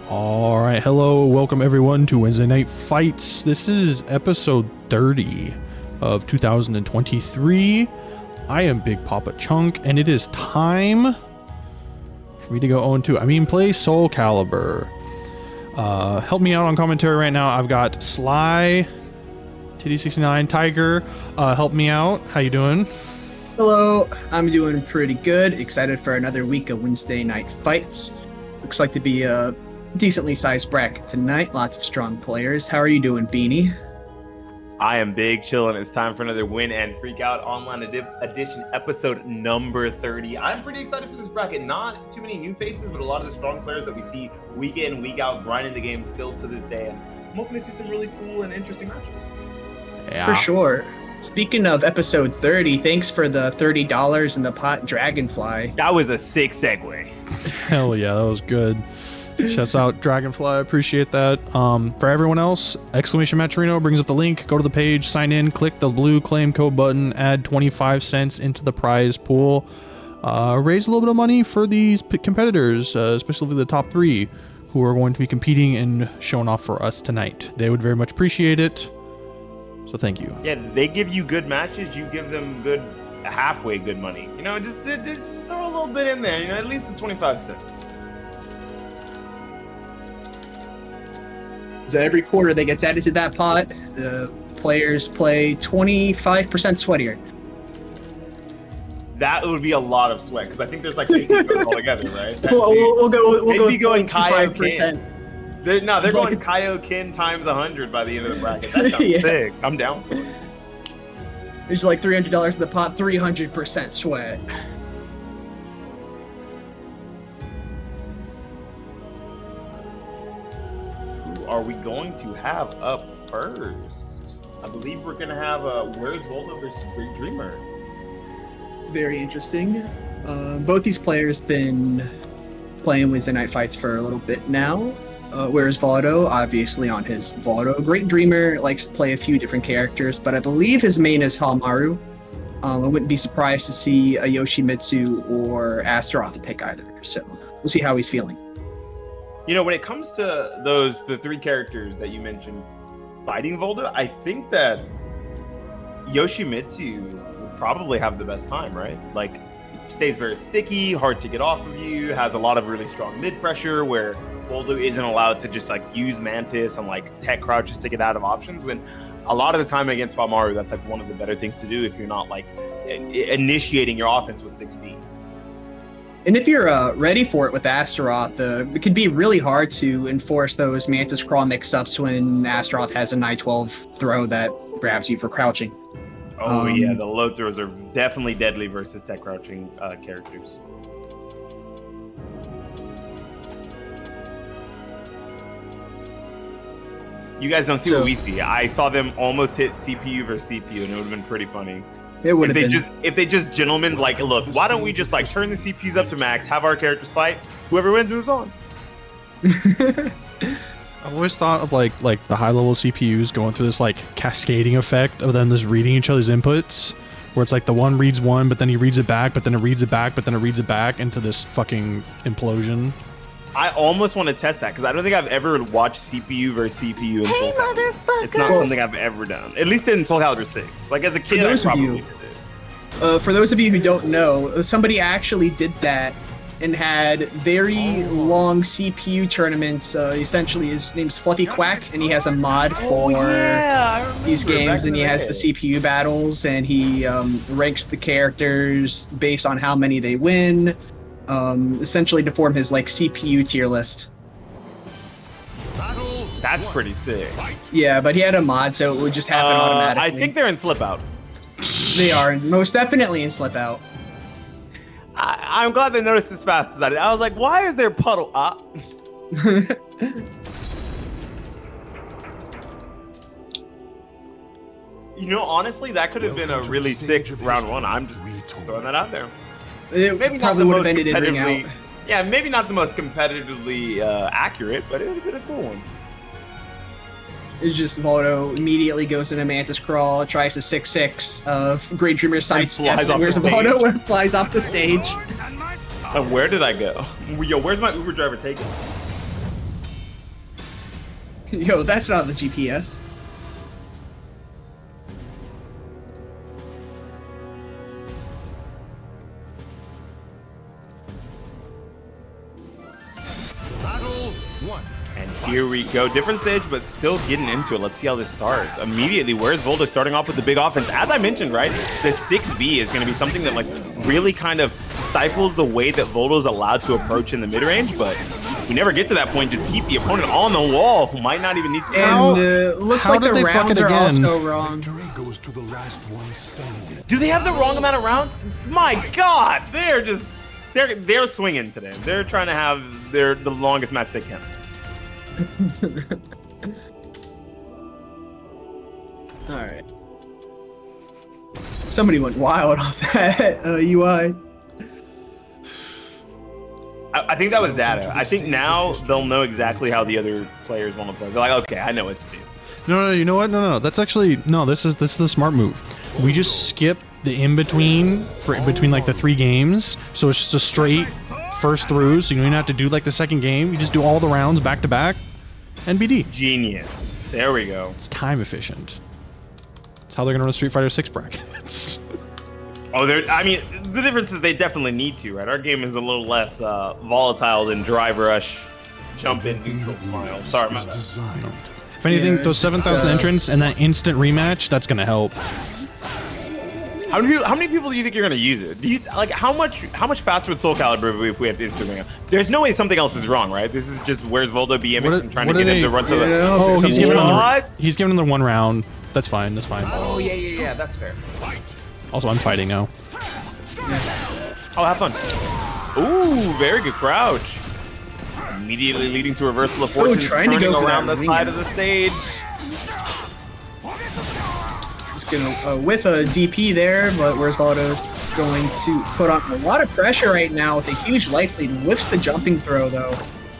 All right, hello, welcome everyone to Wednesday Night Fights. This is episode 30 of 2023. I am Bigpapachunk, and it is time for me to go 0-2. I mean, play SoulCalibur. Help me out on commentary right now. I've got Sly, TD69, Tiger. Help me out. How you doing? Hello, I'm doing pretty good. Excited for another week of Wednesday Night Fights. Looks like to be a decently sized bracket tonight. Lots of strong players. How are you doing, Beanie? I am big, chilling. It's time for another Win and Freak Out Online Edition, episode number 30. I'm pretty excited for this bracket. Not too many new faces, but a lot of the strong players that we see week in, week out, grinding the game still to this day. And I'm hoping to see some really cool and interesting matches. Yeah. For sure. Speaking of episode 30, thanks for the $30 in the pot, Dragonfly. That was a sick segue. Hell yeah, that was good. Shouts out Dragonfly, I appreciate that. For everyone else, !Maturino brings up the link. Go to the page, sign in, click the blue claim code button, add 25 cents into the prize pool. Raise a little bit of money for these competitors, especially the top 3 who are going to be competing and showing off for us tonight. They would very much appreciate it. So thank you. Yeah, they give you good matches. You give them good, halfway good money. You know, just throw a little bit in there. You know, at least the 25 cents. So every quarter that gets added to that pot, the players play 25% sweatier. That would be a lot of sweat because I think there's like 50 goes all together, right? We'll go be going 25%. They're going Kaioken times 100 by the end of the bracket. That sounds Yeah. big. I'm down for it. There's like $300 in the pot, 300% sweat. Who are we going to have up first? I believe we're going to have where's Voldo versus TheGreatDreamer? Very interesting. Both these players been playing Wednesday Night Fights for a little bit now. Whereas Voldo, obviously on his Voldo, TheGreatDreamer likes to play a few different characters, but I believe his main is Haohmaru. I wouldn't be surprised to see a Yoshimitsu or Astaroth pick either, so we'll see how he's feeling. You know, when it comes to the 3 characters that you mentioned fighting Voldo, I think that Yoshimitsu will probably have the best time, right? Like, it stays very sticky, hard to get off of you, has a lot of really strong mid pressure where Voldo isn't allowed to just like use Mantis and like tech crouches to get out of options, when a lot of the time against Haohmaru, that's like one of the better things to do if you're not like initiating your offense with 6B. And if you're ready for it with Astaroth, it can be really hard to enforce those Mantis Crawl mix-ups when Astaroth has a 9-12 throw that grabs you for crouching. Oh yeah, the low throws are definitely deadly versus tech crouching characters. You guys don't see what we see. I saw them almost hit CPU versus CPU, and it would have been pretty funny. It would have been. If they just gentlemen, like, look, why don't we just like turn the CPUs up to max, have our characters fight, whoever wins moves on. I've always thought of like the high level CPUs going through this like cascading effect of them just reading each other's inputs, where it's like the one reads one, but then he reads it back, but then it reads it back, but then it reads it back into this fucking implosion. I almost want to test that because I don't think I've ever watched CPU versus CPU in SoulCalibur. It's not something I've ever done. At least in SoulCalibur 6. Like as a kid, I probably did it. For those of you who don't know, somebody actually did that and had very long CPU tournaments. Essentially, his name's Fluffy Quack, and he has a mod for these games, and he has the CPU battles, and he ranks the characters based on how many they win. Essentially to form his like CPU tier list. That's pretty sick. Yeah, but he had a mod, so it would just happen automatically. I think they're in Slip Out. They are most definitely in Slip Out. I'm glad they noticed as fast as I did. I was like, why is there puddle? You know, honestly, that could have been a really sick round 1. I'm just throwing that out there. It maybe probably would have ended in ring out. Yeah, maybe not the most competitively accurate, but it would have been a cool one. It's just Voldo immediately goes into Mantis Crawl, tries to 6-6 of GreatDreamer sidesteps, and where's Voldo flies off the stage. Where did I go? Yo, where's my Uber driver taking? Yo, that's not the GPS. Battle 1. And here we go. Different stage, but still getting into it. Let's see how this starts. Immediately, where's Voldo starting off with the big offense? As I mentioned, right, the 6B is going to be something that like really kind of stifles the way that Voldo's allowed to approach in the mid-range, but we never get to that point. Just keep the opponent on the wall, who might not even need to. And looks how like did the they fuck rounds it are again? also wrong. Victory goes to the last one standing. Do they have the wrong amount of rounds? My God, they're swinging today. They're trying to have the longest match they can. All right. Somebody went wild off that UI. I think that was data. I think now they'll know exactly how the other players want to play. They're like, okay, I know what to do. No, you know what? No. That's actually no. This is the smart move. We just skip the in between between like the 3 games, so it's just a straight first through. So you don't even have to do like the second game. You just do all the rounds back to back. NBD. Genius. There we go. It's time efficient. That's how they're gonna run Street Fighter 6 brackets. Oh, I mean, the difference is they definitely need to, right? Our game is a little less volatile than Drive Rush, Jump In, Neutral, Smile. Sorry, my bad. If anything, Yeah, those 7,000 entrants and that instant rematch, that's gonna help. How many people do you think you're gonna use it? Do you like how much faster would SoulCalibur if we have instant ring? There's no way something else is wrong, right? This is just where's Voldo BMing and trying to get him to run to the. Oh, he's giving What? he's giving them the 1 round. That's fine. That's fine. Oh yeah, that's fair. Also, I'm fighting now. Oh, have fun. Ooh, very good crouch. Immediately leading to reversal of fortune, trying to turning go for around that the wing. side of the stage. Just gonna with a DP there, but where's Voldo going to put on a lot of pressure right now with a huge life lead. Whiffs the jumping throw though.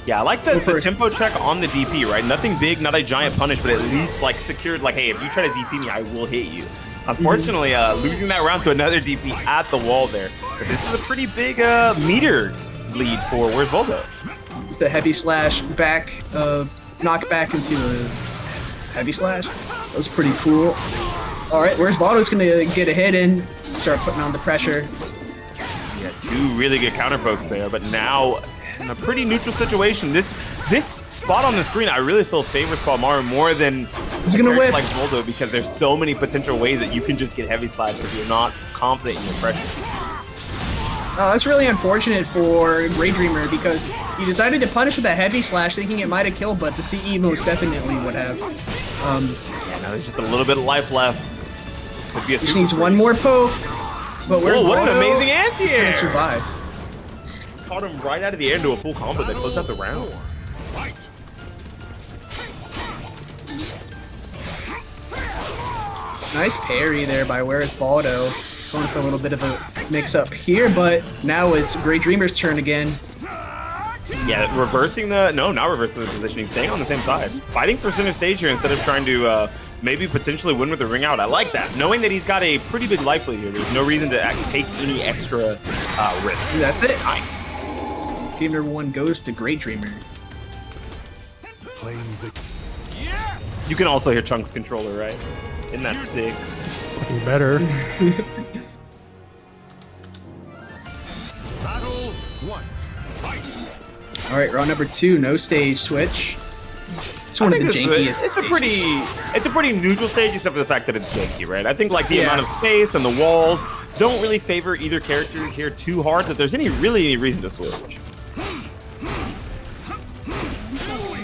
Yeah, I like the tempo check on the DP, right? Nothing big, not a giant punish, but at least like secured, like, hey, if you try to DP me, I will hit you. Unfortunately, losing that round to another DP at the wall there. But this is a pretty big meter lead for where's Voldo. It's the heavy slash back, knock back into a heavy slash. That was pretty cool. All right, where's Voldo's gonna get a hit in, start putting on the pressure. Yeah, 2 really good counter pokes there, but now in a pretty neutral situation. This spot on the screen, I really feel favors Haohmaru more than He's gonna whip. like Voldo, because there's so many potential ways that you can just get heavy slash if you're not confident in your pressure. That's really unfortunate for GreatDreamer because he decided to punish with a heavy slash, thinking it might have killed, but the CE most definitely would have. Yeah, now there's just a little bit of life left. This could be a Just super needs free. one more poke. But where's Oh, what an Voldo? amazing He's gonna anti-air! survive. Caught him right out of the air into a full combo that closed out the round. Nice parry there by Where's Voldo. Going for a little bit of a mix-up here, but now it's GreatDreamer's turn again. Yeah, reversing the... No, not reversing the positioning. Staying on the same side. Fighting for center stage here instead of trying to maybe potentially win with the ring out. I like that. Knowing that he's got a pretty big life lead here, there's no reason to take any extra risk. That's it. Nice. Game number 1 goes to GreatDreamer. Playing victory. You can also hear Chunk's controller, right? Isn't that sick? Fucking better. Battle 1. All right, round number 2, no stage switch. It's one of the jankiest. It's a pretty neutral stage, except for the fact that it's janky, right? I think like the Yeah. amount of space and the walls don't really favor either character here too hard that there's any reason to switch.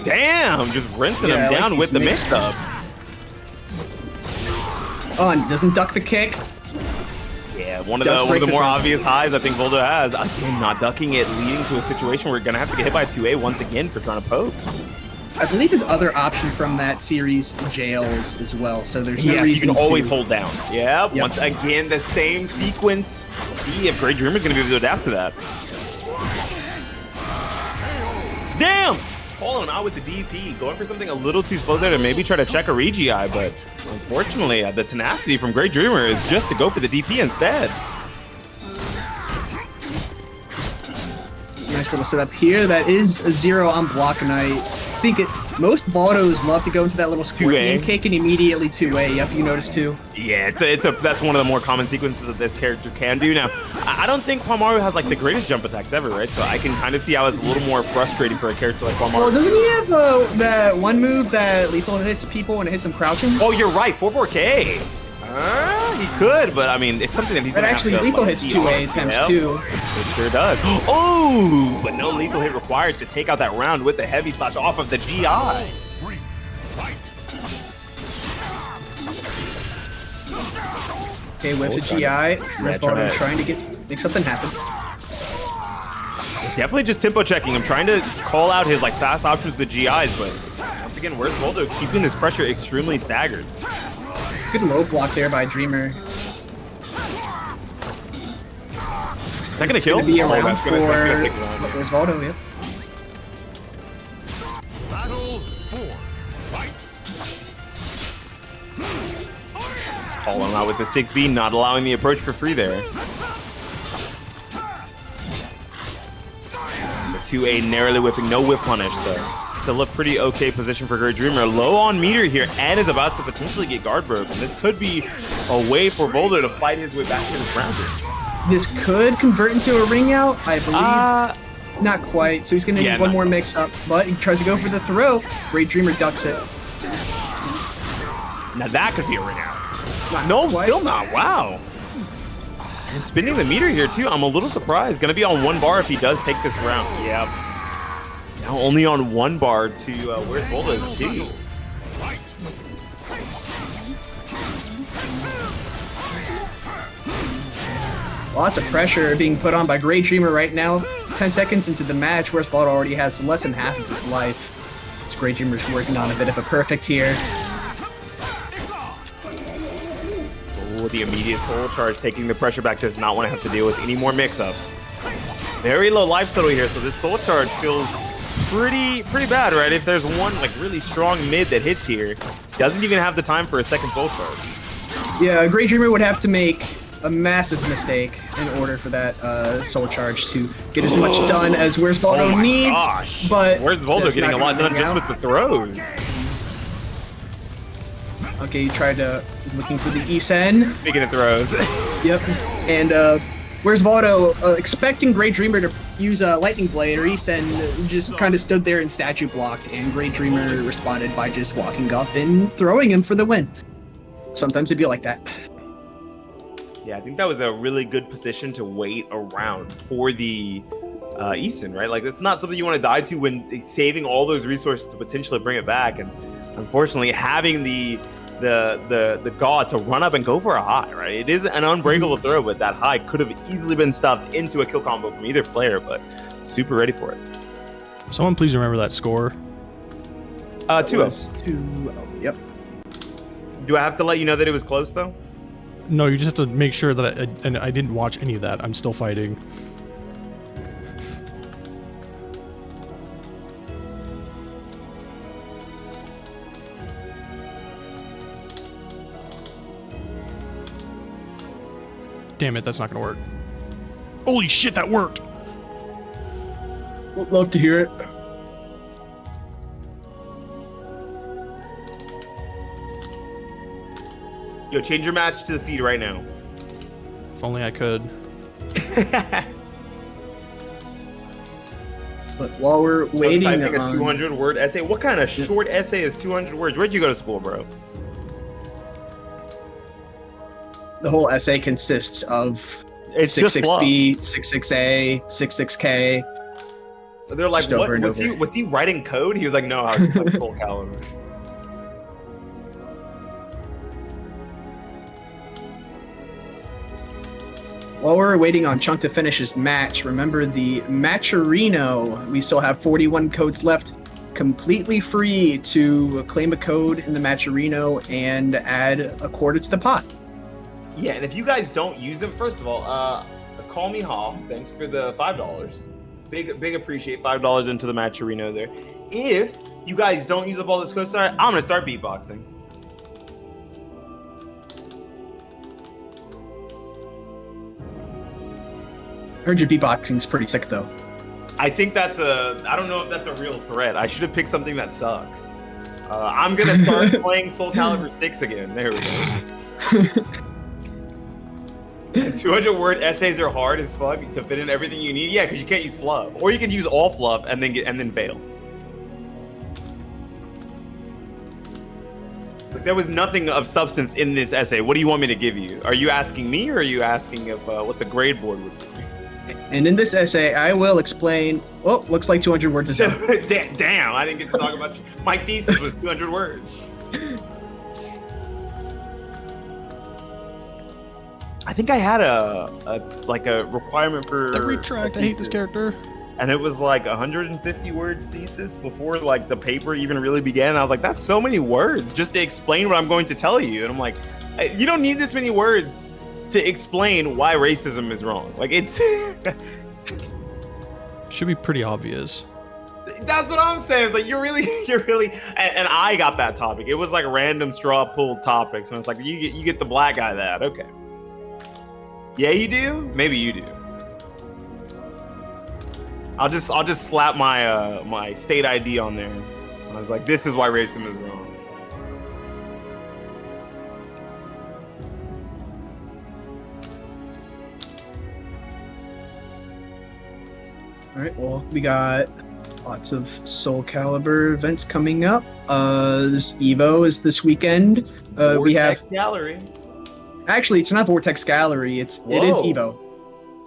Damn, just rinsing Yeah, I him like down these with the mixed mix-ups. Oh, and doesn't duck the kick. Yeah, one of Does the break the more frame. obvious highs I think Voldo has. Again, not ducking it, leading to a situation where we're gonna have to get hit by a 2A once again for trying to poke. I believe his other option from that series jails as well, so there's no Yes, reason you can always to... hold down. Yeah, Yep. once again, the same sequence. See if GreatDreamer's gonna be able to adapt to that. Damn! Falling out with the DP, going for something a little too slow there to maybe try to check a Regii, but unfortunately, the tenacity from GreatDreamer is just to go for the DP instead. It's a nice little setup here. That is a 0 on Block Knight. think most Voldos love to go into that little scorpion 2A. kick and immediately 2A. Yep, you noticed too. Yeah, that's one of the more common sequences that this character can do. Now, I don't think Haohmaru has like the greatest jump attacks ever, right? So I can kind of see how it's a little more frustrating for a character like Haohmaru. Well, doesn't he have that one move that lethal hits people and it hits them crouching? Oh, you're right, 4-4K. He could, but I mean, it's something that he's gonna actually have to, lethal like, hits see 2A on. attempts Yep. too. It sure does. Oh, but no lethal hit required to take out that round with the heavy slash off of the GI. Okay, with the GI, Voldo trying to make something happen. Definitely just tempo checking. I'm trying to call out his like fast options with the GIs, but once again, where's Voldo keeping this pressure extremely staggered? Good low block there by Dreamer. Is that gonna kill? Gonna be Oh, around that's gonna take a while. for Voldo, yeah. Battle 4. Fight. Calling him out with the 6B, not allowing the approach for free there. The 2A narrowly whipping, no whip punish, so still a pretty okay position for Dreamer. Low on meter here and is about to potentially get guard broken. This could be a way for Voldo to fight his way back to this rounder. This could convert into a ring out, I believe. Not quite, so he's gonna need one more mix up, but he tries to go for the throw. Dreamer ducks it. Now that could be a ring out. Not No, quite. still not. Wow. And spinning the meter here too. I'm a little surprised. Gonna be on 1 bar if he does take this round. Yep. Now only on 1 bar to where's Voldo's 2. Lots of pressure being put on by Dreamer right now. 10 seconds into the match, whereas Voldo already has less than half of his life. So Dreamer's working on a bit of a perfect here. Oh, the immediate soul charge taking the pressure back. Does not want to have to deal with any more mix-ups. Very low life total here, so this soul charge feels pretty bad, right? If there's one like really strong mid that hits here, doesn't even have the time for a second soul charge. Yeah, Dreamer would have to make a massive mistake in order for that soul charge to get as much done as where's Voldo needs. Gosh. But where's Voldo that's getting not a lot gonna done ring just out. with the throws? Okay, he he's looking for the Isen. Speaking of throws. Yep. And where's Voldo expecting Dreamer to use a Lightning Blade or Isen, just kind of stood there and statue blocked, and Dreamer responded by just walking up and throwing him for the win. Sometimes it'd be like that. Yeah, I think that was a really good position to wait around for the Isen, right? Like, it's not something you want to die to when saving all those resources to potentially bring it back. And unfortunately, having the god to run up and go for a high, right? It is an unbreakable throw, but that high could have easily been stuffed into a kill combo from either player, but super ready for it. Someone please remember that score. 2-0. 2-0. Yep. Do I have to let you know that it was close, though? No, you just have to make sure that I didn't watch any of that. I'm still fighting. Damn it, that's not gonna work. Holy shit, that worked! Would love to hear it. Yo, change your match to the feed right now. If only I could. But while we're waiting Typing a on 200-word essay. What kind of short essay is 200 words? Where'd you go to school, bro? the whole essay consists of It's just 66B, 66A, 66K. They're like, Just what? over and Was over. he writing code? He was like, no, I was like SoulCalibur. While we're waiting on Chunk to finish his match, remember the Matcherino. We still have 41 codes left, completely free to claim a code in the Matcherino and add a quarter to the pot. Yeah, and if you guys don't use them, first of all, call me Haw. Thanks for the $5. Big appreciate $5 into the Matcherino there. If you guys don't use up all this code, sorry, I'm gonna start beatboxing. Heard your beatboxing's pretty sick though. I think I don't know if that's a real threat. I should have picked something that sucks. I'm gonna start playing SoulCalibur 6 again. There we go. 200-word essays are hard as fuck to fit in everything you need. Yeah, because you can't use fluff, or you can use all fluff and then fail. Like, there was nothing of substance in this essay. What do you want me to give you? Are you asking me, or are you asking if what the grade board would do? And in this essay, I will explain. Oh, looks like 200 words is up. Damn, I didn't get to talk about my thesis was 200 words. I think I had a requirement for The retract. I hate this character. And it was like 150 word thesis before like the paper even really began. And I was like, that's so many words just to explain what I'm going to tell you. And I'm like, you don't need this many words to explain why racism is wrong. Like, it's should be pretty obvious. That's what I'm saying. It's like you're really, and I got that topic. It was like random straw pulled topics, and it's like you get the black guy that. Okay. Yeah, you do. Maybe you do. I'll just slap my my state ID on there. I was like, this is why racism is wrong. All right, well, we got lots of SoulCalibur events coming up. This Evo is this weekend. We have Gallery. Actually, it's not Vortex Gallery. It is Evo.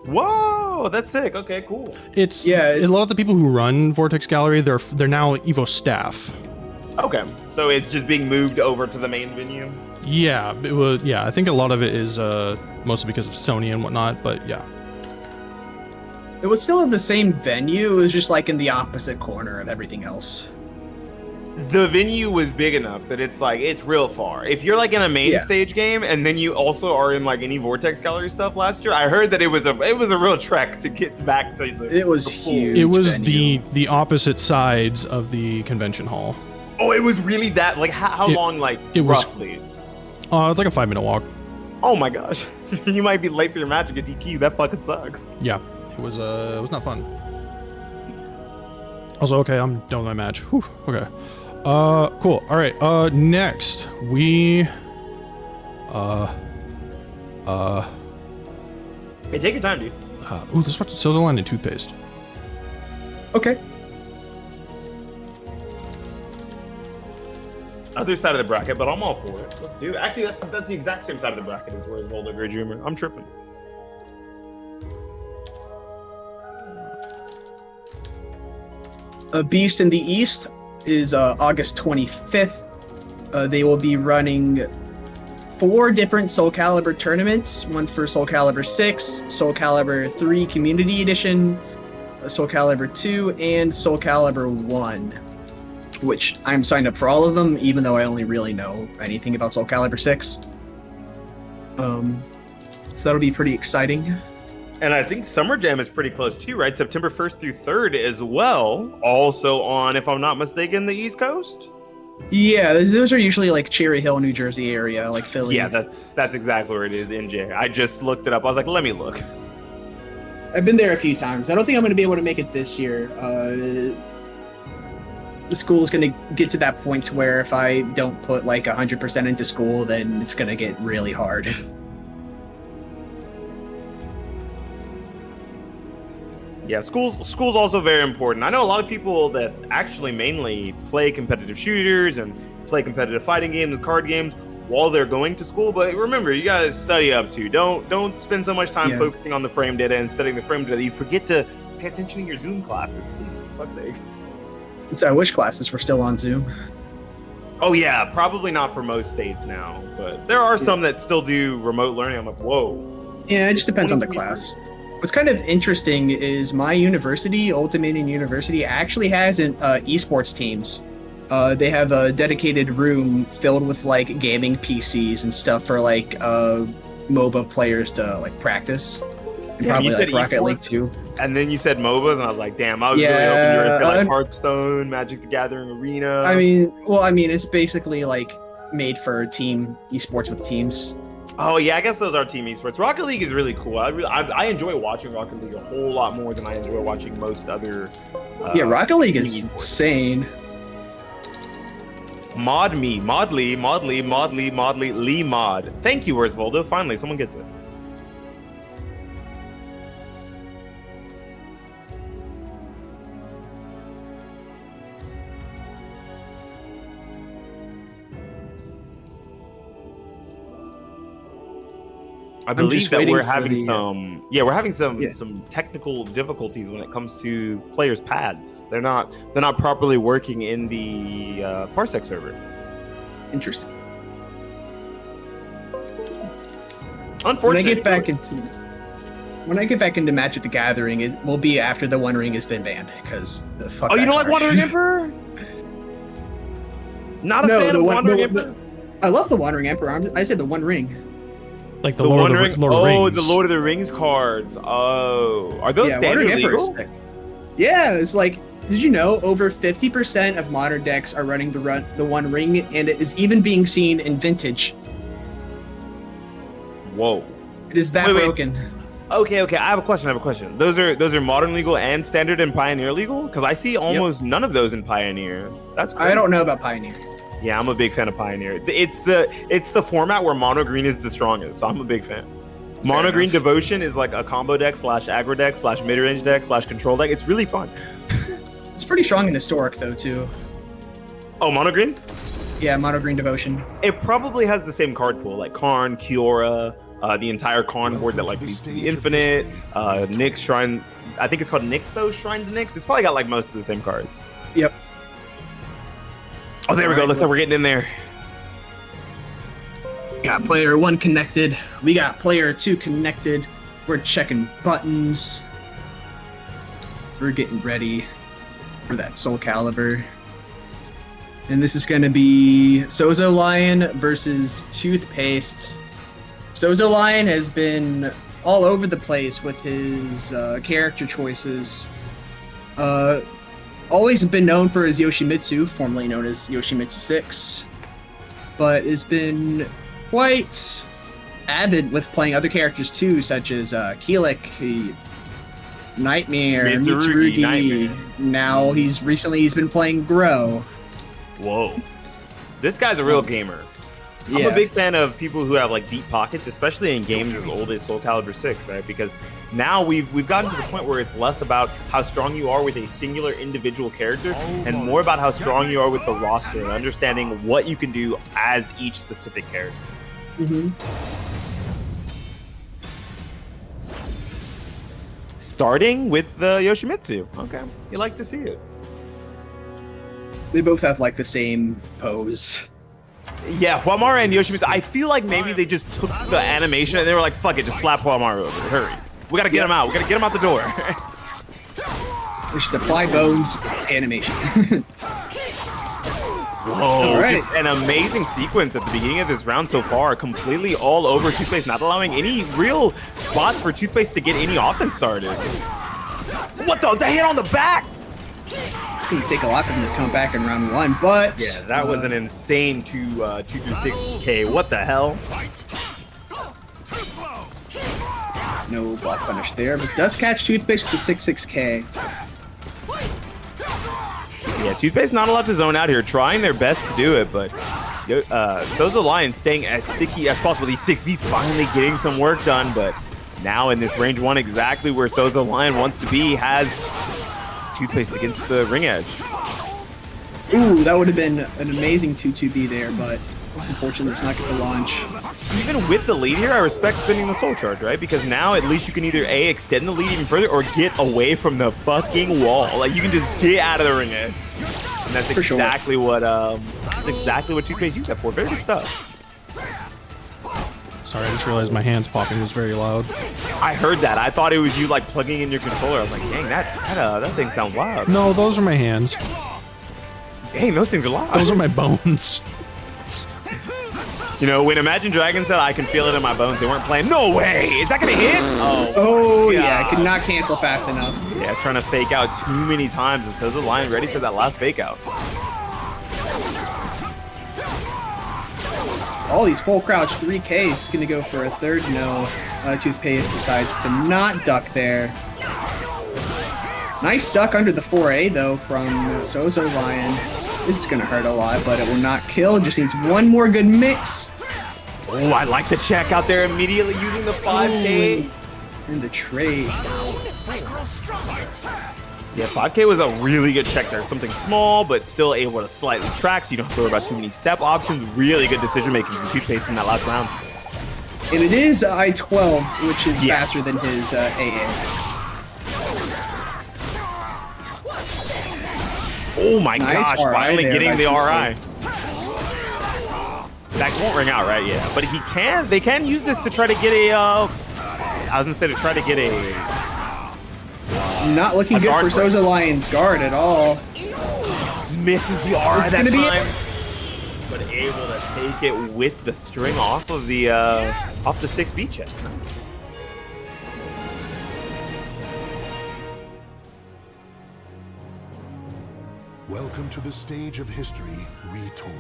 Whoa, that's sick. Okay, cool. It's a lot of the people who run Vortex Gallery. They're now Evo staff. Okay, so it's just being moved over to the main venue. Yeah, it was. Yeah, I think a lot of it is mostly because of Sony and whatnot. But yeah. It was still in the same venue. It was just like in the opposite corner of everything else. The venue was big enough that it's like it's real far. If you're like in a main stage game and then you also are in like any Vortex Gallery stuff last year, I heard that it was a real trek to get back to the. It was huge. It was venue. the opposite sides of the convention hall. Oh, it was really that. Like how long? Like it roughly. It's like a 5-minute walk. Oh my gosh, you might be late for your match and get DQ. That fucking sucks. Yeah. It was not fun. Also, okay, I'm done with my match. Whew, okay. Cool. All right. Next we Hey, take your time, dude. Let's watch SouzouLion and Toothpaste. Okay. Other side of the bracket, but I'm all for it. Let's do it. Actually, that's the exact same side of the bracket as where Voldo TheGreatDreamer. I'm tripping. Beast in the East is August 25th. They will be running 4 different SoulCalibur tournaments. One for SoulCalibur 6, SoulCalibur 3 Community Edition, SoulCalibur 2, and SoulCalibur 1. Which I'm signed up for all of them, even though I only really know anything about SoulCalibur 6. So that'll be pretty exciting. And I think Summer Jam is pretty close too, right? September 1st through 3rd as well. Also on, if I'm not mistaken, the East Coast? Yeah, those are usually like Cherry Hill, New Jersey area, like Philly. Yeah, that's exactly where it is, NJ. I just looked it up. I was like, let me look. I've been there a few times. I don't think I'm going to be able to make it this year. The school's going to get to that point where if I don't put like 100% into school, then it's going to get really hard. Yeah, school's also very important. I know a lot of people that actually mainly play competitive shooters and play competitive fighting games and card games while they're going to school, but remember, you gotta study up too. Don't spend so much time focusing on the frame data and studying the frame data that you forget to pay attention to your Zoom classes, please, for fuck's sake. So I wish classes were still on Zoom. Oh yeah, probably not for most states now, but there are some that still do remote learning. I'm like, whoa. Yeah, it just depends on the class. What's kind of interesting is my university, Old Dominion University, actually has an esports teams. They have a dedicated room filled with like gaming PCs and stuff for like MOBA players to like practice. And Damn, probably you said like Rocket esports? League too. And then you said MOBAs, and I was like, damn, I was really hoping you were gonna say like Hearthstone, Magic the Gathering Arena. I mean, it's basically like made for team esports with teams. Oh yeah, I guess those are team esports. Rocket League is really cool. I enjoy watching Rocket League a whole lot more than I enjoy watching most other. Yeah, Rocket League is esports. insane. Mod me, Modly, Lee mod. Thank you, where's Voldo? Finally, someone gets it. I believe that we're having some technical difficulties when it comes to players' pads. They're not properly working in the Parsec server. Interesting. Unfortunately, when I get back into Magic the Gathering, it will be after the One Ring has been banned because the fuck. Oh, you that don't like card. Wandering Emperor? Not a fan of Wandering Emperor. I love the Wandering Emperor. I said the One Ring. Like the Lord of the Rings. The Lord of the Rings cards. Oh, are those standard legal? Yeah, it's like, did you know over 50% of modern decks are running the One Ring, and it is even being seen in Vintage. Whoa, it is that broken. Okay. I have a question. Those are modern legal and standard and Pioneer legal? Because I see almost none of those in Pioneer. That's crazy. I don't know about Pioneer. Yeah, I'm a big fan of Pioneer. It's the format where mono green is the strongest, so I'm a big fan. Mono green Devotion is like a combo deck / aggro deck / mid-range deck / control deck. It's really fun. It's pretty strong in Historic though too. Oh, mono green? Yeah, mono green Devotion. It probably has the same card pool like Karn, Kiora, the entire Karn board that like leads to the Infinite, Nyx Shrine. I think it's called Nykthos Shrines Nyx. It's probably got like most of the same cards. Yep. Oh, there we go. Looks like we're getting in there. Got player 1 connected. We got player 2 connected. We're checking buttons. We're getting ready for that SoulCalibur. And this is going to be SouzouLion versus Toothpaste. SouzouLion has been all over the place with his character choices. Always been known for his Yoshimitsu, formerly known as Yoshimitsu 6, but has been quite avid with playing other characters too, such as Keelik, Nightmare, Mitsurugi. Nightmare. Now he's been playing Grøh. Whoa, this guy's a real gamer. I'm a big fan of people who have like deep pockets, especially in games as old as SoulCalibur 6, right? Because now we've gotten to the point where it's less about how strong you are with a singular individual character and more about how strong you are with the roster and understanding what you can do as each specific character. Mm-hmm. Starting with the Yoshimitsu. Okay, you like to see it. They both have like the same pose. Yeah, Haohmaru and Yoshimitsu, I feel like maybe they just took the animation and they were like, fuck it, just slap Haohmaru over. Hurry. We gotta get him out. We gotta get him out the door. We should apply bones animation. Whoa, just an amazing sequence at the beginning of this round so far. Completely all over Toothpaste, not allowing any real spots for Toothpaste to get any offense started. What the hit on the back? It's going to take a lot for them to come back in round 1, but... Yeah, that was an insane 2 through 6K. What the hell? No block punish there, but does catch Toothpaste with the 6-6K. Yeah, Toothpaste not allowed to zone out here. Trying their best to do it, but SouzouLion staying as sticky as possible. These 6Bs finally getting some work done, but now in this range 1, exactly where SouzouLion wants to be, has Toothpaste against the ring edge. Ooh, that would have been an amazing 2-2B there, but unfortunately it's not going to launch. Even with the lead here, I respect spinning the soul charge, right? Because now at least you can either A, extend the lead even further, or get away from the fucking wall. Like, you can just get out of the ring edge. And that's exactly what Toothpaste used that for. Very good stuff. Sorry, I just realized my hands popping was very loud. I heard that. I thought it was you like plugging in your controller. I was like, dang, that thing sounds loud. No, those are my hands. Dang, those things are loud. Those are my bones. You know, when Imagine Dragons said I can feel it in my bones, they weren't playing. No way! Is that gonna hit? Oh yeah, I could not cancel fast enough. Yeah, trying to fake out too many times, and SouzouLion ready for that last fake out. all these full crouch 3Ks. Gonna go for a third no. Toothpaste decides to not duck there. Nice duck under the 4A though from SouzouLion. This is gonna hurt a lot, but it will not kill. Just needs one more good mix. Oh, I like the check out there immediately using the 5K. And the trade. Yeah, 5K was a really good check there. Something small, but still able to slightly track, so you don't have to worry about too many step options. Really good decision making from Toothpaste in that last round. And it is I-12, which is faster than his AA. Oh my Nice gosh, RI finally there getting by the RI. Toothpaste. That won't ring out, right? Yeah, but they can use this to try to get a, I was gonna say to try to get a... Not looking good for SouzouLion's guard at all. Misses the RI It's that gonna be time, but able to take it with the string off of the 6B check. Welcome to the stage of history retold.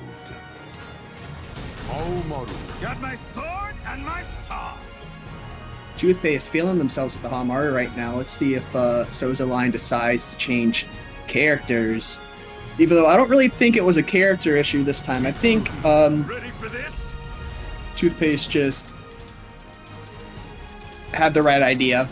Haohmaru. Got my sword and my sauce. Toothpaste feeling themselves with the Haohmaru right now. Let's see if SouzouLion decides to change characters. Even though I don't really think it was a character issue this time. I think Ready for this? Toothpaste just had the right idea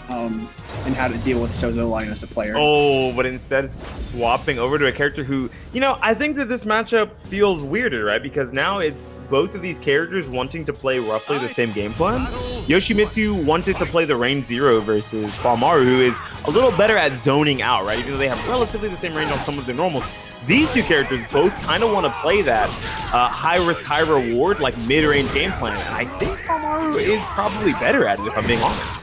and how to deal with SouzouLion as a player. Oh, but instead swapping over to a character who, I think that this matchup feels weirder, right? Because now it's both of these characters wanting to play roughly the same game plan. Yoshimitsu wanted to play the range 0 versus Haohmaru, who is a little better at zoning out, right? Even though they have relatively the same range on some of their normals. These two characters both kind of want to play that high risk, high reward, like mid-range game plan. And I think Haohmaru is probably better at it, if I'm being honest.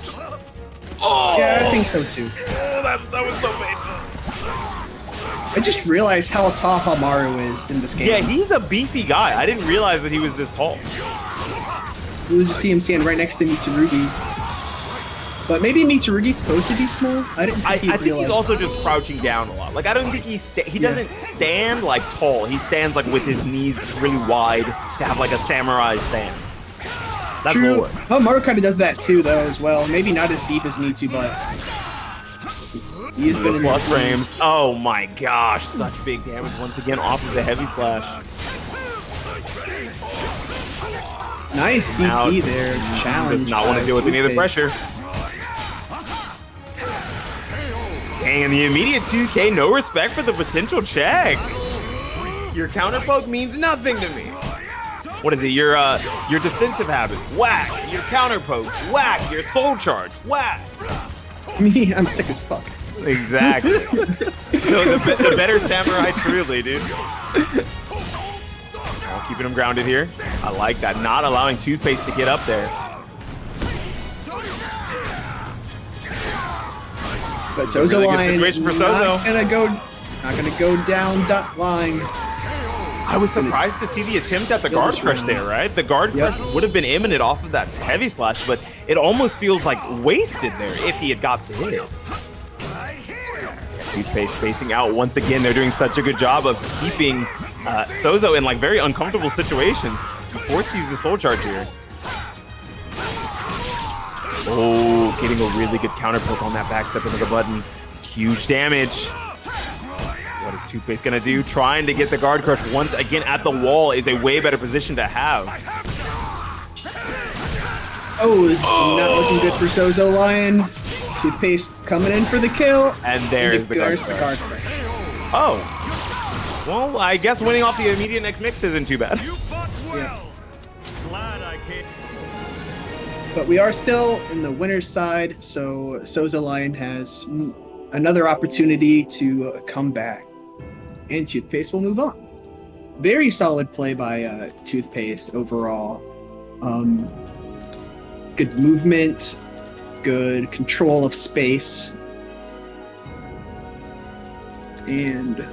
Oh! Yeah, I think so too. Oh, that was so painful. I just realized how tall Haohmaru is in this game. Yeah, he's a beefy guy. I didn't realize that he was this tall. We'll just see him stand right next to Mitsurugi. But maybe Mitsurugi's supposed to be small? I think he's also just crouching down a lot. Like, I don't think he doesn't stand like tall. He stands like with his knees really wide to have like a samurai stance. That's true. lower. Haohmaru kind of does that too, though, as well. Maybe not as deep as Mitsu, but he has been in plus frames. Oh my gosh, such big damage once again off of the heavy slash. Nice DP there. Challenge. Does not want to deal with any of the pressure. Dang, and the immediate 2K, no respect for the potential check. Your counter poke means nothing to me. What is it? Your defensive habits, whack. Your counter poke, whack. Your soul charge, whack. Me, I'm sick as fuck. Exactly. So the better samurai truly, dude. Oh, keeping him grounded here. I like that. Not allowing Toothpaste to get up there. But SouzouLion not gonna go down that line. I was surprised to see the attempt at the guard crush there, right? The guard crush would have been imminent off of that heavy slash, but it almost feels like wasted there if he had got to hit it. Toothpaste spacing out once again. They're doing such a good job of keeping Sozo in like very uncomfortable situations. Forced to use the soul charge here. Oh, getting a really good counter poke on that backstep into the button. Huge damage. What is Toothpaste gonna do? Trying to get the guard crush once again at the wall is a way better position to have. Oh, this is not looking good for SouzouLion. Toothpaste coming in for the kill. And there's the guard crush. Oh. Well, I guess winning off the immediate next mix isn't too bad. You fought well. Glad I came. But we are still in the winner's side, so SouzouLion has another opportunity to come back. And Toothpaste will move on. Very solid play by Toothpaste overall. Good movement, good control of space, and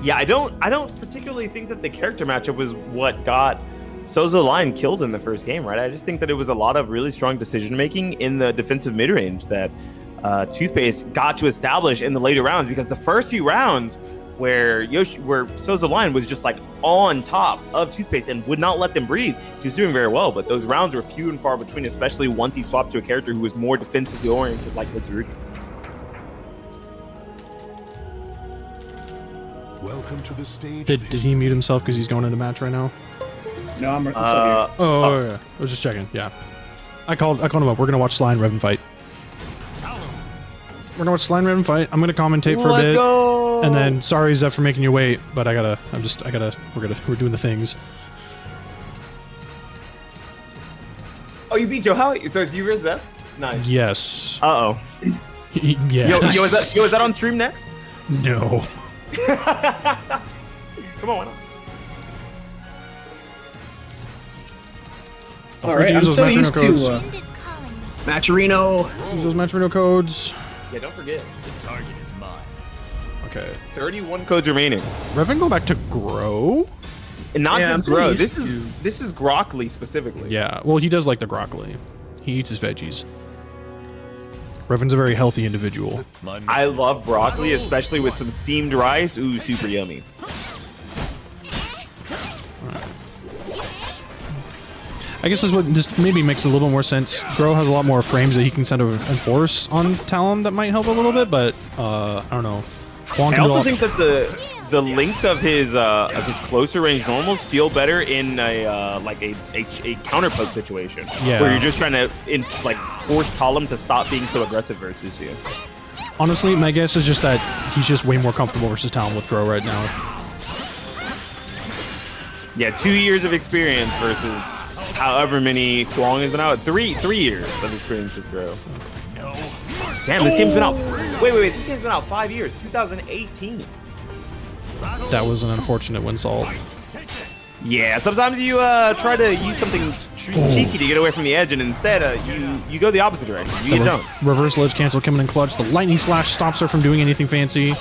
yeah, I don't particularly think that the character matchup was what got SouzouLion killed in the first game, right? I just think that it was a lot of really strong decision making in the defensive mid range that Toothpaste got to establish in the later rounds, because the first few rounds where SouzouLion was just like on top of Toothpaste and would not let them breathe. He was doing very well, but those rounds were few and far between, especially once he swapped to a character who was more defensively oriented like Mitsurugi. Welcome to the stage. Did he mute himself because he's going into match right now? No, I'm still here. Yeah. I was just checking. Yeah, I called him up. We're gonna watch Sly and Revin fight. We're gonna watch Sly and Revin fight. I'm gonna commentate for a bit. Go! And then, sorry, Zeph, for making you wait, but we're doing the things. Oh, you beat Joe Howie? So you were Zeph? Nice. Yes. Uh-oh. Yeah. Yo, is that on stream next? No. Come on, why not? All right, I'm so used to Matcherino. Use those Matcherino codes. Yeah, don't forget. The target is mine. Okay. 31 codes remaining. Revin, go back to Grøh. And not Yeah, just I'm so Grøh. used This is Grockly specifically. Yeah, well, he does like the broccoli. He eats his veggies. Revin's a very healthy individual. I love broccoli, especially with some steamed rice. Ooh, super yummy. I guess this maybe makes a little more sense. Grøh has a lot more frames that he can send over and force on Talim that might help a little bit, but I don't know. Hwang I also think that the length of his closer range normals feel better in a counter poke situation, where you're just trying to force Talim to stop being so aggressive versus you. Honestly, my guess is just that he's just way more comfortable versus Talim with Grøh right now. Yeah, 2 years of experience versus however many Hwang is now. 3 years of experience with Grøh. Damn, this game's been out. Wait. This game's been out 5 years. 2018. That was an unfortunate winsult. Yeah, sometimes you try to use something cheeky to get away from the edge, and instead you go the opposite direction. You don't. Reverse ledge cancel coming in clutch. The lightning slash stops her from doing anything fancy.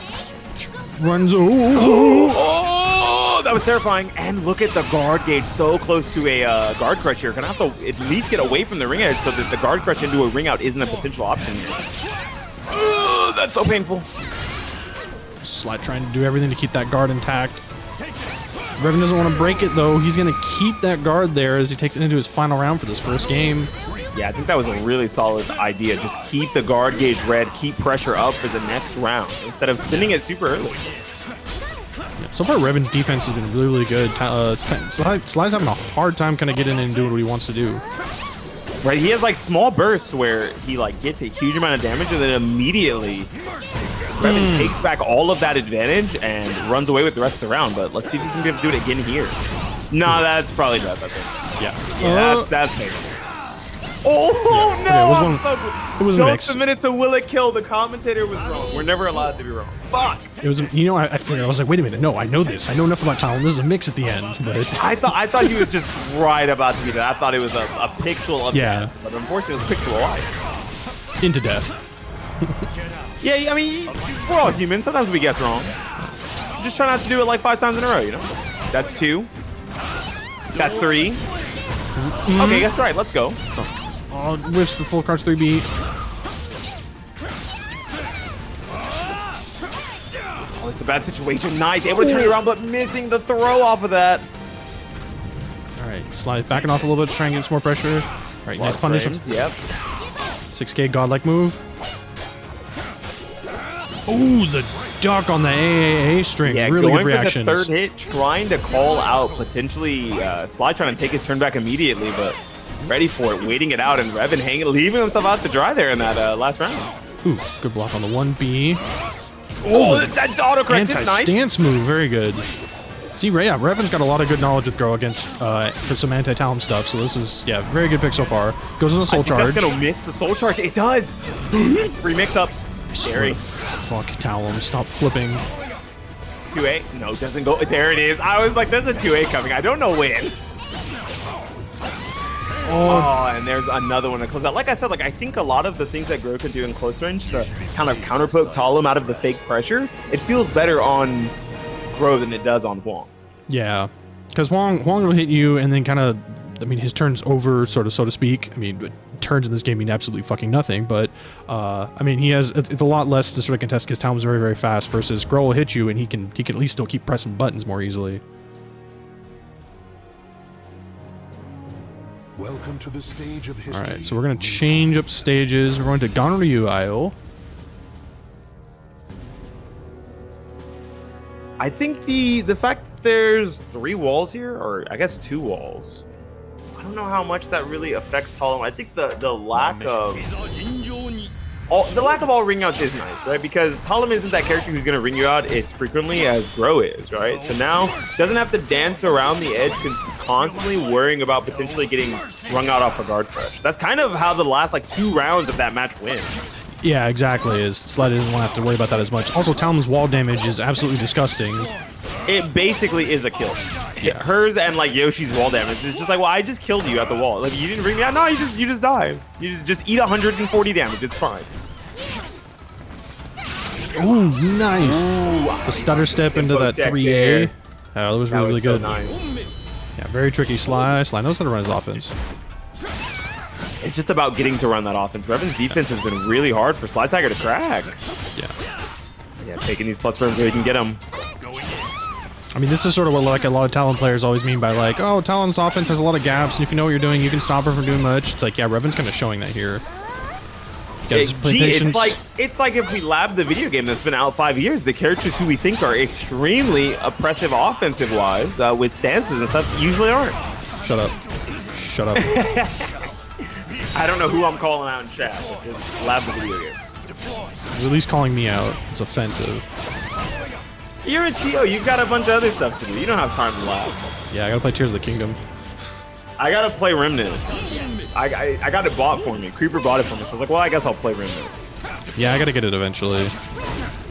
Runs. Oh, that was terrifying. And look at the guard gauge so close to a guard crush here. Gonna have to at least get away from the ring edge so that the guard crush into a ring out isn't a potential option here. Oh, that's so painful. Sly trying to do everything to keep that guard intact. Revin doesn't want to break it though. He's going to keep that guard there as he takes it into his final round for this first game. Yeah, I think that was a really solid idea. Just keep the guard gauge red, keep pressure up for the next round instead of spinning it super early. Yeah, so far, Revin's defense has been really, really good. Sly's having a hard time kind of getting in and doing what he wants to do. Right, he has like small bursts where he like gets a huge amount of damage and then immediately Revin takes back all of that advantage and runs away with the rest of the round. But let's see if he's gonna be able to do it again here. No, that's probably death, I think. Yeah, that's painful. Oh yeah. no! Okay, it was a mix. Don't submit it to will it kill. The commentator was wrong. We're never allowed to be wrong. Fuck. It was. You know, I figured. I was like, wait a minute. No, I know this. I know enough about Talim. This is a mix at the end. But I thought he was just right about to be that. I thought it was a pixel of death, but unfortunately, it was pixel of life. Into death. Yeah, I mean, we're all human. Sometimes we guess wrong. Just try not to do it like 5 times in a row, you know? That's 2. That's 3. Okay, guess right. Let's go. Oh, whiffs the full cards 3B. Oh, it's a bad situation. Nice. Able to turn it around, but missing the throw off of that. All right, Sly backing off a little bit to try and get some more pressure. All right, nice punish. Yep. 6K godlike move. Oh, the duck on the AAA string. Yeah, really going good reactions. For the third hit, trying to call out potentially Sly trying to take his turn back immediately, but ready for it, waiting it out, and Revin leaving himself out to dry there in that last round. Ooh, good block on the 1B. Oh, that autocorrect is nice. Anti-stance move, very good. See, yeah, Revin's got a lot of good knowledge with Grøh against for some anti-Talim stuff, so this is, yeah, very good pick so far. Goes in the soul charge. That's gonna miss the soul charge. It does. Nice free mix-up. Scary. Fuck Talim, stop flipping. 2A? No, doesn't go. There it is. I was like, there's a 2A coming. I don't know when. Oh, and there's another one to close out. Like I said, like I think a lot of the things that Grøh can do in close range to kind of counterpoke Talim out of the fake pressure, it feels better on Grøh than it does on Hwang. Yeah, because Hwang will hit you and then kind of, I mean, his turn's over, sort of, so to speak. I mean, but turns in this game mean absolutely fucking nothing, but I mean, he has it's a lot less to sort of contest because Talim's very, very fast versus Grøh will hit you and he can at least still keep pressing buttons more easily. Welcome to the stage of history. Alright, so we're going to change up stages. We're going to Ganryu Isle. I think the fact that there's 3 walls here, or I guess 2 walls, I don't know how much that really affects Talim. I think the lack of all ring outs is nice, right? Because Talim isn't that character who's gonna ring you out as frequently as Grøh is, right? So now doesn't have to dance around the edge, constantly worrying about potentially getting rung out off a guard crush. That's kind of how the last like 2 rounds of that match win. Yeah, exactly. Is Sly doesn't want to have to worry about that as much. Also, Talim's wall damage is absolutely disgusting. It basically is a kill. Yeah. Hers and like Yoshi's wall damage is just like, well, I just killed you at the wall. Like you didn't ring me out. No, you just die. You just eat 140 damage. It's fine. Ooh, nice. The stutter step into that 3A. That was really good. So nice. Yeah, very tricky. Sly knows how to run his offense. It's just about getting to run that offense. Revin's defense has been really hard for SlyTiger to crack. Yeah, taking these plus frames where he can get them. I mean, this is sort of what like a lot of Talim players always mean by like, oh, Talim's offense has a lot of gaps, and if you know what you're doing, you can stop her from doing much. It's like, yeah, Revin's kind of showing that here. It's like if we lab the video game that's been out 5 years, the characters who we think are extremely oppressive offensive-wise with stances and stuff usually aren't. Shut up. Shut up. I don't know who I'm calling out in chat, but just lab the video game. You're at least calling me out. It's offensive. You're a TO. You've got a bunch of other stuff to do. You don't have time to lab. Yeah, I gotta play Tears of the Kingdom. I gotta play Remnant. I got it bought for me. Creeper bought it for me, so I was like, well, I guess I'll play Remnant. Yeah, I gotta get it eventually.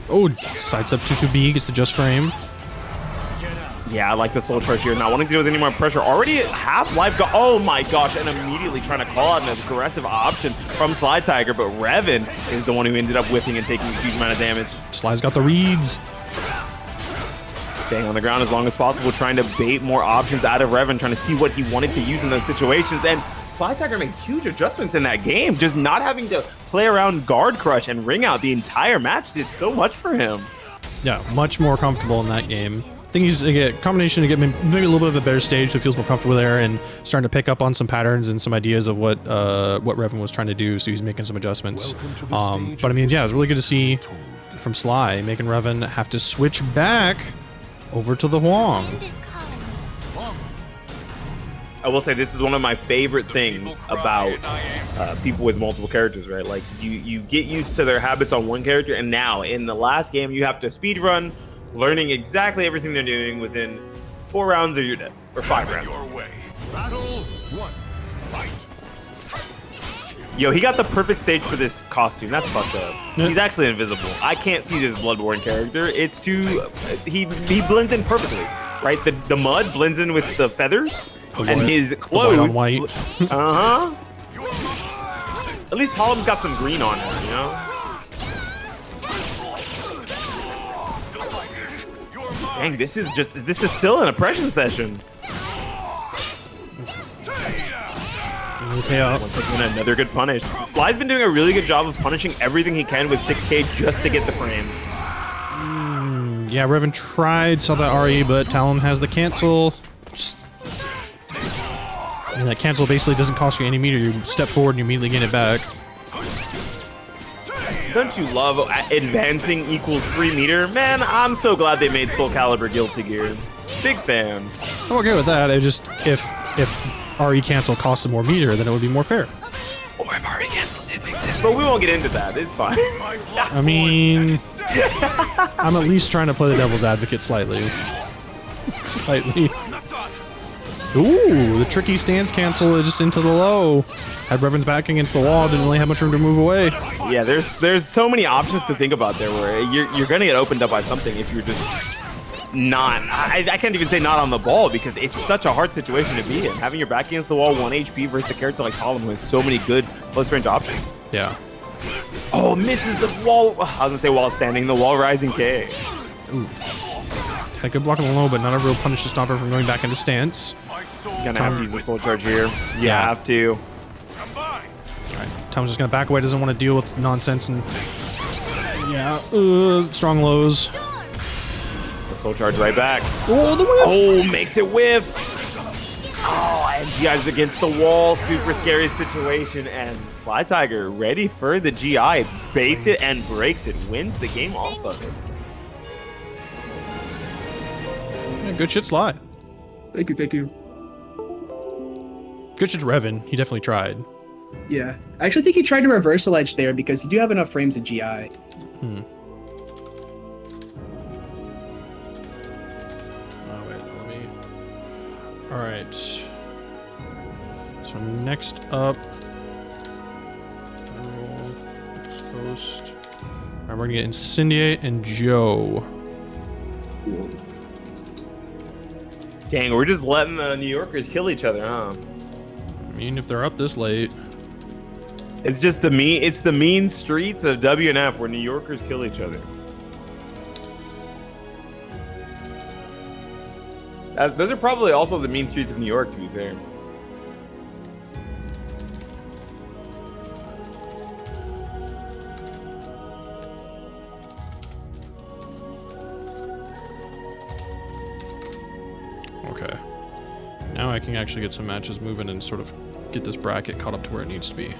Oh, sidestep 2-2B, gets the just frame. Yeah, I like the soul charge here. Not wanting to deal with any more pressure. Already at half life. Oh my gosh, and immediately trying to call out an aggressive option from SlyTiger, but Revin is the one who ended up whipping and taking a huge amount of damage. Sly's got the reads. Staying on the ground as long as possible, trying to bait more options out of Revin, trying to see what he wanted to use in those situations. And SlyTiger made huge adjustments in that game. Just not having to play around guard crush and ring out the entire match did so much for him. Yeah, much more comfortable in that game. I think he's a combination to get maybe a little bit of a better stage, so he feels more comfortable there and starting to pick up on some patterns and some ideas of what Revin was trying to do, so he's making some adjustments. But I mean, yeah, it's really good to see from Sly making Revin have to switch back over to the Hwang. I will say this is one of my favorite things about people with multiple characters, right? Like you get used to their habits on one character, and now in the last game you have to speed run, learning exactly everything they're doing within 4 rounds or you're dead, or 5 rounds. Yo, he got the perfect stage for this costume. That's fucked up. He's actually invisible. I can't see this Bloodborne character. It's too... He blends in perfectly, right? The mud blends in with the feathers, and his clothes... White. Uh-huh. At least Talim's got some green on him, you know? Dang, this is still an oppression session. Okay, once again, another good punish. Sly's been doing a really good job of punishing everything he can with 6K just to get the frames. Yeah, Revin tried, saw that RE, but Talim has the cancel. And that cancel basically doesn't cost you any meter. You step forward and you immediately gain it back. Don't you love advancing equals free meter? Man, I'm so glad they made SoulCalibur Guilty Gear. Big fan. I'm okay with that. I just, if RE cancel costs more meter, then it would be more fair. Or if RE cancel didn't exist, but we won't get into that. It's fine. I mean, I'm at least trying to play the devil's advocate slightly. Slightly. Ooh, the tricky stance cancel is just into the low. Had Revin's back against the wall, didn't really have much room to move away. Yeah, there's so many options to think about there where you're gonna get opened up by something if you're just not... I can't even say not on the ball because it's such a hard situation to be in. Having your back against the wall 1 HP versus a character like Talim who has so many good close range options. Yeah. Oh, misses the wall. I was gonna say wall standing, the wall rising K. Ooh. Had a good block on the low, but not a real punish to stop her from going back into stance. Gonna have to use a soul charge here. You have to. Tom's just gonna back away, doesn't want to deal with nonsense and yeah, strong lows. The soul charge right back. Oh, the whiff! Oh, makes it whiff. Oh, and GI's against the wall. Super scary situation. And SlyTiger ready for the GI. Baits it and breaks it. Wins the game off of it. Yeah, good shit, Sly. Thank you, thank you. Good shit, Revin. He definitely tried. Yeah, I actually think he tried to reversal edge there because you do have enough frames of GI. Oh, wait, let me... Alright. So next up... Post. Alright, we're gonna get Incendiate and Joe. Dang, we're just letting the New Yorkers kill each other, huh? I mean, if they're up this late... It's just the mean streets of WNF where New Yorkers kill each other. Those are probably also the mean streets of New York, to be fair. Okay. Now I can actually get some matches moving and sort of get this bracket caught up to where it needs to be.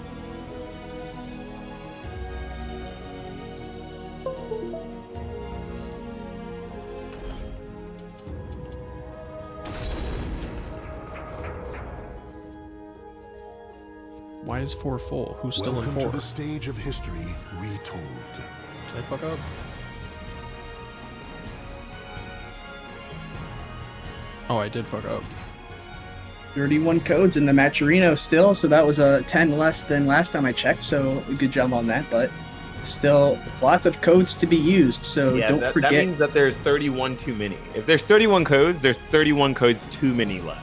Why is 4 full? Who's still in 4? Welcome to the stage of history retold. Did I fuck up? Oh, I did fuck up. 31 codes in the Matcherino still, so that was a 10 less than last time I checked, so good job on that, but still lots of codes to be used, so Yeah, don't forget. that means that there's 31 too many. If there's 31 codes, there's 31 codes too many left.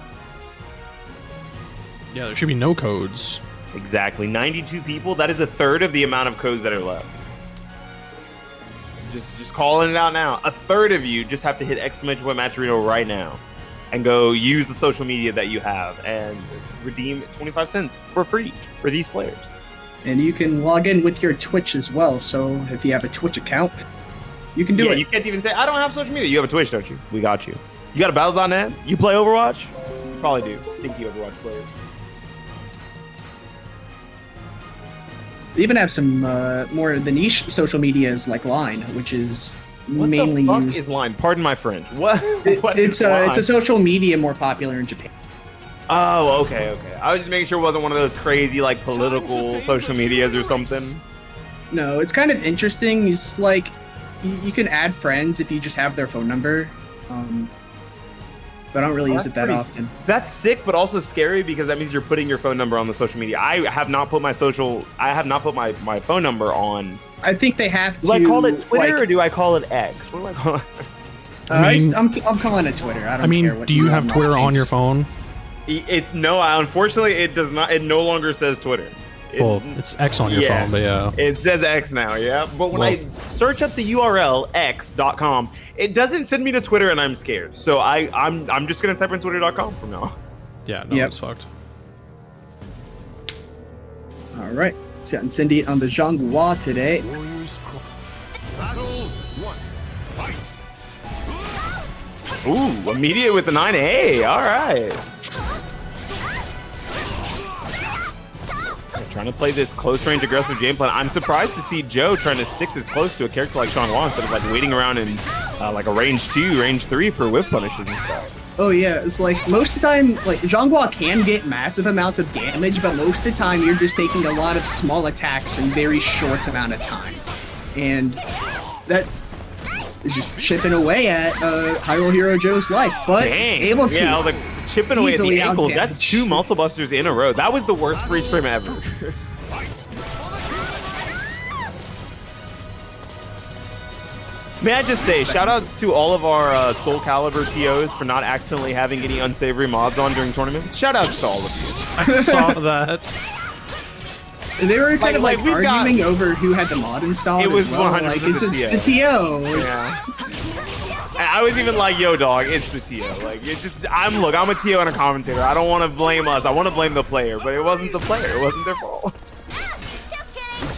Yeah, there should be no codes. Exactly. 92 people, that is a third of the amount of codes that are left. Just calling it out now. A third of you just have to hit !Matcherino right now and go use the social media that you have and redeem 25 cents for free for these players. And you can log in with your Twitch as well, so if you have a Twitch account, you can do it. You can't even say, I don't have social media. You have a Twitch, don't you? We got you. You got a Battle.net? You play Overwatch? You probably do. Stinky Overwatch players. They even have some more of the niche social medias like Line, which is What mainly the fuck used. is Line? Pardon my French. What? What It's is Line? a social media more popular in Japan. Oh, okay. I was just making sure it wasn't one of those crazy like political social medias or something. No, it's kind of interesting. It's like you can add friends if you just have their phone number, but I don't really use it that often. That's sick, but also scary because that means you're putting your phone number on the social media. I have not put my phone number on. I think they have to. Do I call it Twitter like, or do I call it X? What do I call it? I'm calling it Twitter. I don't care what. Do you have Twitter on your phone? No, unfortunately, it does not. It no longer says Twitter. Well, it's X on your phone, but yeah. It says X now, yeah. But when I search up the URL x.com, it doesn't send me to Twitter, and I'm scared. So I'm just gonna type in twitter.com from now. Yeah, no, it's fucked. All right, so got Incendiate on the Xianghua today. Warriors Battle 1. Fight. Ooh, immediate with the 9A. All right. Trying to play this close range aggressive game plan. I'm surprised to see Joe trying to stick this close to a character like Xianghua instead of like waiting around in like a range 2, range 3 for whiff punishes and stuff. Oh yeah, it's like most of the time, like Xianghua can get massive amounts of damage, but most of the time you're just taking a lot of small attacks in very short amount of time, and that is just chipping away at hyruleherojoe's life, but able to. Yeah, like chipping away at the ankles. out-damage. That's 2 muscle busters in a row. That was the worst freeze frame ever. May I just say, shoutouts to all of our SoulCalibur TOs for not accidentally having any unsavory mods on during tournaments. Shoutouts to all of you. I saw that. They were kind of like we've arguing over who had the mod installed. It was as well. 100% like it's the the TO. Yeah. I was even like, yo, dog, it's the TO. Like, it's just, I'm a TO and a commentator. I don't want to blame us. I want to blame the player, but it wasn't the player. It wasn't their fault.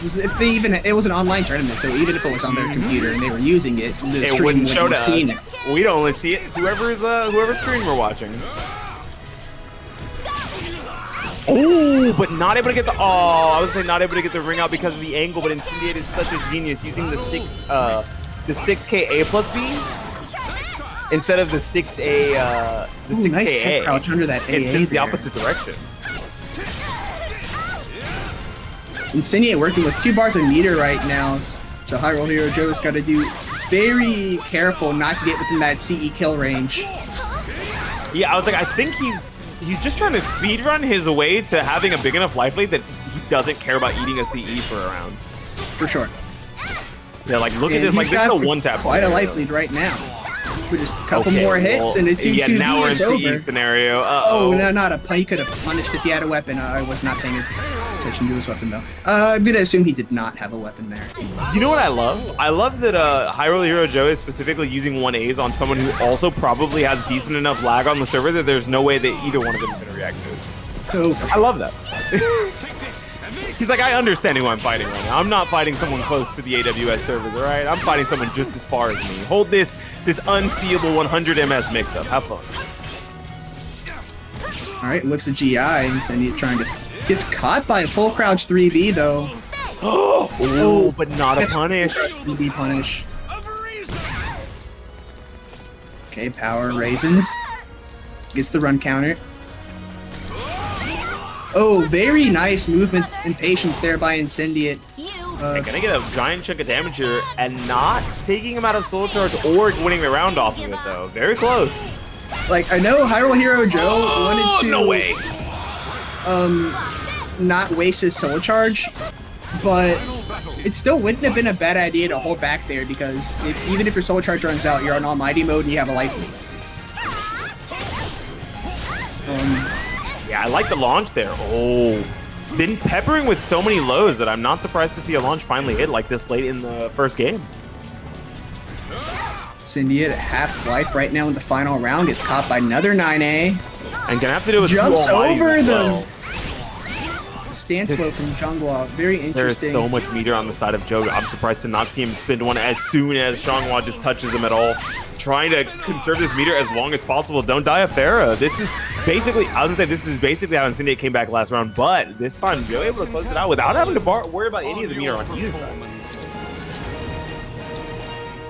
is if they even it was an online tournament, so even if it was on their computer and they were using it, the It stream wouldn't show to have seen us. it. We'd only see it whoever's screen we're watching. Oh, but not able to get the I was saying not able to get the ring out because of the angle, but Incendiate is such a genius using the 6K A plus B instead of the 6A the 6K Nice A. tech crouch under that AA It sends the there. opposite direction. Incendiate working with 2 bars of meter right now, so HyruleheroJoe's got to do very careful not to get within that CE kill range. Yeah, I was like, I think he's just trying to speedrun his way to having a big enough life lead that he doesn't care about eating a CE for a round. For sure. Yeah, like look at And this, like he's this is a got one-tap quite a scenario. life lead right now. With just a couple Okay, more hits and a 2-2 yeah, now we're in it's over. CE scenario. Oh, no, not a pun. He could have punished if he had a weapon. I was not paying attention to his weapon, though. I'm going to assume he did not have a weapon there. You know what I love? I love that HyruleheroJoe is specifically using 1As on someone who also probably has decent enough lag on the server that there's no way that either one of them is going to react to it. So, I love that. He's like, I understand who I'm fighting right now. I'm not fighting someone close to the AWS servers, all right? I'm fighting someone just as far as me. Hold this unseeable 100 MS mix-up. Have fun. all right, looks at GI. Incendiate trying to... Gets caught by a full crouch 3B, though. Oh, but not a punish. 3B punish. Okay, power raisins. Gets the run counter. Oh, very nice movement and patience there by Incendiate. Gonna get a giant chunk of damage here and not taking him out of soul charge or winning the round off of it, though. Very close. Like, I know HyruleheroJoe wanted to... No way. Not waste his soul charge, but it still wouldn't have been a bad idea to hold back there because even if your soul charge runs out, you're on almighty mode and you have a life lead. Yeah, I like the launch there. Oh, been peppering with so many lows that I'm not surprised to see a launch finally hit like this late in the first game. Incendiate at half life right now in the final round, gets caught by another 9A. And gonna have to do with Jumps two almighties over as the well. stand slow from Xianghua. Very interesting. There is so much meter on the side of Joe. I'm surprised to not see him spin one as soon as Xianghua just touches him at all. Trying to conserve this meter as long as possible. Don't die a Farah. This is basically, I was gonna say, this is basically how Incendiate came back last round, but this time Joe able to close it out without having to worry about any of the meter on either side.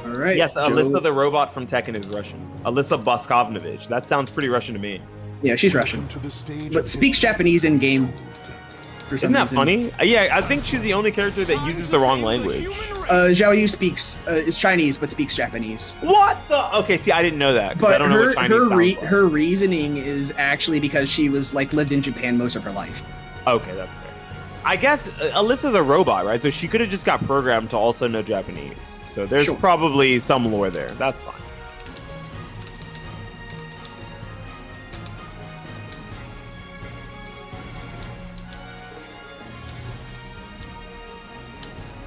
All right. Yes, Joe. Alyssa the robot from Tekken is Russian. Alyssa Boskovnovich. That sounds pretty Russian to me. Yeah, she's Russian, To the stage but of speaks Japanese in game. For some Isn't that reason. funny? Yeah, I think she's the only character that uses the wrong language. Xiao Yu speaks is Chinese but speaks Japanese. What the? Okay, see, I didn't know that because I But don't know what Chinese sounds like. her reasoning is actually because she was like lived in Japan most of her life. Okay, that's fair. I guess Alyssa's a robot, right? So she could have just got programmed to also know Japanese. So there's Sure. probably some lore there. That's fine.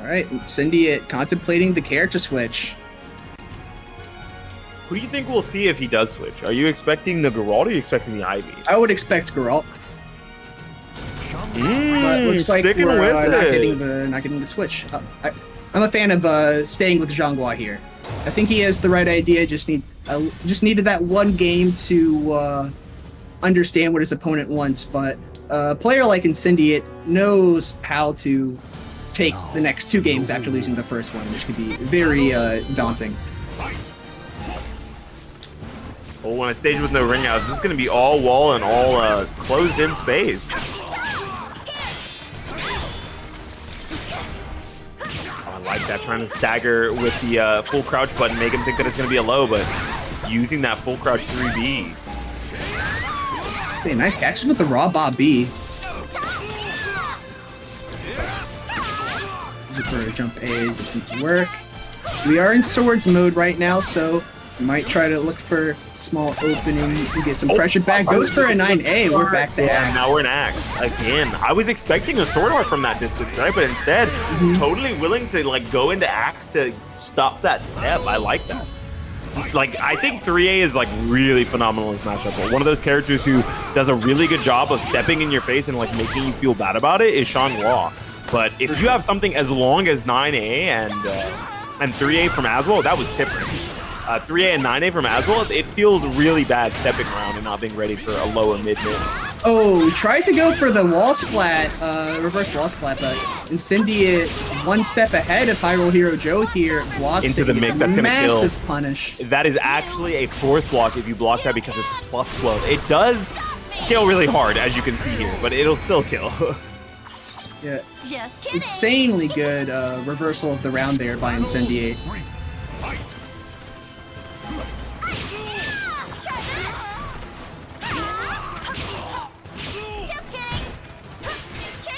All right, Incendiate contemplating the character switch. Who do you think we'll see if he does switch? Are you expecting the Geralt or are you expecting the Ivy? I would expect Geralt, but looks like sticking we're with not it. getting the switch. I'm a fan of staying with Xianghua here. I think he has the right idea. Just needed that one game to understand what his opponent wants. But a player like Incendiate knows how to take the next 2 games after losing the first one, which could be very daunting. Oh, when I stage with no ring out, this is going to be all wall and all closed in space. I like that, trying to stagger with the full crouch button, make him think that it's going to be a low, but using that full crouch 3B. Okay, nice catches with the raw Bob B. For a jump A doesn't work. We are in swords mode right now, so we might try to look for a small opening and get some pressure back. Goes for a 9A. We're back to Yeah, axe. now we're in axe again. I was expecting a sword art from that distance, right? But instead, totally willing to like go into axe to stop that step. I like that. Like, I think 3A is like really phenomenal in this matchup. But one of those characters who does a really good job of stepping in your face and like making you feel bad about it is Xianghua. But if you have something as long as 9A and 3A from Azwel, that was tipper. 3A and 9A from Azwel, it feels really bad stepping around and not being ready for a low or mid-mid. Oh, tries to go for the wall splat, reverse wall splat, but Incendiate one step ahead of hyruleherojoe here, blocks into the mix. That's gonna kill. Massive punish. That is actually a force block if you block that because it's plus 12. It does scale really hard, as you can see here, but it'll still kill. Yeah, insanely good reversal of the round there by Incendiate.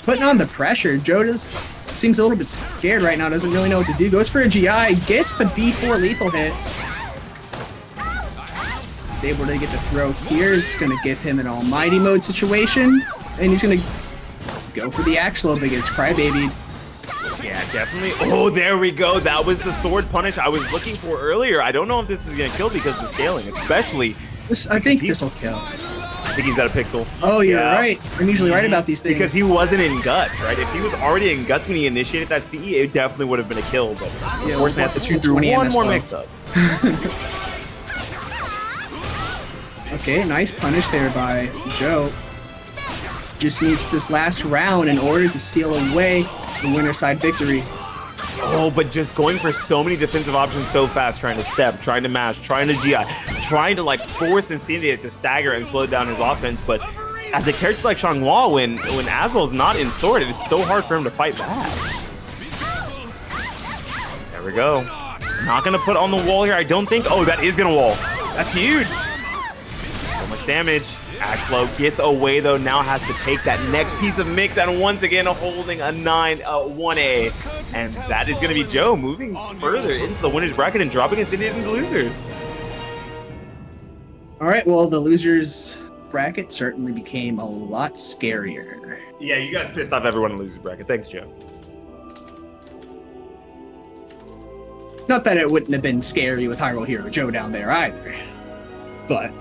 Putting on the pressure, Joe just seems a little bit scared right now, doesn't really know what to do. Goes for a GI, gets the B4 lethal hit. He's able to get the throw here, is going to give him an almighty mode situation, and he's going to go for the axe lobe against Crybaby. Yeah, definitely. Oh, there we go. That was the sword punish I was looking for earlier. I don't know if this is going to kill because of the scaling, especially... I think this will kill. I think he's got a pixel. Oh, you're right. I'm usually right about these things. Because he wasn't in guts, right? If he was already in guts when he initiated that CE, it definitely would have been a kill. But unfortunately, I have to shoot through one more mix-up. Okay, nice punish there by Joe. Just needs this last round in order to seal away the winner side victory. Oh, but just going for so many defensive options so fast, trying to step, trying to mash, trying to GI, trying to like force Incendiate to stagger and slow down his offense. But as a character like Xianghua, when Azwel's not in sword, it's so hard for him to fight back. There we go. Not gonna put on the wall here, I don't think. Oh, that is gonna wall. That's huge. So much damage. Axlo gets away though, now has to take that next piece of mix, and once again holding a 1A, and that is going to be Joe moving further into the winner's bracket and dropping Incendiate into losers. All right, well, the losers bracket certainly became a lot scarier. Yeah, you guys pissed off everyone in the losers bracket. Thanks, Joe. Not that it wouldn't have been scary with hyruleherojoe down there either, but...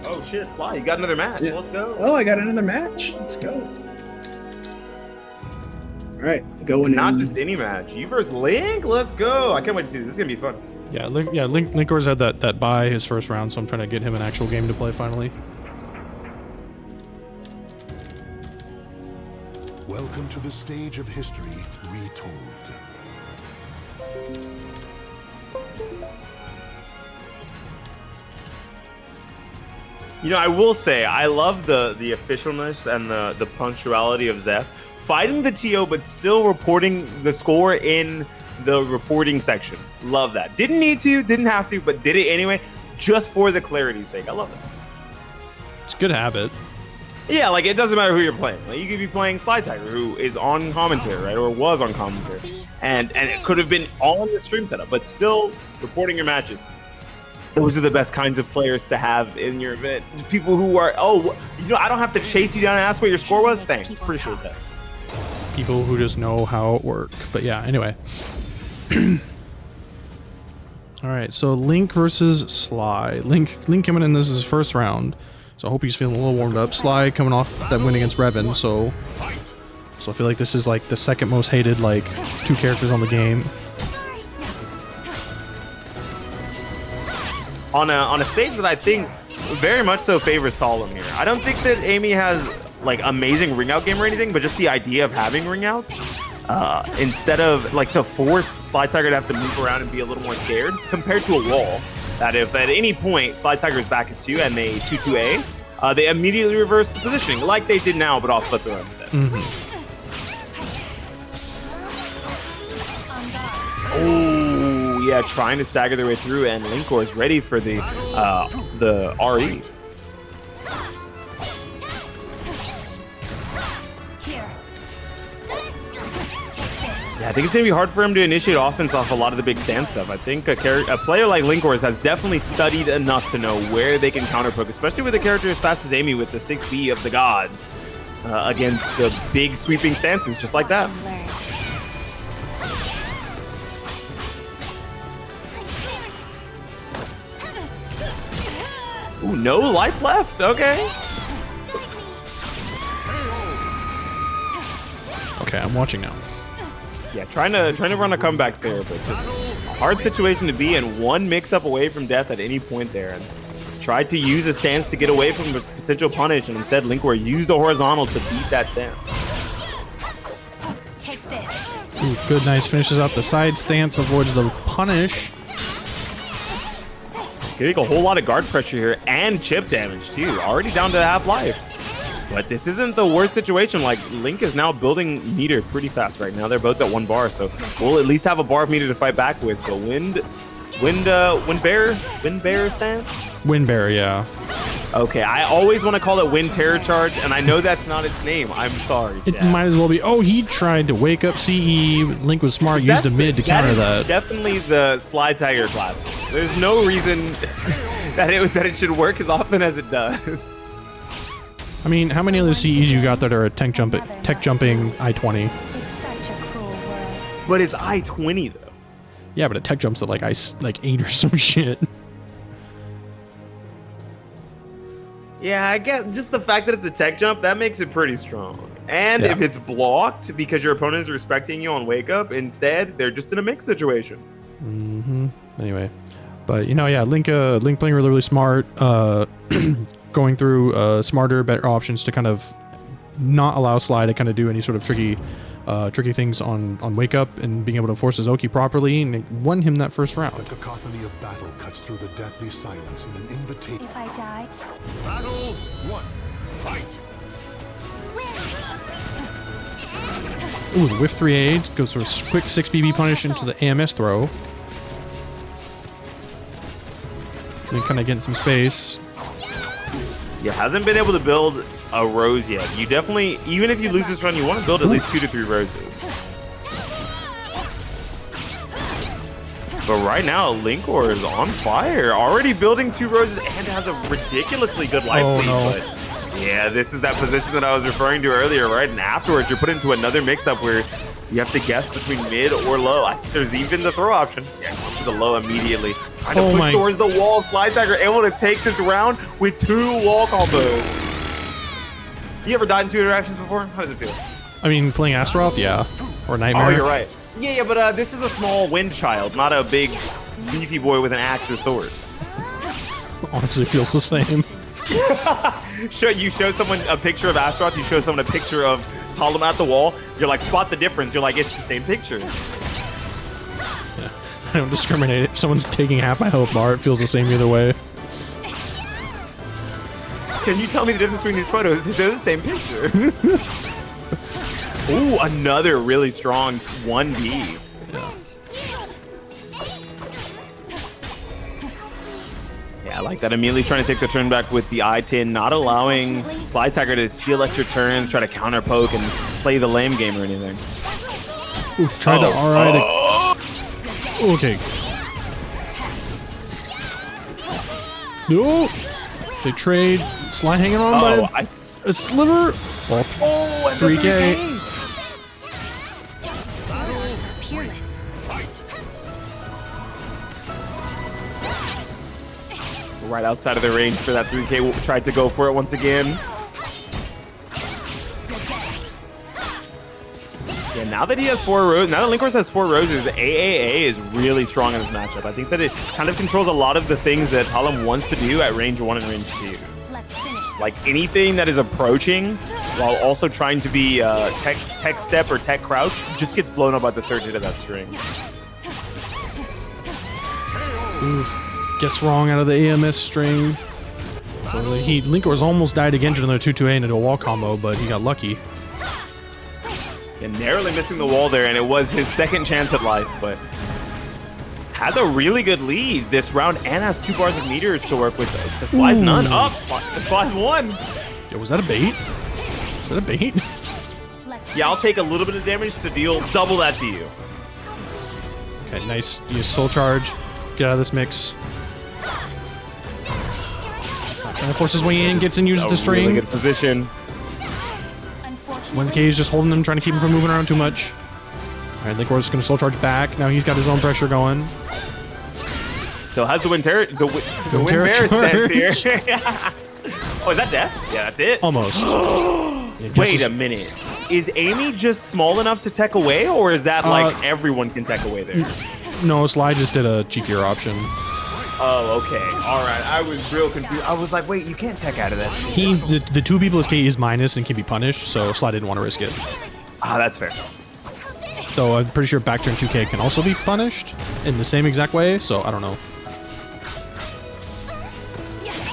Oh shit, Sly, you got another match. Yeah. Let's go. Oh, I got another match. Let's go. All right, going Not in. just any match. You versus Link? Let's go. I can't wait to see this. This is going to be fun. Yeah, linkorz had that bye his first round, so I'm trying to get him an actual game to play finally. Welcome to the stage of history retold. You know, I will say, I love the officialness and the punctuality of Zeph. Fighting the TO, but still reporting the score in the reporting section. Love that. Didn't need to, didn't have to, but did it anyway, just for the clarity's sake. I love it. It's a good habit. Yeah, like, it doesn't matter who you're playing. Like, you could be playing SlyTiger, who is on commentary, right, or was on commentary. And it could have been all in the stream setup, but still reporting your matches. Those are the best kinds of players to have in your event. Just people who are, oh, you know, I don't have to chase you down and ask what your score was. Thanks, appreciate that. People who just know how it works. But yeah, anyway. All right, so Link versus Sly. Link coming in, this is his first round. So I hope he's feeling a little warmed up. Sly coming off that win against Revin, so I feel like this is like the second most hated like two characters on the game. On a stage that I think very much so favors Talim here. I don't think that Amy has like amazing ring out game or anything, but just the idea of having ring outs instead of like to force SlyTiger to have to move around and be a little more scared compared to a wall. That if at any point SlyTiger's back is 2 and they 2-2A, they immediately reverse the positioning like they did now, but off flip the run instead. Oh yeah, trying to stagger their way through, and linkorz ready for the RE. Yeah, I think it's going to be hard for him to initiate offense off a lot of the big stand stuff. I think a player like linkorz has definitely studied enough to know where they can counterpoke, especially with a character as fast as Amy with the 6B of the gods against the big sweeping stances just like that. Ooh, no life left. Okay. Okay, I'm watching now. Yeah, trying to run a comeback there, but just hard situation to be in. One mix-up away from death at any point there. And tried to use a stance to get away from the potential punish, and instead linkorz used the horizontal to beat that stance. Take this. Ooh, good, nice. Finishes out the side stance, avoids the punish. Getting a whole lot of guard pressure here and chip damage too. Already down to half life. But this isn't the worst situation. Like, Link is now building meter pretty fast right now. They're both at 1 bar, so we'll at least have a bar of meter to fight back with. The wind bear stance? Wind bear, yeah. Okay, I always want to call it wind terror charge, and I know that's not its name. I'm sorry. It Jack. might as well be. Oh, he tried to wake up CE. Link was smart, used a mid to counter that. Definitely the SlyTiger class. There's no reason that it should work as often as it does. I mean, how many other CEs you got that are tech jumping I-20? It's such a cruel world. But it's I-20 though. Yeah, but it tech jumps at like 8 or some shit. Yeah, I guess just the fact that it's a tech jump, that makes it pretty strong. And Yeah. if it's blocked because your opponent is respecting you on wake up, instead, they're just in a mix situation. Anyway, but yeah, Link playing really, really smart. Going through smarter, better options to kind of not allow Sly to kind of do any sort of tricky things on wake up, and being able to force his Oki properly, and it won him that first round. The cacophony of battle cuts through the deathly silence in an invitation. If I die, Battle 1. Fight. Ooh, the whiff 3A goes for a quick 6 BB punish into the AMS throw. Then kind of getting some space. Yeah, hasn't been able to build a rose yet. You definitely, even if you lose this run, you want to build at least 2 to 3 roses. But right now, linkorz is on fire. Already building 2 roses and has a ridiculously good life lead. No. But yeah, this is that position that I was referring to earlier, right? And afterwards, you're put into another mix-up where you have to guess between mid or low. I think there's even the throw option. Yeah, go to the low immediately. Trying to push towards the wall. SlyTiger able to take this round with 2 wall combos. You ever died in 2 interactions before? How does it feel? I mean, playing Astaroth, yeah, or Nightmare. Oh, you're right. Yeah, but this is a small wind child, not a big beefy boy with an axe or sword. Honestly, feels the same. You show someone a picture of Astaroth, you show someone a picture of Talim at the wall, you're like, spot the difference. You're like, it's the same picture. Yeah. I don't discriminate. If someone's taking half my health bar, it feels the same either way. Can you tell me the difference between these photos? They're the same picture. Ooh, another really strong 1B. Yeah, I like that. Immediately trying to take the turn back with the I-10, not allowing SlyTiger to steal extra turns, try to counter poke and play the lame game or anything. Oof, tried to RI to... Okay. No! They trade. Sly hanging on by a sliver. Well, Oh, and 3K. words are peerless. Right outside of the range for that 3K. Tried to go for it once again. Yeah, now that he has 4 roses, now that linkorz has 4 roses, AAA is really strong in this matchup. I think that it kind of controls a lot of the things that Talim wants to do at range 1 and range 2. Let's finish this. Like anything that is approaching while also trying to be tech step or tech crouch just gets blown up by the 3rd hit of that string. Oof. Gets wrong out of the AMS string. So linkorz almost died again to another 2-2A into a wall combo, but he got lucky. And narrowly missing the wall there, and it was his 2nd chance at life, but has a really good lead this round and has 2 bars of meters to work with to slice none up. Slice 1. Yo, was that a bait? Was that a bait? Yeah, I'll take a little bit of damage to deal double that to you. Okay, nice. Use soul charge. Get out of this mix. And forces his way in, gets in, uses the string. Really good position. 1K is just holding him, trying to keep him from moving around too much. Alright, linkorz is going to soul charge back. Now he's got his own pressure going. Still has the wind terror, the wind bear stance here. Oh, is that death? Yeah, that's it. Almost. Yeah, Wait a minute. is Amy just small enough to tech away, or is that like everyone can tech away there? No, Sly just did a cheekier option. Oh, okay. All right. I was real confused. I was like, wait, you can't tech out of that. The 2 people his K is minus and can be punished, so Sly didn't want to risk it. Ah, that's fair. So I'm pretty sure back turn 2K can also be punished in the same exact way, so I don't know.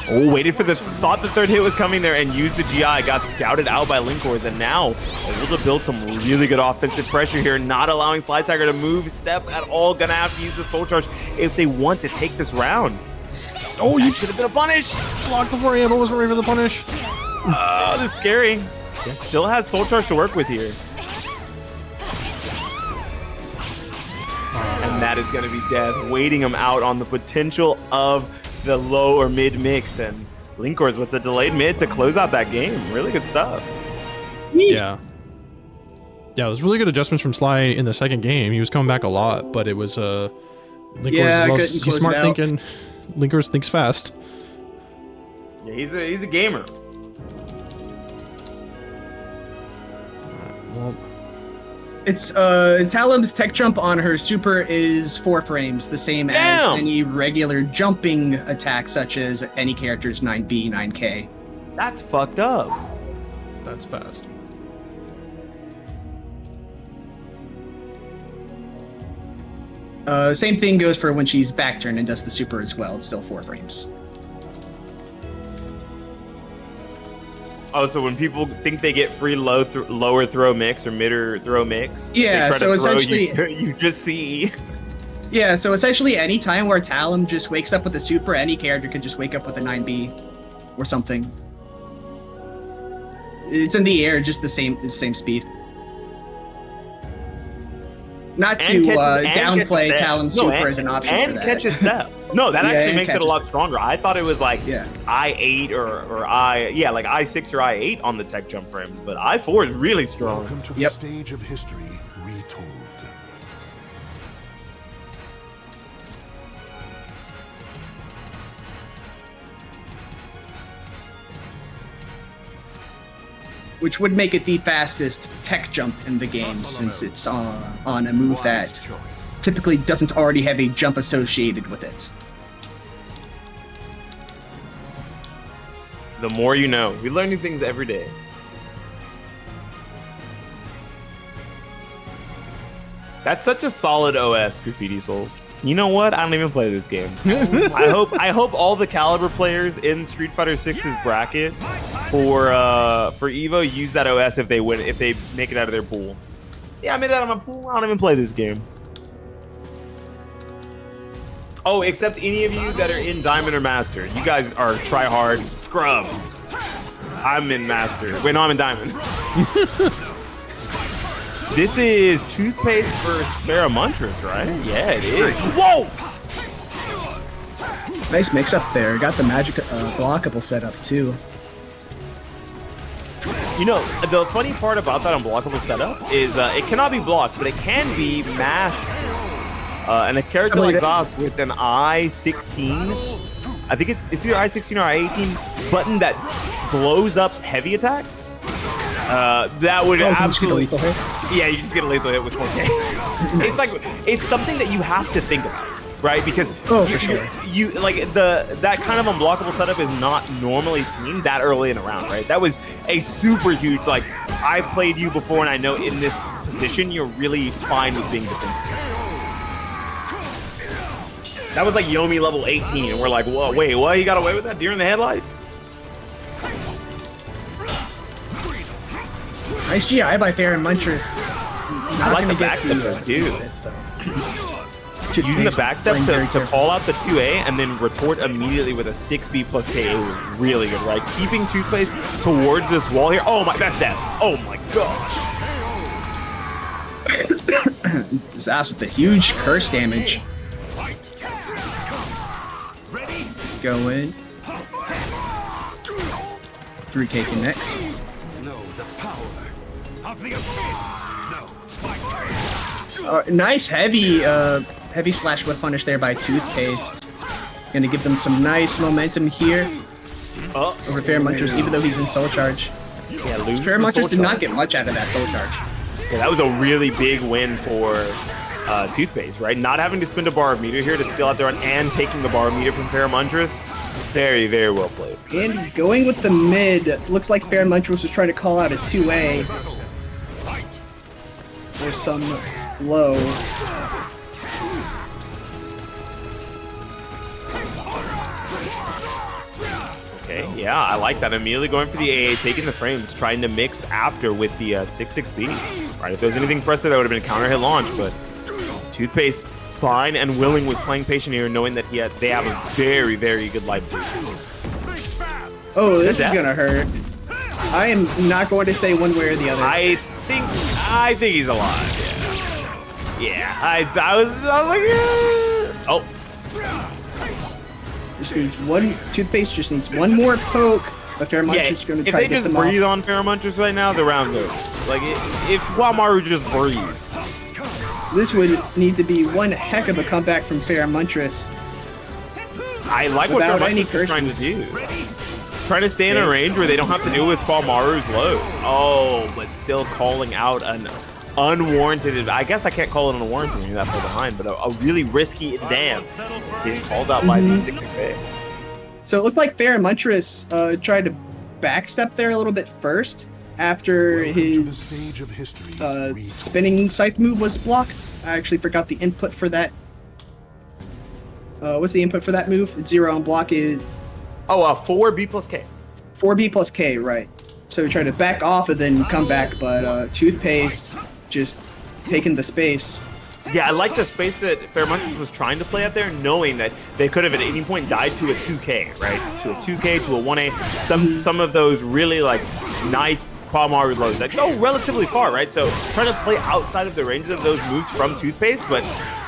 Oh, waited for thought the third hit was coming there and used the GI, got scouted out by linkorz, and now able to build some really good offensive pressure here, not allowing SlyTiger to move step at all. Gonna have to use the soul charge if they want to take this round. Oh, you should have been a punish. Blocked before Amber was ready for the punish. Oh, this is scary. Yeah, still has soul charge to work with here. And that is going to be death, waiting him out on the potential of the low or mid mix, and linkorz with the delayed mid to close out that game. Really good stuff. Yeah. Yeah, it was really good adjustments from Sly in the second game. He was coming back a lot, but it was linkorz he's smart thinking. linkorz thinks fast. Yeah, he's a gamer. Well, It's Talim's tech jump on her super is 4 frames, the same as any regular jumping attack, such as any character's 9B, 9K. That's fucked up. that's fast. Same thing goes for when she's back turn and does the super as well. It's still 4 frames. Oh, so when people think they get free lower throw mix or midder throw mix, yeah, they try so to essentially throw, you just see. Yeah, so essentially any time where Talim just wakes up with a super, any character could just wake up with a 9B or something. It's in the air, just the same speed. Not to downplay Talim's super as an option for that. And catch a step. No, that actually makes it a lot stronger. I thought it was like I8 or like I6 or I8 on the tech jump frames, but I4 is really strong. Welcome to the stage of history retold. Which would make it the fastest tech jump in the game, since it's on a move that typically doesn't already have a jump associated with it. The more you know. We learn new things every day. That's such a solid OS, Graffiti Souls. You know what? I don't even play this game. I hope all the Calibur players in Street Fighter 6's bracket for Evo use that OS if they win, if they make it out of their pool. Yeah, I made that out of my pool. I don't even play this game. Oh, except any of you that are in Diamond or Master. You guys are try-hard scrubs. I'm in Master. Wait, no, I'm in Diamond. This is Toothpaste versus Feremuntrus, right? Yeah, it is. Whoa! Nice mix-up there. Got the magic blockable set up, too. You know, the funny part about that unblockable setup is it cannot be blocked, but it can be masked. And a character like Zos with an I-16, I think it's either I-16 or I-18 button that blows up heavy attacks. That would absolutely... Yeah, you just get a lethal hit with 4K. Nice. It's like, it's something that you have to think about, right? Because you like that kind of unblockable setup is not normally seen that early in a round, right? That was a super huge, like, I've played you before and I know in this position you're really fine with being defensive. That was like Yomi level 18 and we're like, whoa, wait, what? You got away with that? Deer in the headlights? Nice GI by Feremuntrus. I like the backstep though, dude. Using the backstep to call out the 2A and then retort immediately with a 6B plus KA was really good, right? Keeping Toothpaste towards this wall here. Oh my, that's death. Oh my gosh. Zas with the huge curse damage. Go in. 3K connects. Nice heavy slash with punish there by Toothpaste. Gonna give them some nice momentum here over Feremuntrus, even though he's in soul charge. Yeah, lose the Feremuntrus soul did not charge. get much out of that soul charge. Yeah, that was a really big win for Toothpaste, right? Not having to spend a bar of meter here to steal out there and taking the bar of meter from Feremuntrus. Very, very well played. And going with the mid, looks like Feremuntrus was trying to call out a 2A. There's some low. Okay, yeah, I like that. Immediately going for the AA, taking the frames, trying to mix after with the 6-6B. Right, if there was anything pressed there, that would have been a counter hit launch, but Toothpaste fine and willing with playing patient here, knowing that they have a very, very good life too. Oh, this is gonna hurt. I am not going to say one way or the other. I think he's alive. Yeah, I was like, yeah. Oh. Just needs one. Toothpaste just needs one more poke. But Feremuntrus is going to try to get them If they just breathe off. on Feremuntrus right now, the round's over. Like, if Haohmaru just breathes. This would need to be one heck of a comeback from Feremuntrus. I like what Without any Feremuntrus is trying to curses. do. Trying to stay in a range where they don't have to deal with Haohmaru's load. Oh, but still calling out an unwarranted, I guess I can't call it unwarranted when you're that far behind, but a really risky advance being called out by the 6-6A. So it looked like Feremuntrus tried to backstep there a little bit first after Welcome to the his stage of history. spinning scythe move was blocked. I actually forgot the input for that. What's the input for that move? 0 on block is Oh, 4B plus K. 4B plus K, right. So he tried to back off and then come back, but Toothpaste just taking the space. Yeah, I like the space that Feremuntrus was trying to play out there, knowing that they could have at any point died to a 2K, right? To a 2K, to a 1A. Some of those really like nice Haohmaru loads that go relatively far, right? So trying to play outside of the range of those moves from Toothpaste, but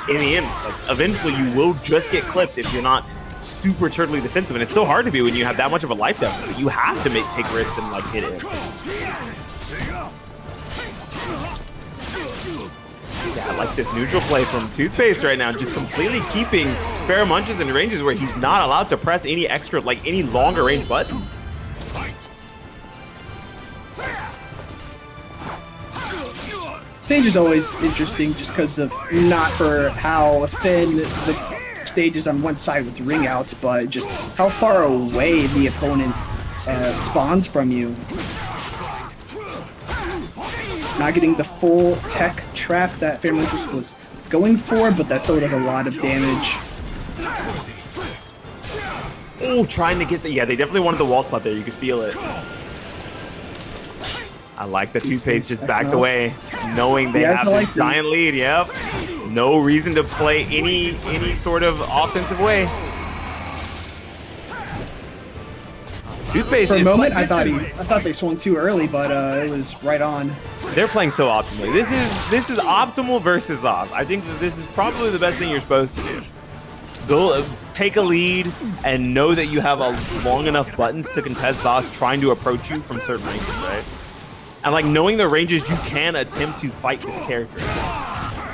in the end, like, eventually you will just get clipped if you're not super turtly defensive, and it's so hard to be when you have that much of a life deficit. You have to take risks and like hit it. Yeah, I like this neutral play from Toothpaste right now, just completely keeping Feremuntrus in ranges where he's not allowed to press any extra, like any longer range buttons. Stage is always interesting just because of not for how thin the stage is on one side with ring outs, but just how far away the opponent spawns from you. Not getting the full tech trap that Feremuntrus was going for, but that still does a lot of damage. Oh, trying to get the, yeah, they definitely wanted the wall spot there. You could feel it. I like the Toothpaste just backed away, knowing they have this giant lead. Yep. No reason to play any sort of offensive way. Toothpaste For a is moment, I thought they swung too early, but it was right on. They're playing so optimally. This is optimal versus Zaz. I think that this is probably the best thing you're supposed to do. Go take a lead and know that you have a long enough buttons to contest Zaz trying to approach you from certain ranges, right? And like knowing the ranges you can attempt to fight this character.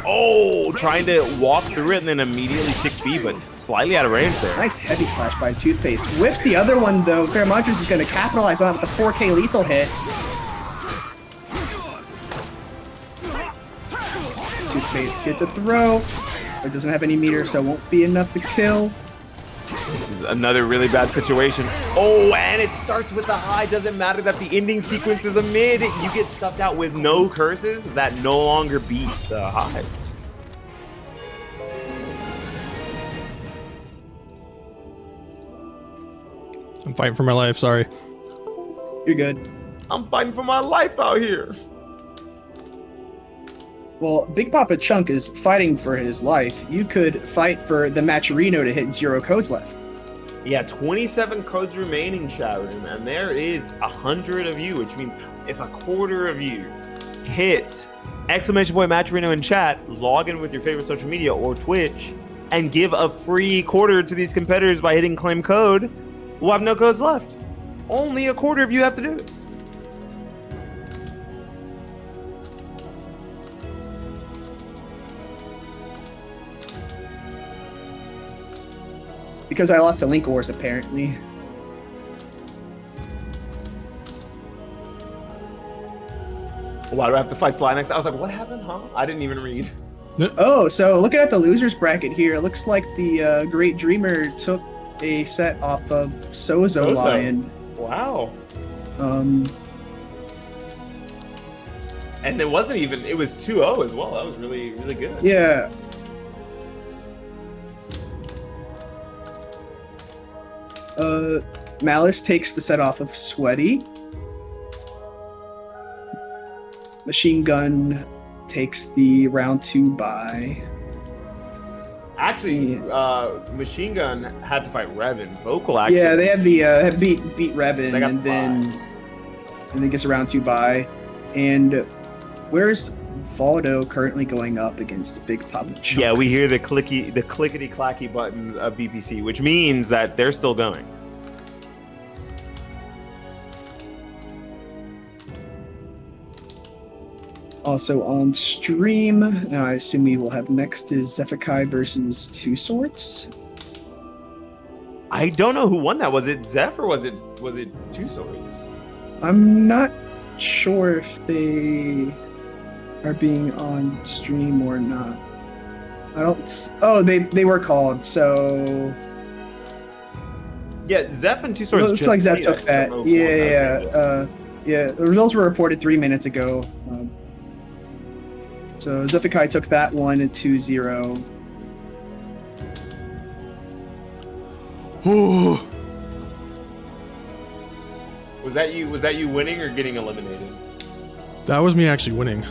Oh, trying to walk through it and then immediately 6B, but slightly out of range there. Nice heavy slash by Toothpaste. Whips the other one though. Feremuntrus is going to capitalize on it with the 4K lethal hit. Toothpaste gets a throw. It doesn't have any meter, so it won't be enough to kill. This is another really bad situation. Oh, and it starts with the high. Doesn't matter that the ending sequence is a mid. You get stuffed out with no curses. That no longer beats highs. I'm fighting for my life, sorry. You're good. I'm fighting for my life out here. Well, Bigpapachunk is fighting for his life. You could fight for the Matcherino to hit 0 codes left. Yeah, 27 codes remaining, chat room, and there is 100 of you, which means if a quarter of you hit exclamation point Matcherino in chat, log in with your favorite social media or Twitch, and give a free quarter to these competitors by hitting claim code, we'll have no codes left. Only a quarter of you have to do it. Because I lost to linkorz, apparently. Why do I have to fight Sly next? I was like, what happened, huh? I didn't even read. Oh, so looking at the losers bracket here, it looks like the TheGreatDreamer took a set off of SouzouLion. Wow. And it wasn't even, it was 2-0 as well. That was really, really good. Yeah. Malice takes the set off of Sweaty. Machine Gun takes the round 2 bye. Actually, Machine Gun had to fight Revin. Vocal actually. Yeah, they had the had beat Revin, They got and the then gets a round 2 bye. And where's Voldo currently going up against Bigpapachunk? Yeah, we hear the clickety clacky buttons of BPC, which means that they're still going. Also on stream, now I assume we will have next is Zephykai versus Two Swords. I don't know who won that. Was it Zeph or was it Two Swords? I'm not sure if they are being on stream or not. I don't. Oh, they were called. So yeah, Zeph and Two Swords. Looks like Zeph took that. Yeah. The results were reported 3 minutes ago. So Zephykai took that one at 2-0. Was that you winning or getting eliminated? That was me actually winning.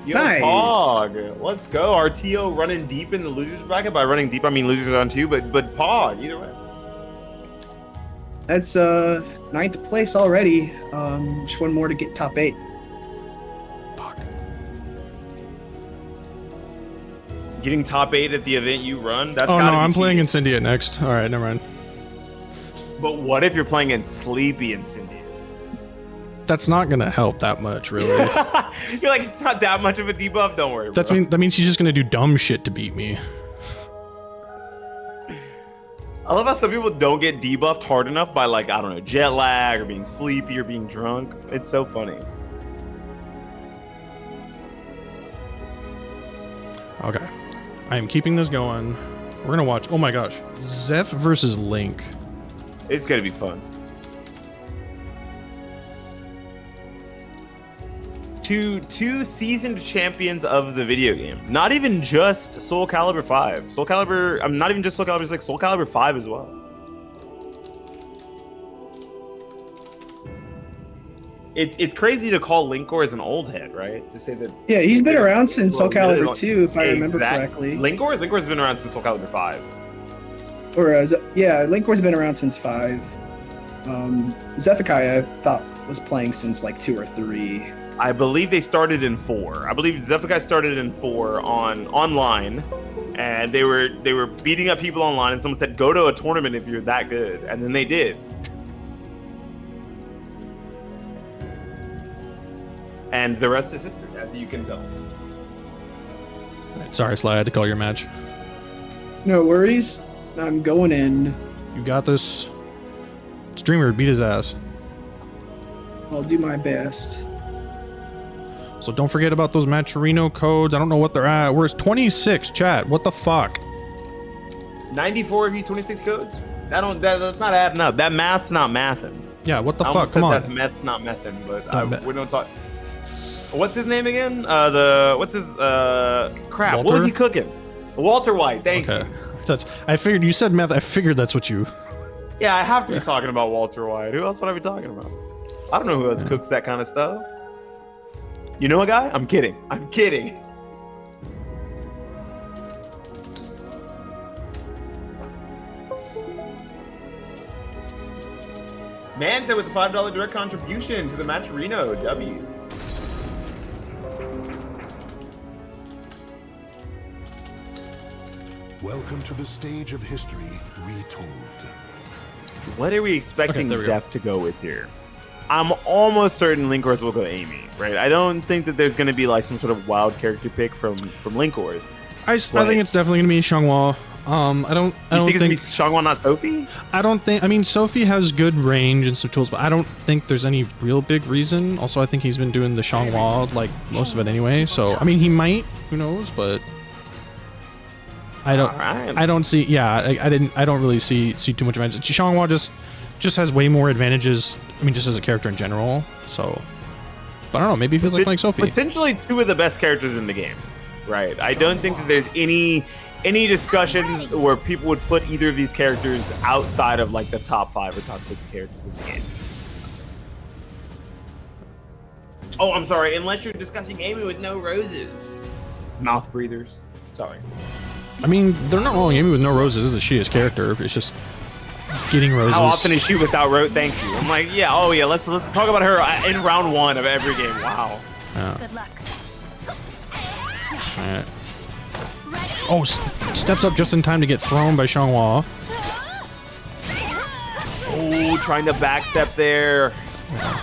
Yo, Nice. Pog, let's go. RTO running deep in the losers bracket. By running deep, I mean losers on 2, but Pog, either way. That's 9th place already. Just one more to get top 8. Fuck. Getting top 8 at the event you run, that's Oh no, gotta be I'm playing cheating. Incendiate next. All right, never mind. But what if you're playing in Sleepy Incendiate? That's not gonna help that much, really. You're like, it's not that much of a debuff. Don't worry, bro. That means she's just gonna do dumb shit to beat me. I love how some people don't get debuffed hard enough by, like, I don't know, jet lag or being sleepy or being drunk. It's so funny. Okay, I am keeping this going. We're gonna watch. Oh my gosh, Zeph versus Link. It's gonna be fun. Two seasoned champions of the video game. Not even just SoulCalibur 5. SoulCalibur, I'm not even just SoulCalibur 6, SoulCalibur 5 as well. It's crazy to call linkorz an old head, right? To say that. Yeah, he's been around since Well, SoulCalibur 2, if I remember correctly. Linkorz has been around since SoulCalibur 5. Or yeah, Linkor's been around since 5. Zephykai, I thought, was playing since like 2 or 3. I believe they started in 4. I believe Zephykai started in 4 online, and they were beating up people online, and someone said, go to a tournament if you're that good, and then they did. And the rest is history, as you can tell. Sorry, Sly, I had to call your match. No worries. I'm going in. You got this. Streamer, beat his ass. I'll do my best. So don't forget about those Matcherino codes. I don't know what they're at. Where's 26, chat? What the fuck? 94 of you 26 codes? That's not adding up. That math's not mathing. Yeah, what the I fuck? almost Come said on. that's math's not mething, but Not we don't talk. What's his name again? What's his crap? What was Walter? he cooking? Walter White. Thank Okay. you. I figured you said meth. I figured that's what you. Yeah, I have to be talking about Walter White. Who else would I be talking about? I don't know who else cooks that kind of stuff. You know a guy? I'm kidding. I'm kidding. Manta with the $5 direct contribution to the Matcherino W. Welcome to the stage of history retold. What are we expecting there we go. Zeph to go with here? I'm almost certain linkorz will go Amy, right? I don't think that there's going to be like some sort of wild character pick from linkorz. I think it's definitely gonna be Xianghua. I don't think it's gonna be Xianghua, not Sophie? I don't think. I mean, Sophie has good range and some tools, but I don't think there's any real big reason. Also, I think he's been doing the Xianghua like most of it anyway. So I mean, he might. Who knows? But I don't. Right. I don't see. Yeah, I don't really see too much advantage. Xianghua just has way more advantages. I mean, just as a character in general. So, but I don't know. Maybe he feels like Sophie. Potentially two of the best characters in the game, right? I don't think that there's any discussions where people would put either of these characters outside of like the top 5 or top 6 characters in the game. Oh, I'm sorry. Unless you're discussing Amy with no roses. Mouth breathers. Sorry. I mean, they're not wrong. Amy with no roses is the shittiest character. It's just getting roses. How often is she without rose? Thank you. I'm like, yeah. Oh yeah. Let's talk about her in round 1 of every game. Wow. Good luck. All right. Oh, steps up just in time to get thrown by Xianghua. Oh, trying to backstep there.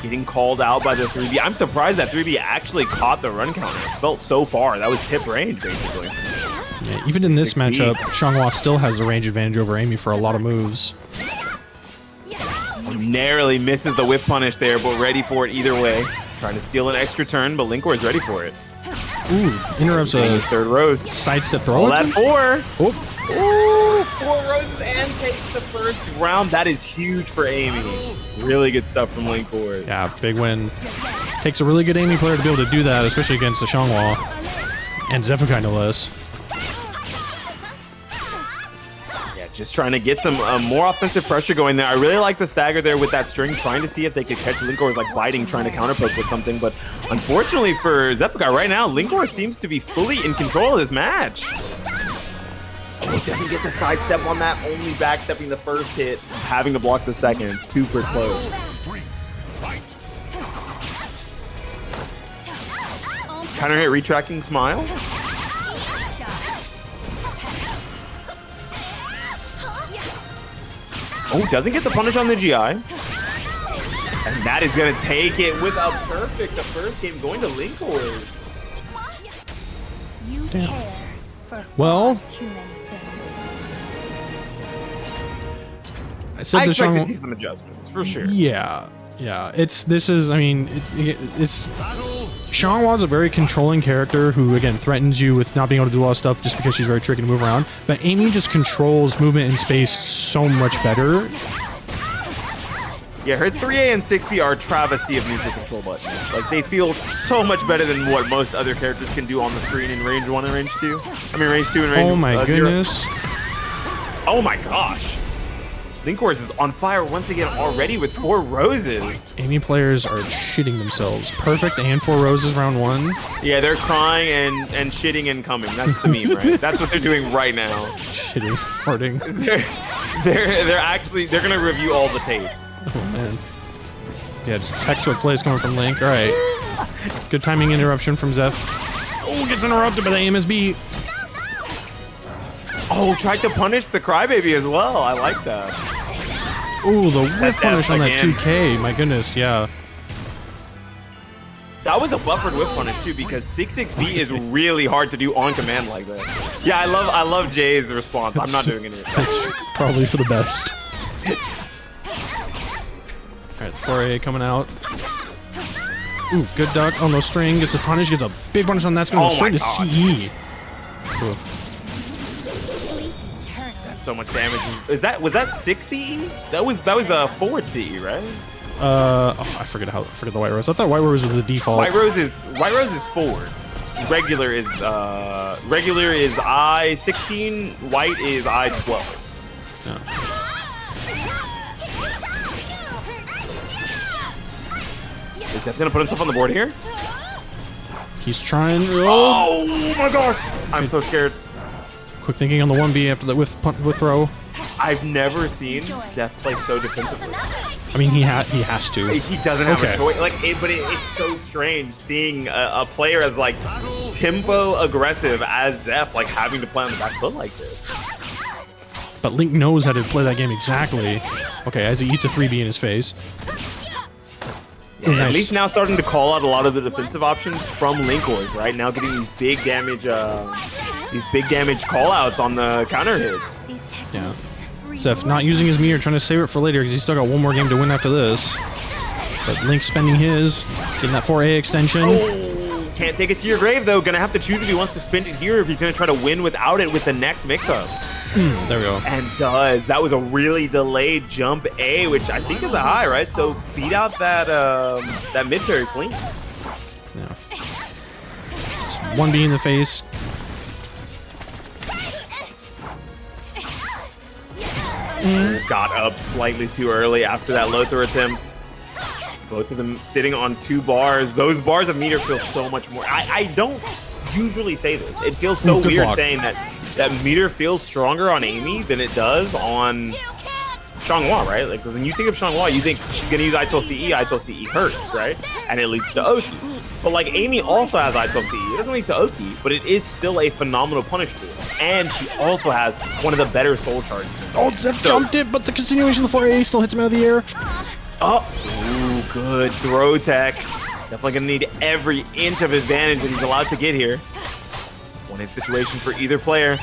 Getting called out by the 3B. I'm surprised that 3B actually caught the run counter. It felt so far. That was tip range, basically. Yeah, even in this matchup, Xianghua still has a range advantage over Amy for a lot of moves. Narrowly misses the whip punish there, but ready for it either way. Trying to steal an extra turn, but linkorz is ready for it. Ooh, interrupts a third rose. Sidestep throw. Oh, that 4. Oh. Ooh, 4 roses and takes the first round. That is huge for Amy. Really good stuff from linkorz. Yeah, big win. Takes a really good Amy player to be able to do that, especially against the Xianghua. And Zephykai no less. Just trying to get some more offensive pressure going there. I really like the stagger there with that string, trying to see if they could catch linkorz like biting, trying to counter poke with something. But unfortunately for Zephykai right now, linkorz seems to be fully in control of this match. Oh, he doesn't get the sidestep on that, only backstepping the first hit, having to block the second. Super close. Counter hit, retracking smile. Oh, doesn't get the punish on the GI. And that is going to take it with a perfect. The first game going to linkorz. You Damn. care for Well, too many things. I said I the expect to Xianghua. see some adjustments for sure. Yeah. I mean, it's Xianghua's a very controlling character who, again, threatens you with not being able to do a lot of stuff just because she's very tricky to move around. But Amy just controls movement in space so much better. Yeah, her 3A and 6B are a travesty of neutral control buttons. Like, they feel so much better than what most other characters can do on the screen in range 1 and range 2. I mean, range 2 and range 0. Oh my goodness. Oh my gosh. linkorz is on fire once again already with 4 roses. Amy players are shitting themselves. Perfect and 4 roses round 1. Yeah, they're crying and shitting and coming. That's the meme, right? That's what they're doing right now. Shitting, farting. They're gonna review all the tapes. Oh man. Yeah, just textbook plays coming from Link. All right. Good timing interruption from Zeph. Oh, gets interrupted by the AMSB. Oh, tried to punish the crybaby as well. I like that. Ooh, the whip punish on that again. 2K. My goodness, yeah. That was a buffered whip punish too, because 6-6B is really hard to do on command like that. Yeah, I love Jay's response. I'm not doing any of that. That's probably for the best. All right, 4A coming out. Ooh, good duck on the string. Gets a punish. Gets a big punish on that. It's going Oh straight my to gosh. CE. Ooh. That's so much damage. Was that 6CE? That was a 4CE, right? Oh, I forget the white rose. I thought white rose was the default. White rose is forward. Regular is I-16. White is I-12. Yeah. Is Zeph gonna put himself on the board here? He's trying. Oh my gosh! I'm so scared. Quick thinking on the 1B after that with throw. I've never seen Zeph play so defensively. I mean, he has to. He doesn't have Okay. a choice. It's so strange seeing a player as like tempo aggressive as Zeph, like having to play on the back foot like this. But Link knows how to play that game exactly. Okay, as he eats a 3B in his face. Ooh, At nice. least now starting to call out a lot of the defensive options from linkorz, right? Now getting these big damage these big damage callouts on the counter hits. These Yeah. techniques. Seth not using his meter, trying to save it for later because he's still got one more game to win after this. But Link spending his, getting that 4A extension. Oh, can't take it to your grave though. Gonna have to choose if he wants to spend it here, or if he's gonna try to win without it with the next mix-up. There we go. And does. That was a really delayed jump A, which I think is a high, right? So beat out that that mid parry clean. Yeah. Just 1B in the face. Got up slightly too early after that low throw attempt. Both of them sitting on 2 bars. Those bars of meter feel so much more. I don't usually say this. It feels so Good weird block. saying that meter feels stronger on Amy than it does on Xianghua, right? Like, 'cause when you think of Xianghua, you think she's gonna use I-12CE, I-12CE hurts, right? And it leads to Oki. But like Amy also has I-12CE. It doesn't lead to Oki, but it is still a phenomenal punish tool. And she also has one of the better soul charges. Oh, Zeph jumped it, but the continuation of the 4A still hits him out of the air. Oh, ooh, good throw tech. Definitely gonna need every inch of advantage that he's allowed to get here. One-hit situation for either player.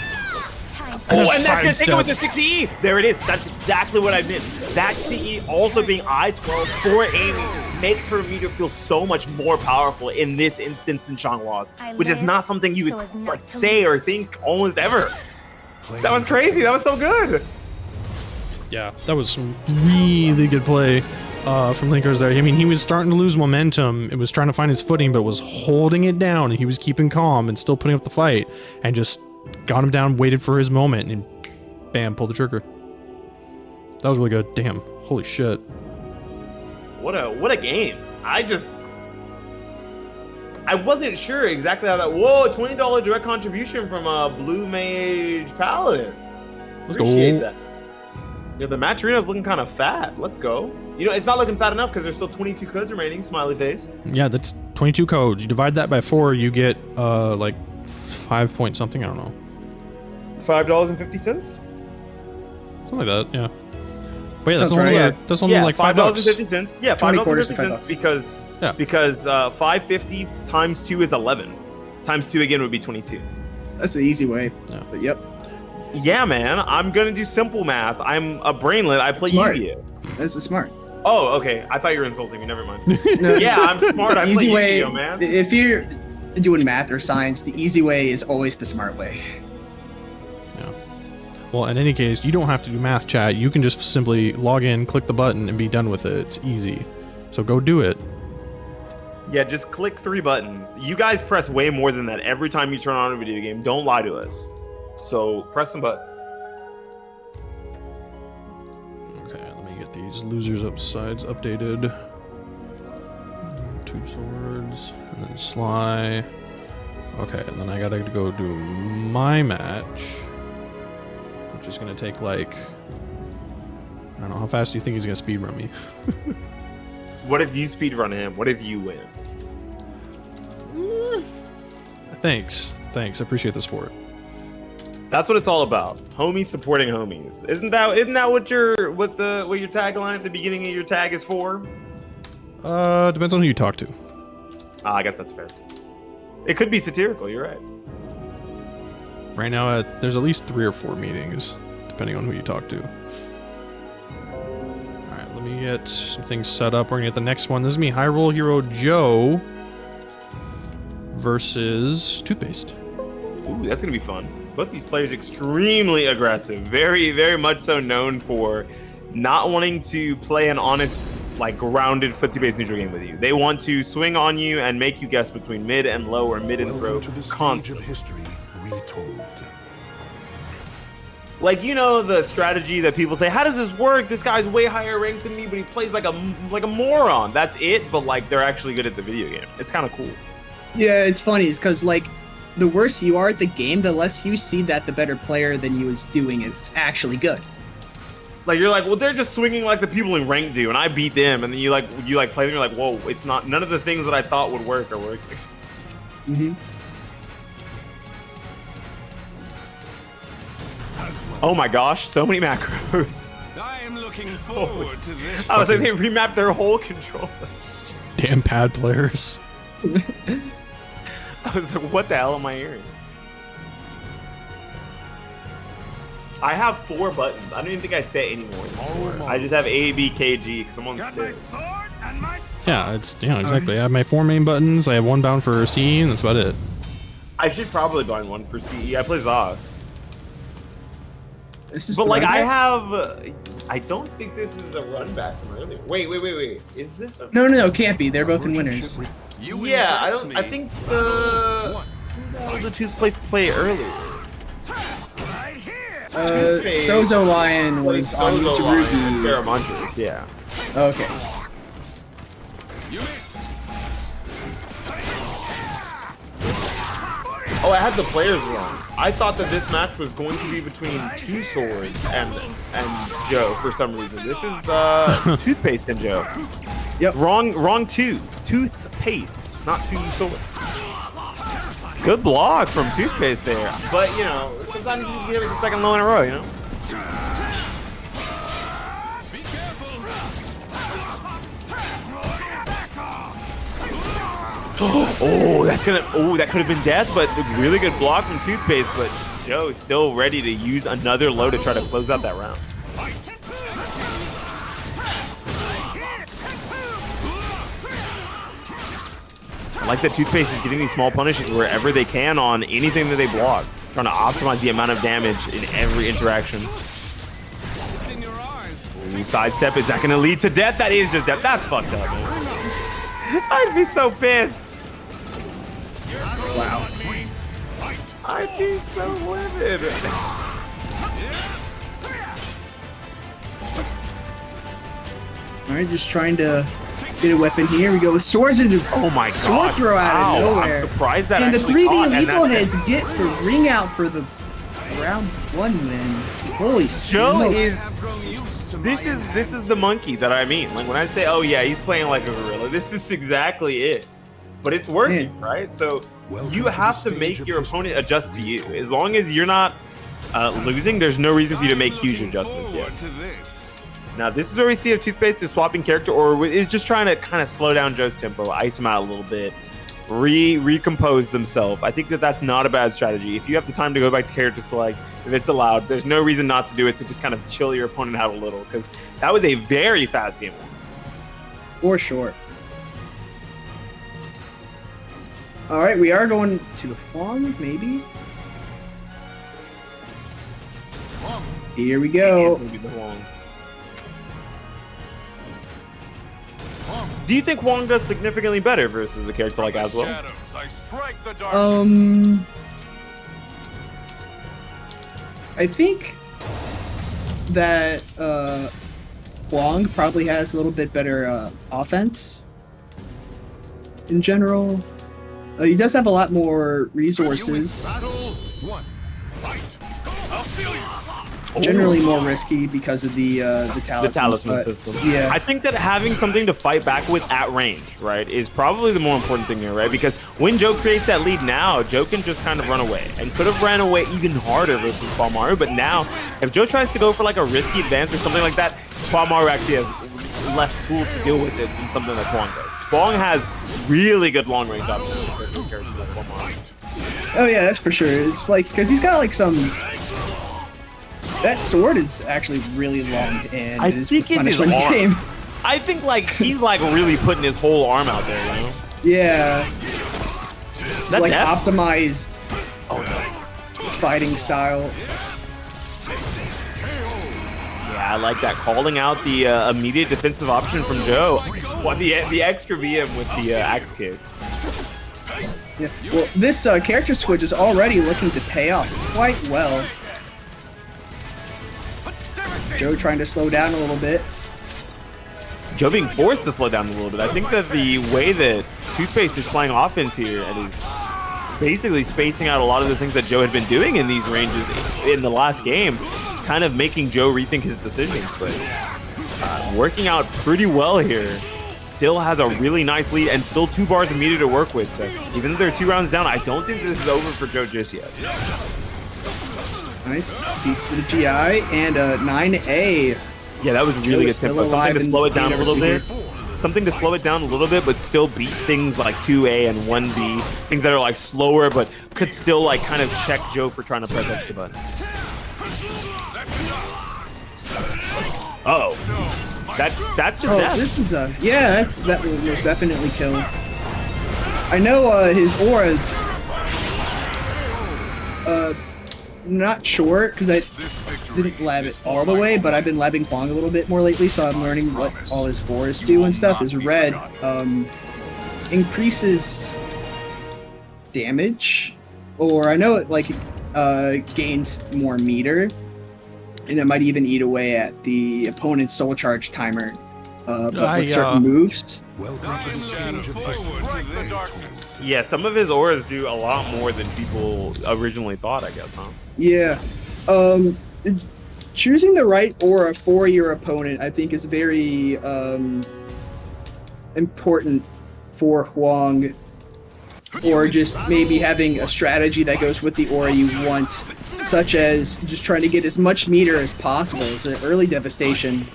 Oh, and that's gonna take it with the 6E. There it is. That's exactly what I meant. That CE also being I-12 for Amy makes her meter feel so much more powerful in this instance than Xianghua's, which is not something you would like say or think almost ever. That was crazy. That was so good. Yeah, that was some really good play from linkorz there. I mean, he was starting to lose momentum. It was trying to find his footing, but was holding it down, and he was keeping calm and still putting up the fight, and just got him down, waited for his moment, and bam, pulled the trigger. That was really good. Damn, holy shit. What a game. I wasn't sure exactly how that. Whoa, $20 direct contribution from Blue Mage Paladin. Let's Appreciate go. that. Yeah, the match arena's looking kind of fat. Let's go. You know, it's not looking fat enough because there's still 22 codes remaining. Smiley face. Yeah, that's 22 codes. You divide that by 4, you get like 5 point something. I don't know. $5.50. Something like that. Yeah. But yeah, that's Sounds only right. that's only like $5.50. Yeah, 20 quarters to $5.50 because Yeah. 550 times 2 is 11. Times 2 again would be 22. That's the easy way. Yeah. But yep. Yeah, man. I'm gonna do simple math. I'm a brainlet. I play Smart. Yu-Gi-Oh. That's the smart. Oh, okay. I thought you were insulting me. Never mind. No, Yeah, I'm smart. I play easy way. Yu-Gi-Oh, man. If you're doing math or science, the easy way is always the smart way. Yeah. Well, in any case, you don't have to do math, chat. You can just simply log in, click the button, and be done with it. It's easy. So go do it. Yeah, just click 3 buttons. You guys press way more than that every time you turn on a video game. Don't lie to us. So press some buttons. Okay, let me get these losers upsides updated. 2 swords, and then Sly. Okay, and then I gotta go do my match, which is gonna take like, I don't know, how fast do you think he's gonna speedrun me? What if you speedrun him? What if you win? Thanks, I appreciate the support. That's what it's all about. Homies supporting homies. Isn't that what your tagline at the beginning of your tag is for? Depends on who you talk to. I guess that's fair. It could be satirical, you're right. Right now, there's at least 3 or 4 meetings, depending on who you talk to. Alright, let me get some things set up. We're gonna get the next one. This is me, hyruleherojoe versus Toothpaste. Ooh, that's gonna be fun. Both these players extremely aggressive. Very, very much so known for not wanting to play an honest, like grounded footsie-based neutral game with you. They want to swing on you and make you guess between mid and low or mid and throw Welcome to the stage of constantly. history retold. Like, you know, the strategy that people say, how does this work? This guy's way higher ranked than me, but he plays like a moron. That's it, but like they're actually good at the video game. It's kind of cool. Yeah, it's funny. It's because like the worse you are at the game, the less you see that the better player than you is doing is actually good. Like you're like, well, they're just swinging like the people in rank do, and I beat them, and then you play them, you're like, whoa, it's not. None of the things that I thought would work are working. Mm-hmm. Oh my gosh, so many macros. I am looking forward to this. I was like, they remapped their whole controller. Damn pad players. I was like, what the hell am I hearing? I have 4 buttons. I don't even think I set any more than 4. I just have A, B, K, G because I'm on Got my stick. sword and my Yeah, it's exactly. I have my 4 main buttons. I have 1 bound for CE, and that's about it. I should probably bind 1 for CE. I play Zos. This is But the like I runback? have, I don't think this is a run back from earlier. Wait. Is this a? No, can't be. They're both in winners. You Yeah, I impress don't. me. I think the Toothpaste play earlier. Right here. SouzouLion was on SouzouLion, Mitsurugi. Feremuntrus, yeah. Okay. You missed. Oh, I had the players wrong. I thought that this match was going to be between 2 swords and Joe for some reason. This is Toothpaste and Joe. Yep. Wrong 2. Toothpaste, not 2 swords. Good block from Toothpaste there. But, you know, sometimes you can give it the second low in a row, you know? Be careful. Oh, that could have been death, but really good block from Toothpaste, but Joe is still ready to use another low to try to close out that round. I like that Toothpaste is getting these small punishes wherever they can on anything that they block, trying to optimize the amount of damage in every interaction. It's in your eyes. Ooh, sidestep, is that going to lead to death? That is just death. That's fucked up, man. I'd be so pissed. Wow. I'd be so livid. All right, just trying to get a weapon here. We go with swords into Oh my sword god. throw out of Wow, nowhere. I'm surprised that And the actually 3v caught, and Lepo that's heads get for ring out for the round 1 win. Holy Joe smokes. is Have grown used to this my is the monkey that I mean. Like when I say, oh yeah, he's playing like a gorilla, this is exactly it. But it's working, right? So Welcome you to the have to stage make of your history. opponent adjust to you. As long as you're not losing, there's no reason for you to make huge adjustments yet. forward to this. Now this is where we see if Toothpaste is swapping character or is just trying to kind of slow down Joe's tempo, ice him out a little bit, recompose themselves. I think that that's not a bad strategy. If you have the time to go back to character select, if it's allowed, there's no reason not to do it, to just kind of chill your opponent out a little, because that was a very fast game. For sure. All right, we are going to the Hwang, maybe? Here we go. Do you think Hwang does significantly better versus a character like Azwel? Shadows, I strike the darkness. I think that Hwang probably has a little bit better offense in general. He does have a lot more resources. Battle 1. Fight. I'll feel you. Generally more risky because of the talismans. The talisman but, system. Yeah. I think that having something to fight back with at range, right, is probably the more important thing here, right? Because when Joe creates that lead now, Joe can just kind of run away and could have ran away even harder versus Haohmaru. But now, if Joe tries to go for like a risky advance or something like that, Haohmaru actually has less tools to deal with it than something like Hwang does. Hwang has really good long range options compared to characters like Haohmaru. Oh yeah, that's for sure. It's like because he's got like some. That sword is actually really long and I is think it's his punishment arm. game. I think like he's like really putting his whole arm out there, you know? Yeah, That like death? optimized fighting style. Yeah, I like that. Calling out the immediate defensive option from Joe. What the extra VM with the axe kicks. Yeah. Well, this character switch is already looking to pay off quite well. Joe trying to slow down a little bit. Joe being forced to slow down a little bit. I think that the way that Toothpaste is playing offense here and is basically spacing out a lot of the things that Joe had been doing in these ranges in the last game is kind of making Joe rethink his decisions. But working out pretty well here. Still has a really nice lead and still 2 bars of meter to work with. So even though they're 2 rounds down, I don't think this is over for Joe just yet. Nice. Beats to the GI and 9A. Yeah, that was really good still tempo. Something alive to slow it and down a little bit. receiver. Something to slow it down a little bit, but still beat things like 2A and 1B. Things that are like slower, but could still like kind of check Joe for trying to press extra button. Oh, that's just Oh, death. this is yeah, that will most definitely kill. I know his auras. Not sure because I didn't lab it all the way, but I've been labbing Hwang a little bit more lately, so I'm learning what all his auras do and stuff. His red increases damage, or I know it like gains more meter, and it might even eat away at the opponent's soul charge timer. But with certain moves. Welcome to the stage of history. Yeah, some of his auras do a lot more than people originally thought, I guess, huh? Yeah. Choosing the right aura for your opponent, I think, is very important for Hwang, or just maybe having a strategy that goes with the aura you want, such as just trying to get as much meter as possible. It's an early devastation.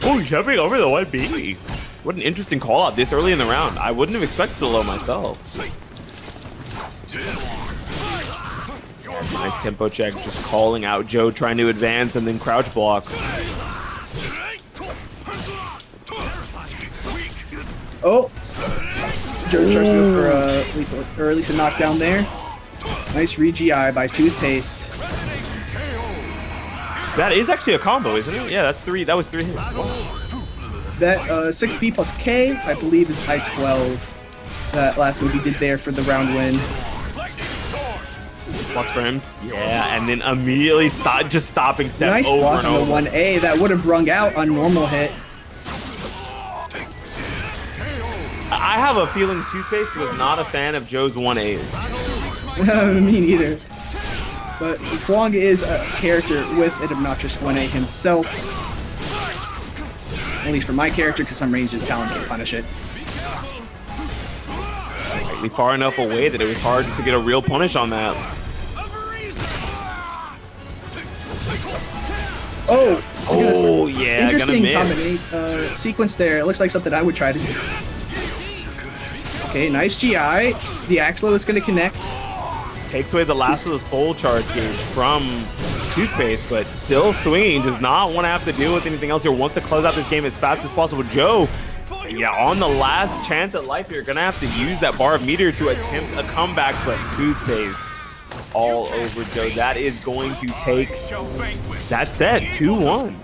Oh, jumping over the 1B. What an interesting call out this early in the round. I wouldn't have expected the low myself. Nice tempo check, just calling out Joe, trying to advance and then crouch block. Oh! Joe tries to go for lethal, or at least a knockdown there. Nice re-GI by Toothpaste. That is actually a combo, isn't it? Yeah, that's three. That was 3 hits. Wow. That 6B plus K, I believe, is I-12. That last move he did there for the round win. Plus frames. Yeah, and then immediately stopping step Nice over block and on the over. 1A. That would have brung out on normal hit. I have a feeling Toothpaste was not a fan of Joe's 1As. Me neither. But Hwang is a character with an obnoxious 1A himself. At least for my character, because some ranges talent can punish it. Slightly far enough away that it was hard to get a real punish on that. Oh! Oh, yeah, gonna interesting miss. sequence there. It looks like something I would try to do. Okay, nice GI. The Axlo is going to connect. Takes away the last of the soul charge gauge from Toothpaste, but still swinging. Does not want to have to deal with anything else here. Wants to close out this game as fast as possible. Joe, yeah, on the last chance at life here, gonna have to use that bar of meter to attempt a comeback, but Toothpaste all over Joe. That is going to take that set 2-1.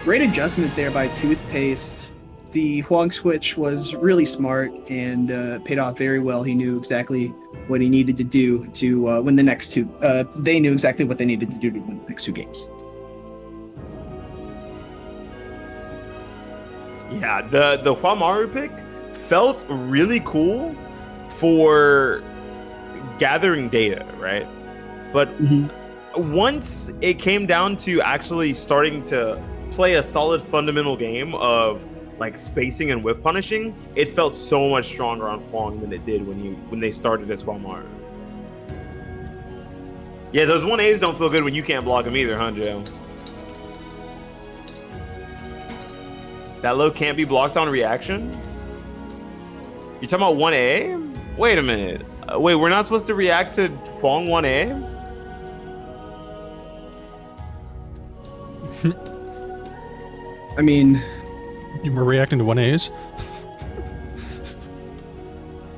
Great adjustment there by Toothpaste. The Hwang switch was really smart and paid off very well. He knew exactly what he needed to do to win the next two. They knew exactly what they needed to do to win the next two games. Yeah, the Haohmaru pick felt really cool for gathering data, right? But once it came down to actually starting to play a solid fundamental game of like spacing and whiff punishing, it felt so much stronger on Hwang than it did when they started as Haohmaru. Yeah, those 1As don't feel good when you can't block them either, huh, Joe? That low can't be blocked on reaction? You're talking about 1A? Wait a minute. Wait, we're not supposed to react to Hwang 1A? I mean, You were reacting to 1As?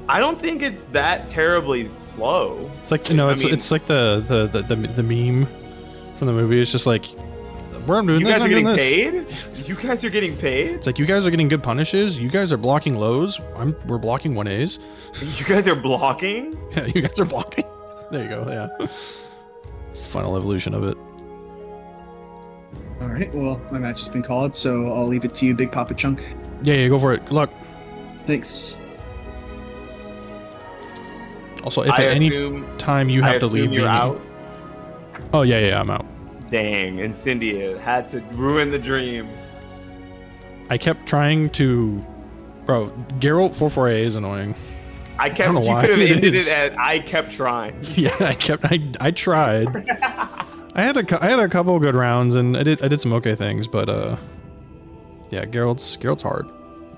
I don't think it's that terribly slow. It's like, you know, it's like the meme from the movie. It's just like, where I'm doing You this, guys are I'm doing getting this. paid? You guys are getting paid? It's like, you guys are getting good punishes. You guys are blocking lows. We're blocking 1As. You guys are blocking? Yeah, you guys are blocking. There you go. Yeah. It's the final evolution of it. all right. Well, my match has been called, so I'll leave it to you, Bigpapachunk. Yeah, go for it. Good luck. Thanks. Also, if I at any assume- time you have to leave you're me, out. Oh yeah, I'm out. Dang, Incendiate had to ruin the dream. I kept trying to, bro. Geralt 4-4A is annoying. I don't kept. know You why. could have It ended is. it at I kept trying. Yeah, I tried. I had a couple good rounds and I did some okay things, but yeah, Geralt's hard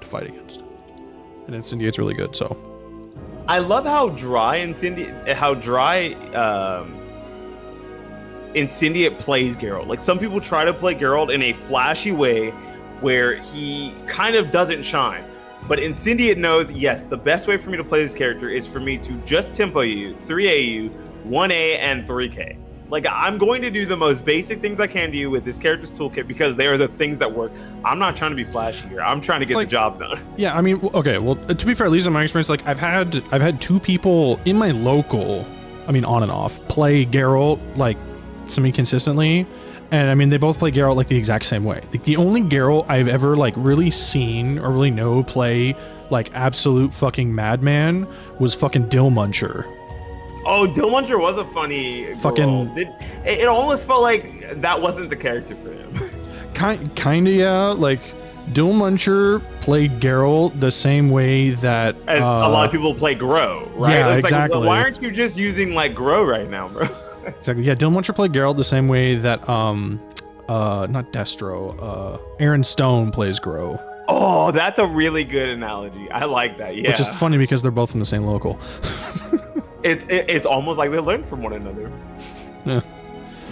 to fight against, and Incendiate's really good. So I love how dry Incendiate plays Geralt. Like, some people try to play Geralt in a flashy way where he kind of doesn't shine. But Incendiate knows, yes, the best way for me to play this character is for me to just tempo you, 3AU, 1A, and 3K. Like, I'm going to do the most basic things I can do with this character's toolkit because they are the things that work. I'm not trying to be flashy here. I'm trying to get the job done. Yeah, I mean, okay, well, to be fair, at least in my experience, like, I've had 2 people in my local, I mean, on and off, play Geralt, like, semi-consistently. And, I mean, they both play Geralt, like, the exact same way. Like, the only Geralt I've ever, like, really seen or really know play, like, absolute fucking madman was fucking Dillmuncher. Oh, Dillmuncher was a funny fucking. It almost felt like that wasn't the character for him. Kinda, yeah. Like, Dillmuncher played Geralt the same way that as a lot of people play Grøh, right? Yeah, it's exactly. Like, why aren't you just using like Grøh right now, bro? Exactly. Yeah, Dillmuncher played Geralt the same way that not Destro, Aaron Stone plays Grøh. Oh, that's a really good analogy. I like that. Yeah. Which is funny because they're both from the same local. It's almost like they learned from one another. Yeah.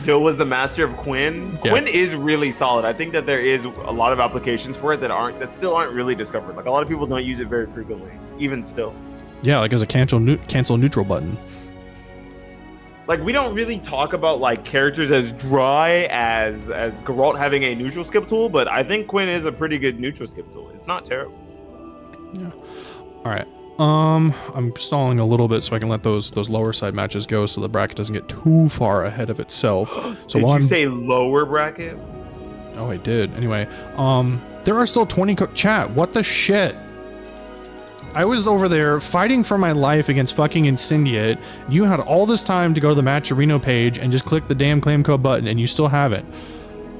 Joe was the master of Quinn. Yeah. Quinn is really solid. I think that there is a lot of applications for it that still aren't really discovered. Like, a lot of people don't use it very frequently, even still. Yeah, like as a cancel neutral button. Like, we don't really talk about like characters as dry as Geralt having a neutral skip tool, but I think Quinn is a pretty good neutral skip tool. It's not terrible. Yeah. All right. I'm stalling a little bit so I can let those lower side matches go so the bracket doesn't get too far ahead of itself. So did you say lower bracket? Oh, I did. Anyway, there are still 20 chat. What the shit? I was over there fighting for my life against fucking Incendiate. You had all this time to go to the Matcherino page and just click the damn claim code button, and you still haven't.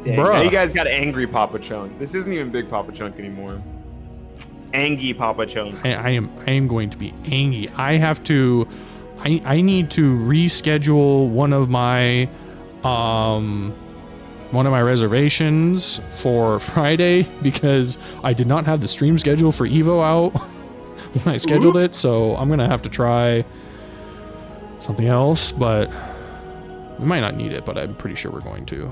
Dang, Bruh. now you guys got angry Papachunk. This isn't even Big Papachunk anymore. Angy Papachunk. I am going to be angry. I have to. I need to reschedule one of my reservations for Friday because I did not have the stream schedule for Evo out when I scheduled it, so I'm gonna have to try something else, but we might not need it, but I'm pretty sure we're going to.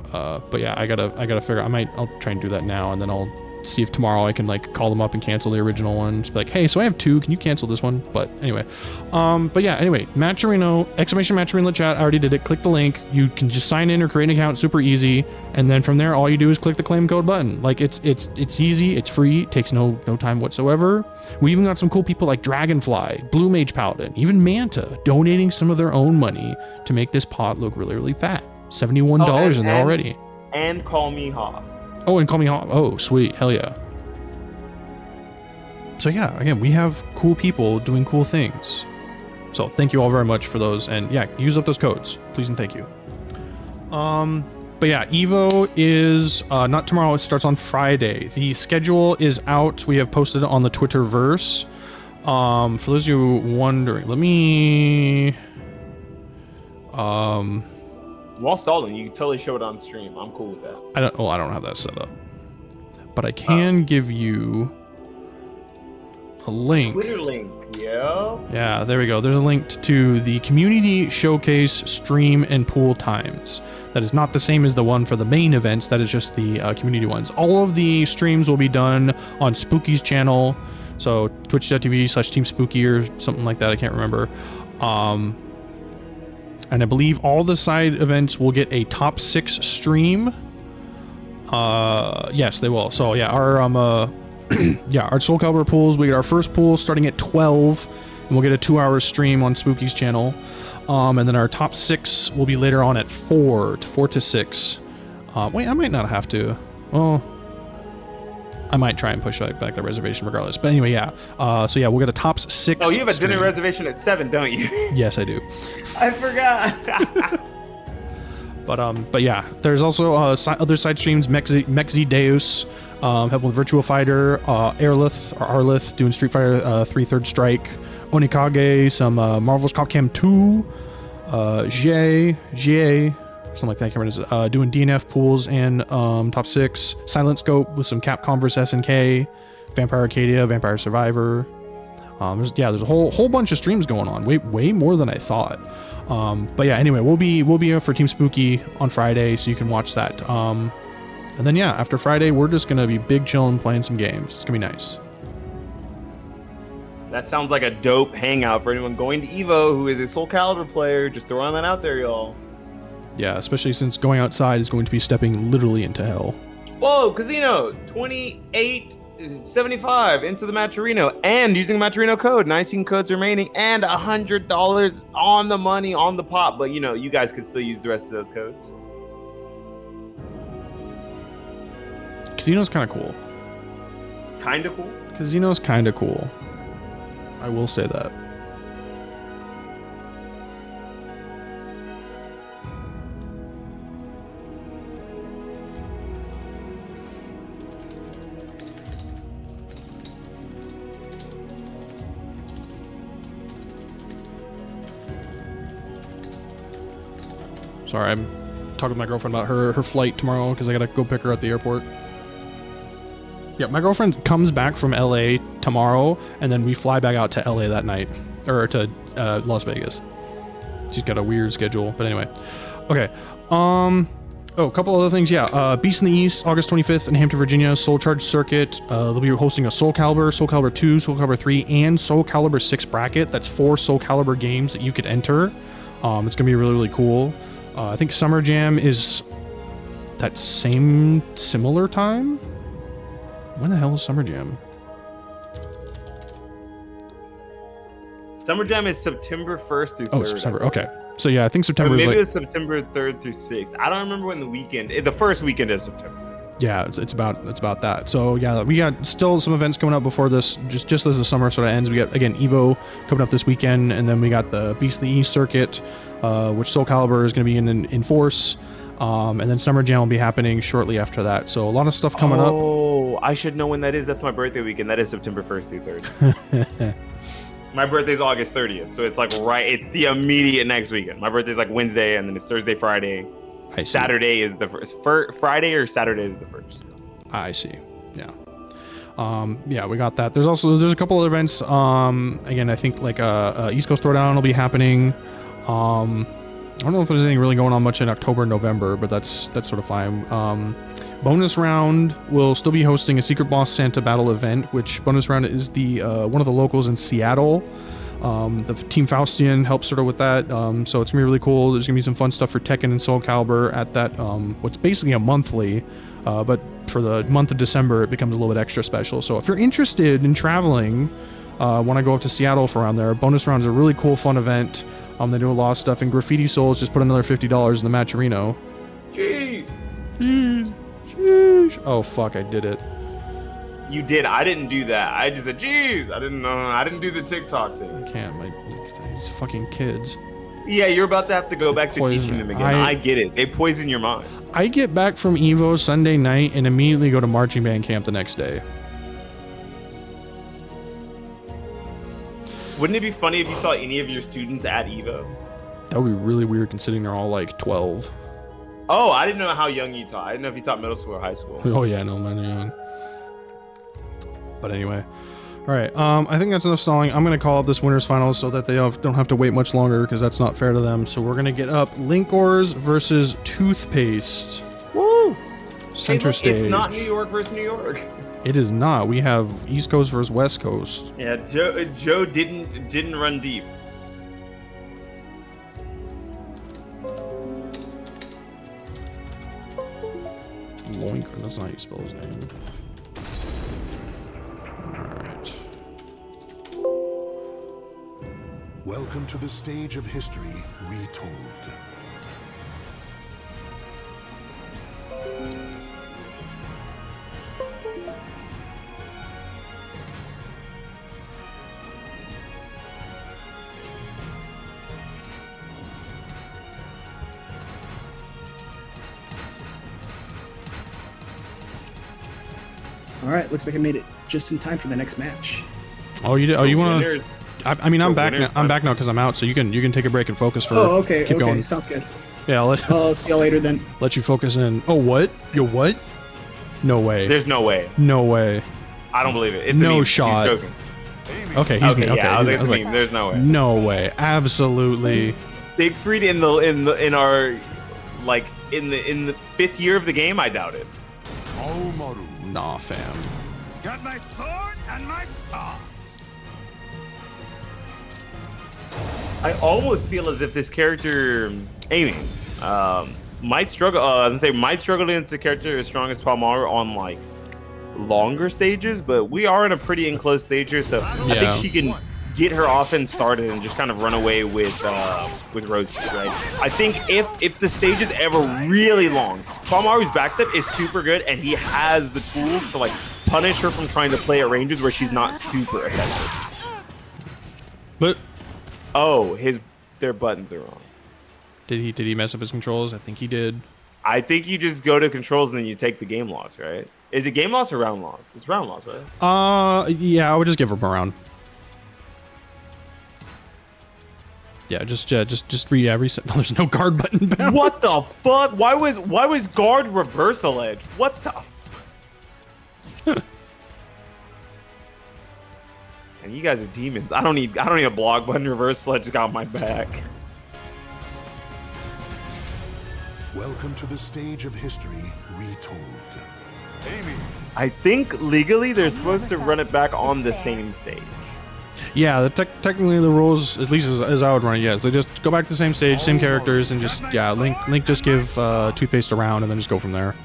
But yeah, I gotta figure. I'll try and do that now, and then I'll see if tomorrow I can like call them up and cancel the original one. Just be like, hey, so I have 2. Can you cancel this one? But anyway, Matcherino, !Matcherino chat. I already did it. Click the link. You can just sign in or create an account. Super easy. And then from there, all you do is click the claim code button. Like it's easy. It's free. It takes no time whatsoever. We even got some cool people like Dragonfly, Blue Mage Paladin, even Manta donating some of their own money to make this pot look really, really fat. $71 in there already. And call me Hoff. Oh, and call me Hawk. Oh, sweet. Hell yeah. So yeah, again, we have cool people doing cool things. So thank you all very much for those. And yeah, use up those codes. Please and thank you. But yeah, Evo is not tomorrow. It starts on Friday. The schedule is out. We have posted it on the Twitterverse. For those of you wondering, let me... While stalling, you can totally show it on stream. I'm cool with that. I don't have that set up, but I can give you a link. Twitter link, yeah. Yeah, there we go. There's a link to the community showcase stream and pool times. That is not the same as the one for the main events. That is just the community ones. All of the streams will be done on Spooky's channel. So twitch.tv/TeamSpooky or something like that. I can't remember. And I believe all the side events will get a top 6 stream. Yes, they will. So yeah, our our SoulCalibur pools, we get our first pool starting at 12, and we'll get a 2-hour stream on Spooky's channel. And then our top 6 will be later on at 4 to 6. Wait, I might not have to. Well, I might try and push back the reservation regardless. But anyway, yeah. So yeah, we'll get a top 6. Oh, you have a stream. dinner reservation at 7, don't you? Yes, I do. I forgot. But yeah, there's also other side streams. SabinDeus, helping with Virtua Fighter, Arlith doing Street Fighter 3 Third Strike, Onikage, some Marvel's Capcom 2, GA, something like that. I can't remember. Doing DNF pools in top 6. Silent Scope with some Capcom vs SNK, Vampire Arcadia, Vampire Survivor. There's a whole bunch of streams going on, way more than I thought. But yeah, anyway, we'll be here for Team Spooky on Friday, so you can watch that. And then yeah, after Friday, we're just gonna be big chilling, playing some games. It's gonna be nice. That sounds like a dope hangout for anyone going to EVO who is a SoulCalibur player. Just throwing that out there, y'all. Yeah, especially since going outside is going to be stepping literally into hell. Whoa, Casino, 28.75 into the Matcherino, and using Matcherino code, 19 codes remaining, and $100 on the money on the pot. But you guys could still use the rest of those codes. Casino's kind of cool. Kind of cool? Casino's kind of cool. I will say that. Sorry, I'm talking with my girlfriend about her flight tomorrow because I gotta go pick her at the airport. Yeah, my girlfriend comes back from LA tomorrow, and then we fly back out to LA that night, or to Las Vegas. She's got a weird schedule, but anyway. Okay. Oh, a couple other things. Yeah, Beast in the East, August 25th in Hampton, Virginia. Soul Charge Circuit. They'll be hosting a SoulCalibur, SoulCalibur 2, SoulCalibur 3, and SoulCalibur 6 bracket. That's 4 SoulCalibur games that you could enter. It's gonna be really, really cool. I think Summer Jam is that similar time. When the hell is Summer Jam? Summer Jam is September 1st through 3rd. Oh, September. Okay. So yeah, I think September is maybe like... it's September 3rd through 6th. I don't remember when the first weekend of September. Yeah, it's about that. So yeah, we got still some events coming up before this, just as the summer sort of ends. We got, again, EVO coming up this weekend, and then we got the Beast in the East circuit, which SoulCalibur is going to be in force. And then Summer Jam will be happening shortly after that. So a lot of stuff coming up. Oh, I should know when that is. That's my birthday weekend. That is September 1st through 3rd. My birthday's August 30th, so it's like it's the immediate next weekend. My birthday's like Wednesday, and then it's Thursday, Friday. Saturday is the first. Friday or Saturday is the first. I see. Yeah. Yeah, we got that. There's a couple other events. Again, I think like East Coast Throwdown will be happening. I don't know if there's anything really going on much in October, November, but that's sort of fine. Bonus Round will still be hosting a Secret Boss Santa Battle event, which Bonus Round is the one of the locals in Seattle. The Team Faustian helps sort of with that, so it's gonna be really cool. There's gonna be some fun stuff for Tekken and SoulCalibur at that, what's basically a monthly, but for the month of December, it becomes a little bit extra special. So if you're interested in traveling, want to go up to Seattle for around there, Bonus Round is a really cool, fun event. They do a lot of stuff, and Graffiti Souls just put another $50 in the Matcherino. Jeez. Oh fuck, I did it. You did. I didn't do that. I just said, jeez. I didn't know. I didn't do the TikTok thing. I can't. These fucking kids. Yeah, you're about to have to go back to teaching them again. I get it. They poison your mind. I get back from EVO Sunday night and immediately go to marching band camp the next day. Wouldn't it be funny if you saw any of your students at EVO? That would be really weird considering they're all like 12. Oh, I didn't know how young you taught. I didn't know if you taught middle school or high school. Oh yeah, no, man, young. But anyway, all right. I think that's enough stalling. I'm gonna call up this winners finals so that they don't have to wait much longer because that's not fair to them. So we're gonna get up linkorz versus Toothpaste. Woo! Center stage. It's not New York versus New York. It is not. We have East Coast versus West Coast. Yeah, Joe didn't run deep. Linkorz. That's not how you spell his name. Alright. Welcome to the stage of history retold. All right, looks like I made it just in time for the next match. Oh, you did. Oh, you want to? I mean, I'm back now. I'm back now because I'm out. So you can take a break and focus for. Oh, okay. Keep okay, going. Sounds good. Yeah, I'll see you later then. Let you focus in. Oh, what? Yo, what? No way. There's no way. No way. I don't believe it. It's no a meme. shot. He's joking. Okay, he's me. Okay, yeah, I was I was like, there's no way. no way. Absolutely. Siegfried in our like in the 5th year of the game, I doubt it. Haohmaru. Nah, fam. Got my sword and my sauce. I almost feel as if this character, Amy, might struggle. I was gonna say might struggle against a character as strong as Haohmaru on like longer stages, but we are in a pretty enclosed stage here, so I think she can get her offense started and just kind of run away with Rose, right? I think if the stage is ever really long, Haohmaru's backstep is super good, and he has the tools to like punish her from trying to play at ranges where she's not super effective. But oh, their buttons are wrong. did he mess up his controls? I think he did. I think you just go to controls and then you take the game loss, right? Is it game loss or round loss? It's round loss, right? Yeah, I would just give him a round. Yeah, just reset. There's no guard button bounce. What the fuck? Why was guard reversal edge? What the? And you guys are demons. I don't need a block button. Reversal edge got my back. Welcome to the stage of history retold. Amy. I think legally they're supposed to run it back on the same stage. Yeah, technically the rules, at least as I would run it, yeah, they just go back to the same stage, same characters, and just Link just give Toothpaste a round and then just go from there.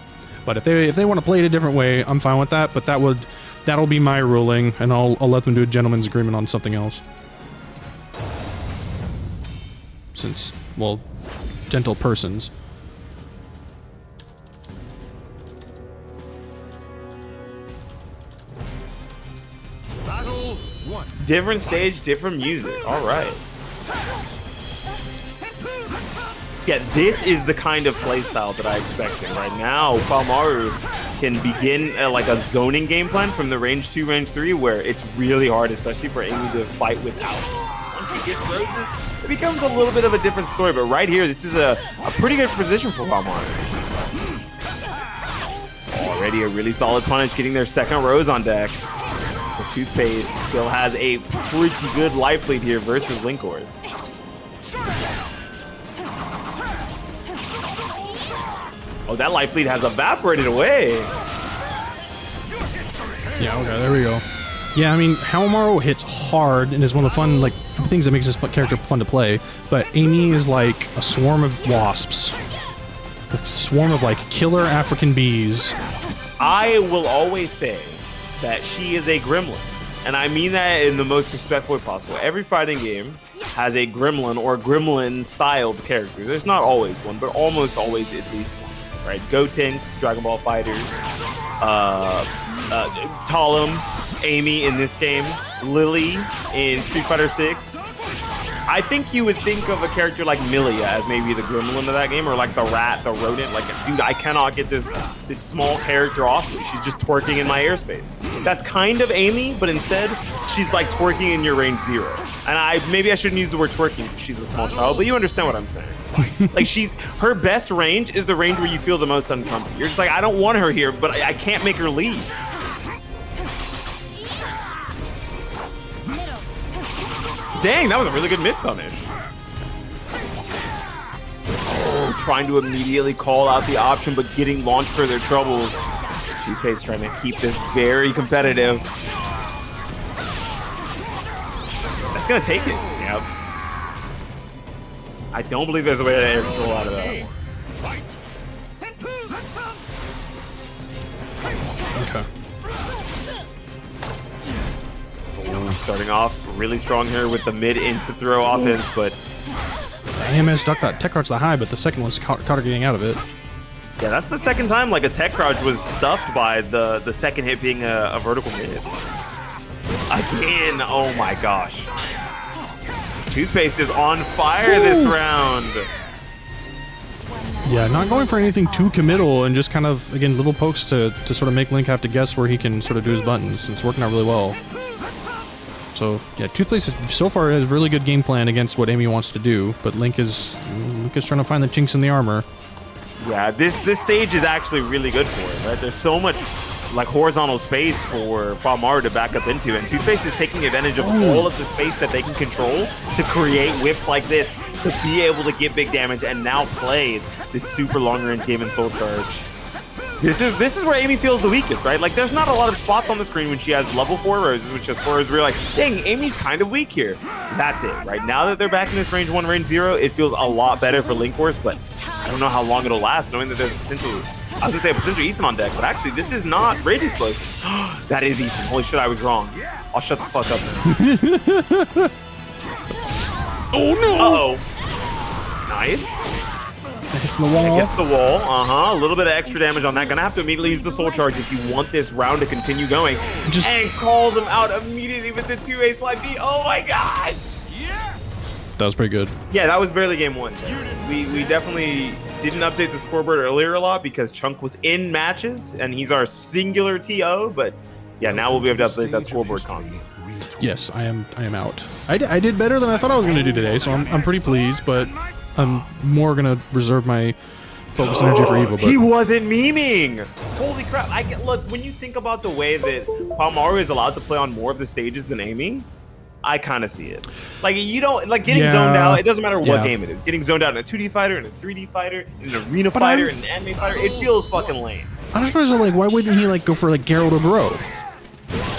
But if they want to play it a different way, I'm fine with that. But that'll be my ruling, and I'll let them do a gentleman's agreement on something else. Since, well, gentle persons. Battle 1. Different stage, different music. All right. Yeah, this is the kind of playstyle that I expected. Right now, Haohmaru can begin like a zoning game plan from the range 2, range 3, where it's really hard, especially for Amy to fight without. Once she gets roses, it becomes a little bit of a different story. But right here, this is a pretty good position for Haohmaru. Already a really solid punish, getting their second rose on deck. The Toothpaste still has a pretty good life lead here versus linkorz. Oh, that life lead has evaporated away. Yeah, okay, there we go. Yeah, I mean, Haohmaru hits hard and is one of the fun, like, things that makes this character fun to play, but Amy is like a swarm of wasps. A swarm of, like, killer African bees. I will always say that she is a gremlin, and I mean that in the most respectful way possible. Every fighting game has a gremlin or gremlin-styled character. There's not always one, but almost always at least one. Right, Gotenks, Dragon Ball Fighters, Talim, Amy in this game, Lily in Street Fighter 6. I think you would think of a character like Milia as maybe the gremlin of that game, or like the rat, the rodent. Like, dude, I cannot get this small character off me. She's just twerking in my airspace. That's kind of Amy, but instead, she's like twerking in your range 0. And maybe I shouldn't use the word twerking because she's a small child, but you understand what I'm saying. Like, her best range is the range where you feel the most uncomfortable. You're just like, I don't want her here, but I can't make her leave. Dang, that was a really good mid punish. Oh, trying to immediately call out the option, but getting launched for their troubles. Toothpaste trying to keep this very competitive. That's gonna take it. Yep. I don't believe there's a way to air control out of that. Okay. Starting off really strong here with the mid into throw offense, but AMS stuck that tech crouch that high, but the second one's caught her getting out of it. yeah, that's the second time like a tech crouch was stuffed by the second hit being a vertical mid. Again, oh my gosh. Toothpaste is on fire this round. Yeah, not going for anything too committal and just kind of, again, little pokes to sort of make Link have to guess where he can sort of do his buttons. It's working out really well. So, yeah, Toothpaste so far has a really good game plan against what Amy wants to do, but Link is trying to find the chinks in the armor. Yeah, this stage is actually really good for it, right? There's so much like horizontal space for Haohmaru to back up into, and Toothpaste is taking advantage of all of the space that they can control to create whiffs like this to be able to get big damage and now play this super long range game in Soul Charge. This is where Amy feels the weakest, right? Like, there's not a lot of spots on the screen when she has level 4 roses, which has 4 roses. We're like, dang, Amy's kind of weak here. That's it, right? Now that they're back in this range 1, range 0, it feels a lot better for linkorz, but I don't know how long it'll last, knowing that there's potential. I was gonna say a potential Eason on deck, but actually, this is not Rage Explosive. That is Eason. Holy shit, I was wrong. I'll shut the fuck up now. Oh no! Uh-oh. Nice. It hits the wall. It hits the wall. A little bit of extra damage on that. Gonna have to immediately use the Soul Charge if you want this round to continue going. And calls him out immediately with the 2A slide B. Oh my gosh! That was pretty good. Yeah, that was barely game 1. We definitely didn't update the scoreboard earlier a lot because Chunk was in matches and he's our singular TO. But yeah, now we'll be able to update that scoreboard constantly. Yes, I am out. I did better than I thought I was going to do today, so I'm pretty pleased, but I'm more going to reserve my focus energy for evil. But he wasn't memeing. Holy crap. Look, when you think about the way that Haohmaru is allowed to play on more of the stages than Amy, I kind of see it. Like, you don't, like, getting zoned out, it doesn't matter what game it is. Getting zoned out in a 2D fighter, in a 3D fighter, in an arena fighter, in an anime fighter, it feels fucking lame. I just was like, why wouldn't he, like, go for, like, Geralt or Grøh?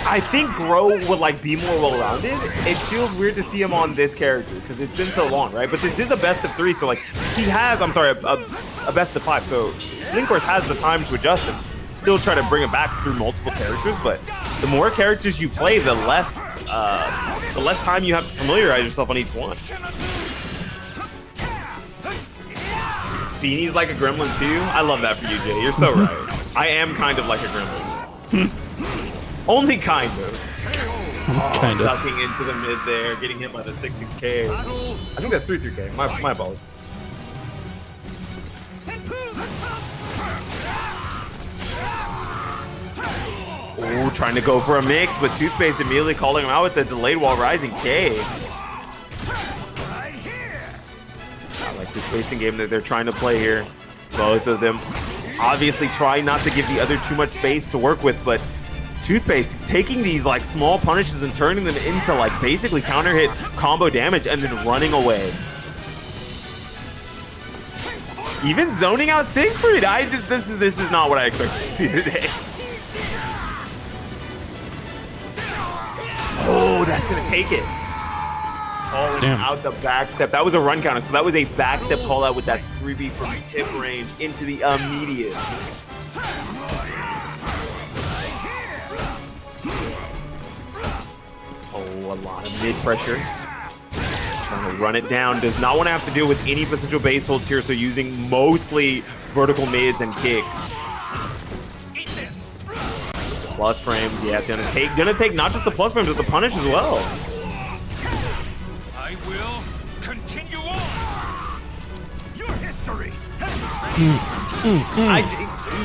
I think Grøh would, like, be more well-rounded. It feels weird to see him on this character because it's been so long, right? But this is a best of 3, so, like, he has, I'm sorry, a best of 5. So linkorz has the time to adjust him. Still try to bring him back through multiple characters, but the more characters you play, the less time you have to familiarize yourself on each one. Beanie's like a gremlin too. I love that for you, Jay. You're so right. I am kind of like a gremlin. Only kind of. Kind of. Ducking into the mid there, getting hit by the 6K. I think that's 3K. My apologies. Oh, trying to go for a mix, but Toothpaste immediately calling him out with the delayed while rising K. I like the spacing game that they're trying to play here. Both of them obviously trying not to give the other too much space to work with, but Toothpaste taking these like small punishes and turning them into like basically counter hit combo damage and then running away. Even zoning out Siegfried. This is not what I expected to see today. Oh, that's gonna take it. Calling out the backstep. That was a run counter, so that was a backstep call out with that 3B from tip range into the immediate. Oh, a lot of mid pressure. Trying to run it down. Does not want to have to deal with any potential base holds here, so using mostly vertical mids and kicks. Plus frames, yeah, gonna take not just the plus frames, but the punish as well. I will continue on. Your history.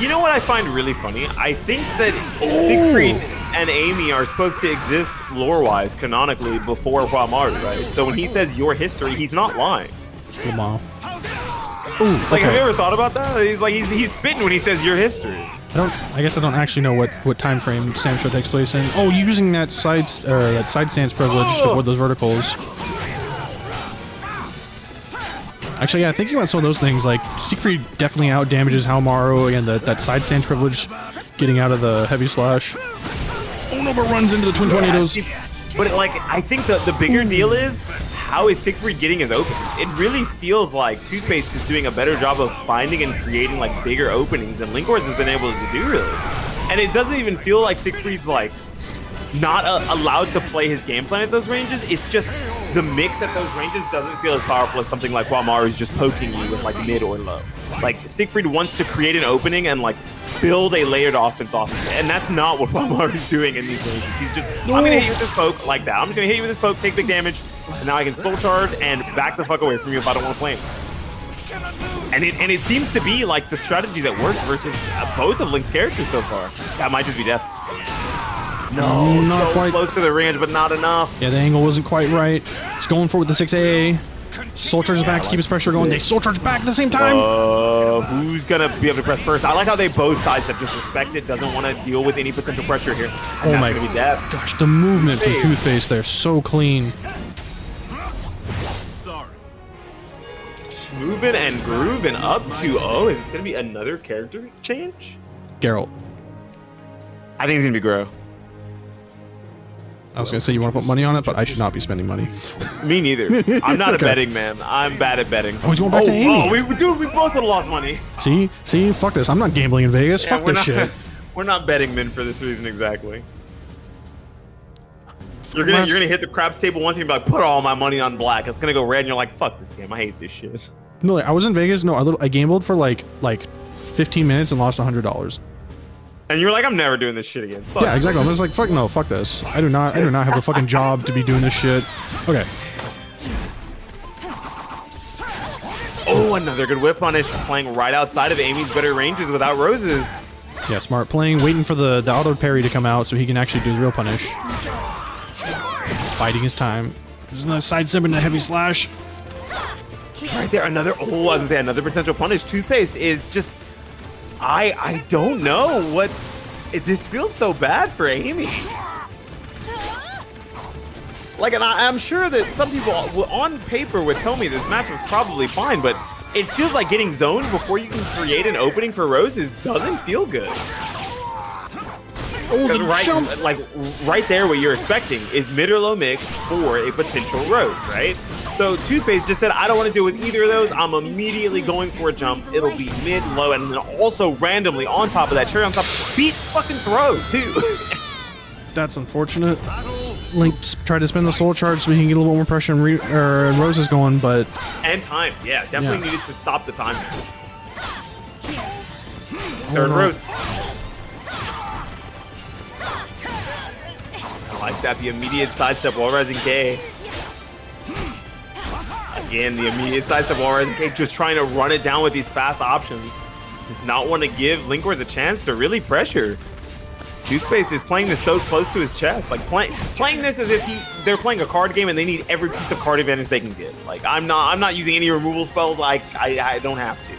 You know what I find really funny? I think that Siegfried and Amy are supposed to exist lore-wise, canonically, before Haohmaru, right? So when he says your history, he's not lying. Like, have you ever thought about that? He's spitting when he says your history. I guess I don't actually know what time frame Sam Show takes place in. Oh, using that side stance privilege to avoid those verticals. Actually, yeah, I think you want some of those things. Like Siegfried definitely out damages Haohmaru, and that side stance privilege, getting out of the heavy slash. Oh no, but runs into the twin tornadoes. But like, I think the bigger deal is how is Siegfried getting his openings? It really feels like Toothpaste is doing a better job of finding and creating like bigger openings than linkorz has been able to do, really. And it doesn't even feel like Siegfried's like not allowed to play his game plan at those ranges. It's just the mix at those ranges doesn't feel as powerful as something like Haohmaru is just poking you with like mid or low. Like Siegfried wants to create an opening and like build a layered offense off of it, and that's not what Haohmaru is doing in these ranges. He's just, I'm gonna hit you with this poke like that. I'm just gonna hit you with this poke, take big damage, and now I can soul charge and back the fuck away from you if I don't want to play him. And it seems to be like the strategy that works versus both of Link's characters so far. That might just be death. No, not so quite close to the range, but not enough. Yeah, the angle wasn't quite right. He's going for it with the 6A. Soul charges back to keep his pressure going. They soul charge back at the same time. Who's gonna be able to press first? I like how they both sides have disrespected. Doesn't want to deal with any potential pressure here. Oh my gosh, the movement from Hey. Toothpaste there, so clean. Sorry. Moving and grooving up 2-0. Is this gonna be another character change? Geralt. I think it's gonna be Grøh. I was gonna say you want to put money on it, but I should not be spending money. Me neither. I'm not Okay. a betting man. I'm bad at betting. Oh, he's going back to Amy. we both would have lost money. See, fuck this. I'm not gambling in Vegas. Yeah, Fuck we're this not, shit. We're not betting men for this reason exactly. You're gonna hit the craps table once and you're like, put all my money on black. It's gonna go red and you're like, fuck this game. I hate this shit. No, I was in Vegas. No, I gambled for like 15 minutes and lost $100. And you're like, I'm never doing this shit again. Fuck Yeah, exactly. I'm this. just like, fuck no, fuck this. I do not have a fucking job to be doing this shit. Okay. Oh, another good whip punish. Playing right outside of Amy's better ranges without roses. Yeah, smart. Waiting for the auto parry to come out so he can actually do the real punish. Biding his time. There's another side step and a heavy slash. Right there, another. Oh, I was gonna say another potential punish. Toothpaste is just. I don't know what. This feels so bad for Amy. Like, and I'm sure that some people on paper would tell me this match was probably fine, but it feels like getting zoned before you can create an opening for roses doesn't feel good. Because right there, what you're expecting is mid or low mix for a potential rose, right? So Toothpaste just said, I don't want to deal with either of those. I'm immediately going for a jump. It'll be mid, low, and then also randomly on top of that, cherry on top, beat fucking throw too. That's unfortunate. Link tried to spend the soul charge so he can get a little more pressure and roses going, but And time, yeah, definitely Yeah. needed to stop the time. Third rose. I like that, the immediate sidestep while rising K. Again, the immediate sidestep while rising K, just trying to run it down with these fast options. Does not want to give linkorz a chance to really pressure. Toothpaste is playing this so close to his chest, like playing this as if they're playing a card game and they need every piece of card advantage they can get. Like I'm not using any removal spells. I don't have to.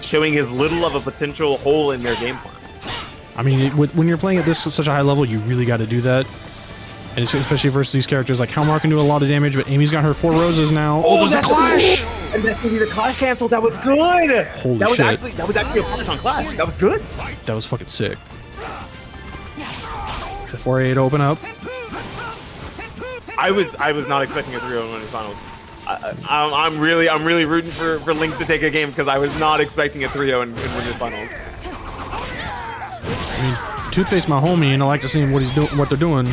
Showing as little of a potential hole in their game plan. I mean, when you're playing at such a high level, you really got to do that. And especially versus these characters, like Haohmaru can do a lot of damage, but Amy's got her 4 roses now. Oh, there's a clash! And that's gonna be the clash cancel. That was good. Holy that was shit. actually a punish on clash. That was good. That was fucking sick. The 4-8 open up. I was not expecting a 3-0 in the finals. I'm really rooting for Link to take a game because I was not expecting a 3-0 in winners finals. I mean, Toothpaste my homie, and I like to see what they're doing.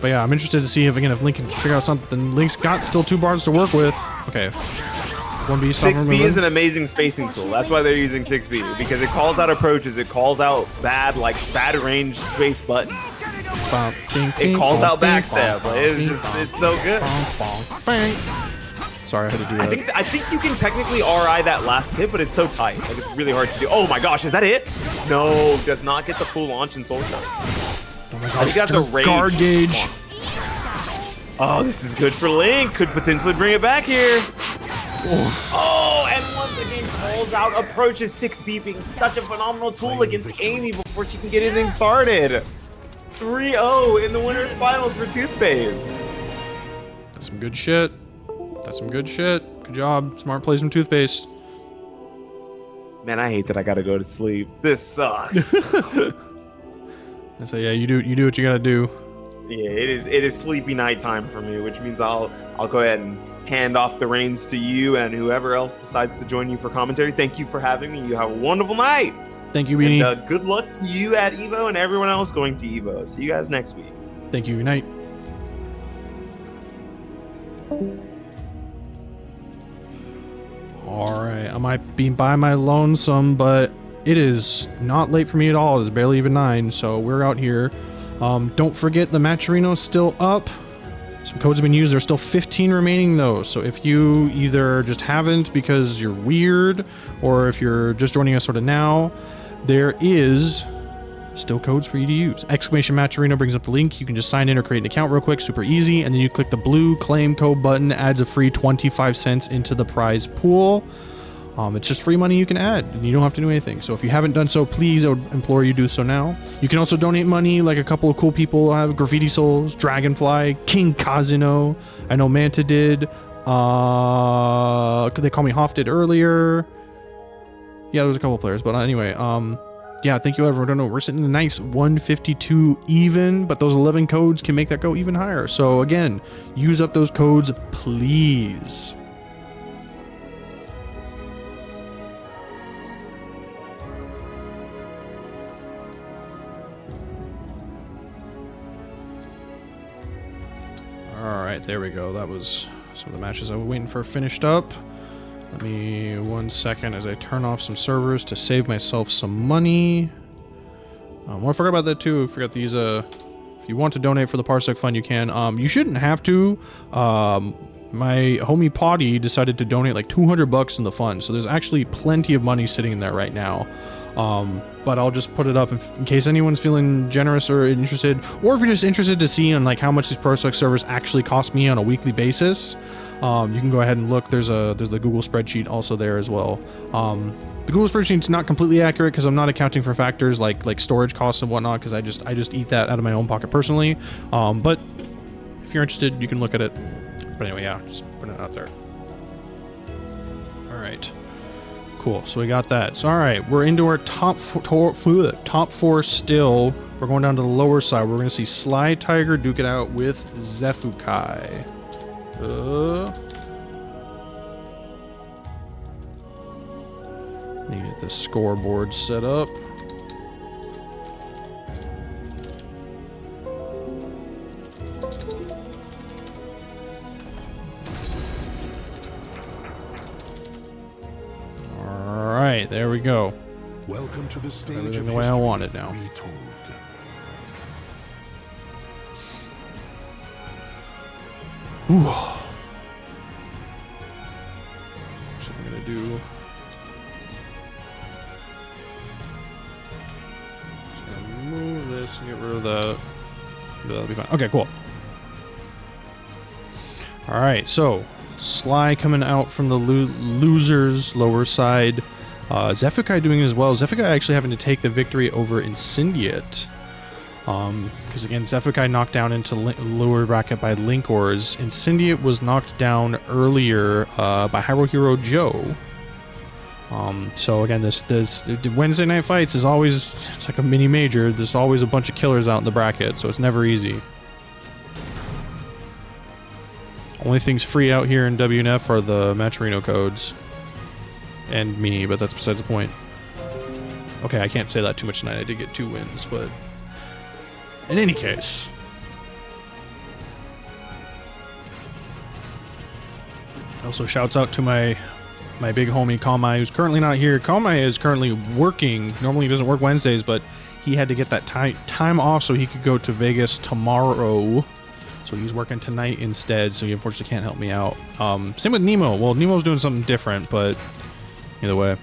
But yeah, I'm interested to see if Link can figure out something. Link's got still 2 bars to work with. Okay. 1B stop 6B is an amazing spacing tool. That's why they're using 6B, because it calls out approaches, it calls out bad range space buttons. It calls out backstab. It's so good. Sorry, I had to do that. I think you can technically RI that last hit, but it's so tight. Like it's really hard to do. Oh my gosh, is that it? No, does not get the full launch in Soul Charge. Oh my I gosh, think that's a rage. guard gauge. Oh, this is good for Link. Could potentially bring it back here. Oh, and once again calls out approaches. 6B being such a phenomenal tool against Amy before she can get anything started. 3-0 in the winners finals for Toothpaste. That's some good shit. That's some good shit. Good job. Smart plays from Toothpaste. Man, I hate that I gotta go to sleep. This sucks. I say, yeah, you do what you gotta do. Yeah, it is sleepy night time for me, which means I'll go ahead and hand off the reins to you and whoever else decides to join you for commentary. Thank you for having me. You have a wonderful night. Thank you, Beanie. And good luck to you at EVO and everyone else going to EVO. See you guys next week. Thank you. Good night. Alright, I might be by my lonesome, but it is not late for me at all. It's barely even 9, so we're out here. Don't forget the Matcherino's still up. Some codes have been used. There's still 15 remaining though, so if you either just haven't because you're weird, or if you're just joining us sort of now, there is Still codes for you to use. Exclamation Matcherino brings up the link. You can just sign in or create an account real quick, super easy, and then you click the blue claim code button, adds a free 25 cents into the prize pool. It's just free money you can add, and you don't have to do anything. So if you haven't done so, please, I would implore you to do so now. You can also donate money, like a couple of cool people have Graffiti Souls, Dragonfly, King Kazuno. I know Manta did. They call me Hoff did earlier. Yeah, there was a couple players, but anyway, yeah, thank you everyone. I don't know, we're sitting in a nice 152 even, but those 11 codes can make that go even higher. So again, use up those codes, please. All right, there we go. That was some of the matches I was waiting for finished up. Let me 1 second as I turn off some servers to save myself some money. Well, I forgot about that too. I forgot these. If you want to donate for the Parsec Fund, you can. You shouldn't have to. My homie Potty decided to donate like $200 in the fund, so there's actually plenty of money sitting in there right now. But I'll just put it up in case anyone's feeling generous or interested, or if you're just interested to see on like how much these Parsec servers actually cost me on a weekly basis. You can go ahead and look. There's the Google spreadsheet also there as well. The Google spreadsheet's not completely accurate because I'm not accounting for factors like storage costs and whatnot, because I just eat that out of my own pocket personally. But if you're interested, you can look at it. But anyway, yeah, just putting it out there. All right, cool. So we got that. So all right, we're into our top four still. We're going down to the lower side. We're going to see SlyTiger duke it out with Zefukai. Let me get the scoreboard set up. Alright, there we go. Welcome to the stage Everything of the way I want it now. Retold. Ooh. So I'm gonna do. Just gonna move this and get rid of that. That'll be fine. Okay, cool. All right, so Sly coming out from the losers lower side. Zefukai doing as well. Zefukai actually having to take the victory over Incendiate. Because again, Zefukai knocked down into lower bracket by linkorz. Incendiate was knocked down earlier by hyruleherojoe. So again, this Wednesday night fights is always, it's like a mini major. There's always a bunch of killers out in the bracket, so it's never easy. Only things free out here in WNF are the Matcherino codes. And me, but that's besides the point. Okay, I can't say that too much tonight. I did get 2 wins, but in any case. Also, shouts out to my big homie Konmai, who's currently not here. Konmai is currently working. Normally he doesn't work Wednesdays, but he had to get that time off so he could go to Vegas tomorrow. So he's working tonight instead, so he unfortunately can't help me out. Same with Nemo. Well, Nemo's doing something different, but either way.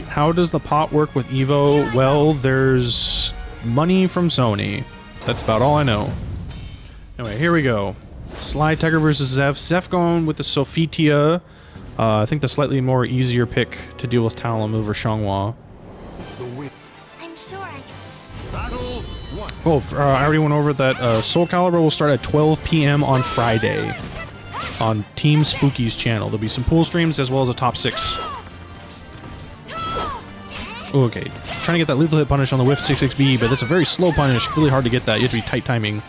How does the pot work with Evo? Well, there's money from Sony. That's about all I know. Anyway, here we go. SlyTiger versus Zeph. Zeph going with the Sophitia. I think the slightly more easier pick to deal with Talim over Xianghua. I'm sure I can. Battle 1. Oh, I already went over that. SoulCalibur will start at 12 p.m. on Friday on Team Spooky's channel. There'll be some pool streams as well as a top 6. Okay, trying to get that lethal hit punish on the whiff 66B, but that's a very slow punish. Really hard to get that. You have to be tight timing.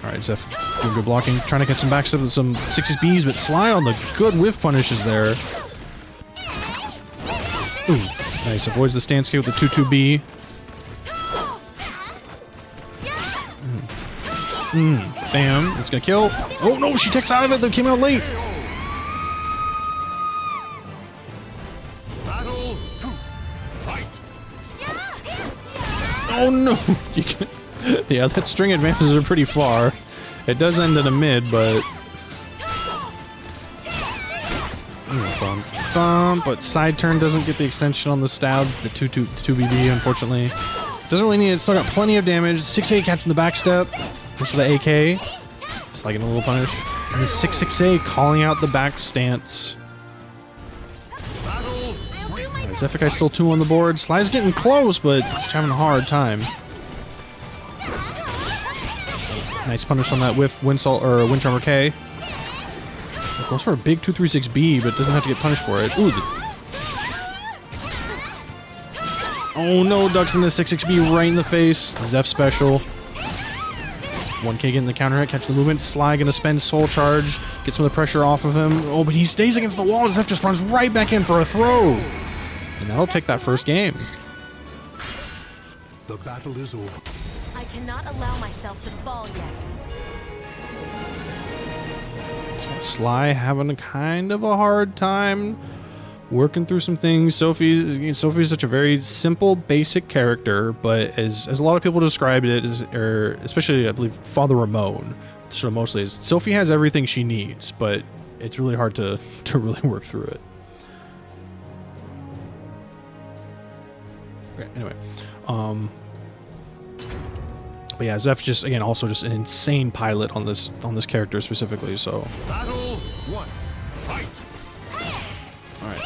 Alright, Zeph doing good blocking. Trying to get some backstep with some 60Bs, but Sly on the good whiff punishes there. Ooh, nice. Avoids the stance kick with the 2-2B. Bam. It's gonna kill. Oh no, she takes out of it. That came out late. Battle 2. Fight. Oh no. You can, yeah, that string advances are pretty far. It does end in a mid, but But side turn doesn't get the extension on the stab, the 2BB, unfortunately. Doesn't really need it. Still got plenty of damage. 6A catching the back step. Goes for the AK. Just like a little punish. And the 6-6A calling out the back stance. Zephyr still 2 on the board. Sly's getting close, but he's having a hard time. Nice punish on that whiff Windsalt or Wind Charmer K. Goes for a big 236B, but doesn't have to get punished for it. Ooh. Oh no, ducks in the 6-6B right in the face. Zeph special. 1K getting the counter hit, catch the movement. Sly gonna spend Soul Charge, get some of the pressure off of him. Oh, but he stays against the wall. Zeph just runs right back in for a throw. And that'll take that first game. The battle is over. I cannot allow myself to fall yet. Sly having a kind of a hard time working through some things. Sophie's such a very simple, basic character, but as a lot of people described it, or especially I believe Father Ramon, so mostly is Sophie has everything she needs, but it's really hard to really work through it. Okay, anyway, but yeah, Zeph just again also just an insane pilot on this character specifically. So. Battle 1. Fight. All right.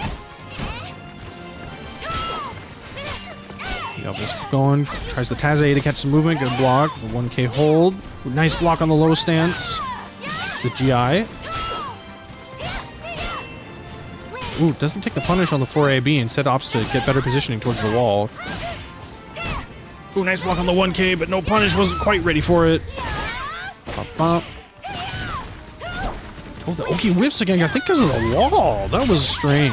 Yep, just going. Tries the Taz A to catch some movement. Good block. The 1K hold. Nice block on the low stance. It's the GI. Ooh, doesn't take the punish on the 4AB. Instead opts to get better positioning towards the wall. Ooh, nice block on the 1K, but no punish. Wasn't quite ready for it. Bop, bop. Oh, the Oki whips again. I think because of the wall. That was strange.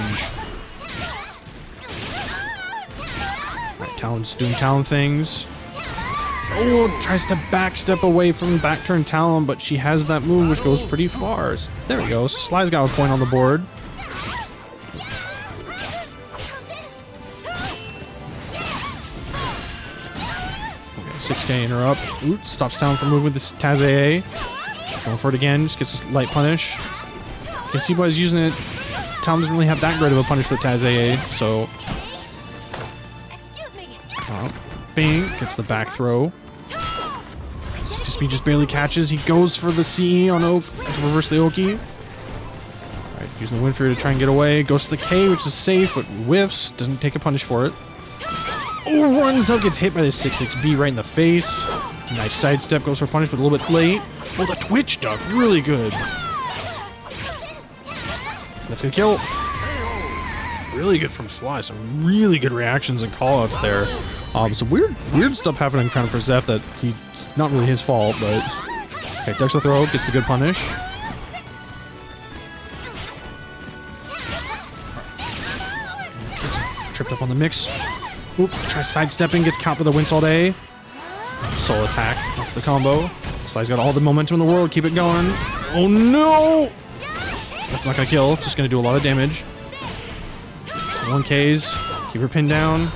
Alright, Talon's doing Talon things. Oh, tries to backstep away from back turn Talon, but she has that move which goes pretty far. There we go. So Sly's got a point on the board. 6K interrupt. Ooh, stops Talon from moving with this Taz AA. Going for it again. Just gets this light punish. You can see why he's using it. Talon doesn't really have that great of a punish for Taz AA, so. Bing. Gets the back throw. 6SP just barely catches. He goes for the CE on Oak to reverse the Oki. Alright, using the Wind Fury to try and get away. Goes to the K, which is safe, but whiffs. Doesn't take a punish for it. Oh, runs up, gets hit by the 6-6B right in the face. Nice sidestep, goes for punish, but a little bit late. Oh, the Twitch duck, really good. That's gonna kill. Really good from Sly. Some really good reactions and callouts there. Some weird stuff happening kind of for Zeph that it's not really his fault, but okay, ducks the throw, gets the good punish. Gets tripped up on the mix. Oop, tries sidestepping, gets caught with a Windsalt A. Soul attack off the combo. Sly's got all the momentum in the world, keep it going. Oh no! That's not gonna kill, just gonna do a lot of damage. 1Ks, keep her pinned down.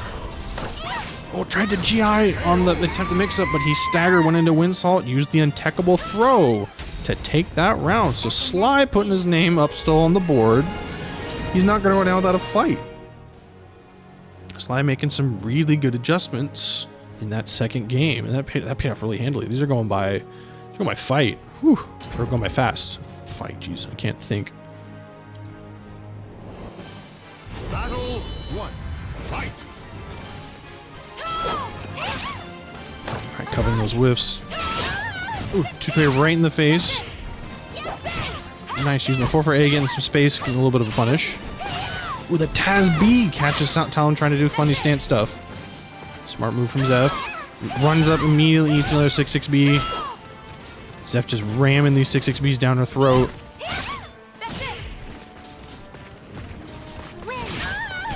Oh, tried to GI on the attempt to mix up, but he staggered, went into Windsalt, used the untechable throw to take that round. So Sly putting his name up still on the board. He's not gonna go down without a fight. Sly making some really good adjustments in that second game, and that paid off really handily. These are going by fight. Whew. Or going by fast. Fight, jeez, I can't think. Battle 1. Fight. Alright, covering those whiffs. Ooh, 2K right in the face. Nice, using the 4 for A, getting some space, getting a little bit of a punish. Ooh, the Taz B catches Talon trying to do funny stance stuff. Smart move from Zeph. Runs up immediately, eats another 6-6B. Zeph just ramming these 6-6Bs down her throat.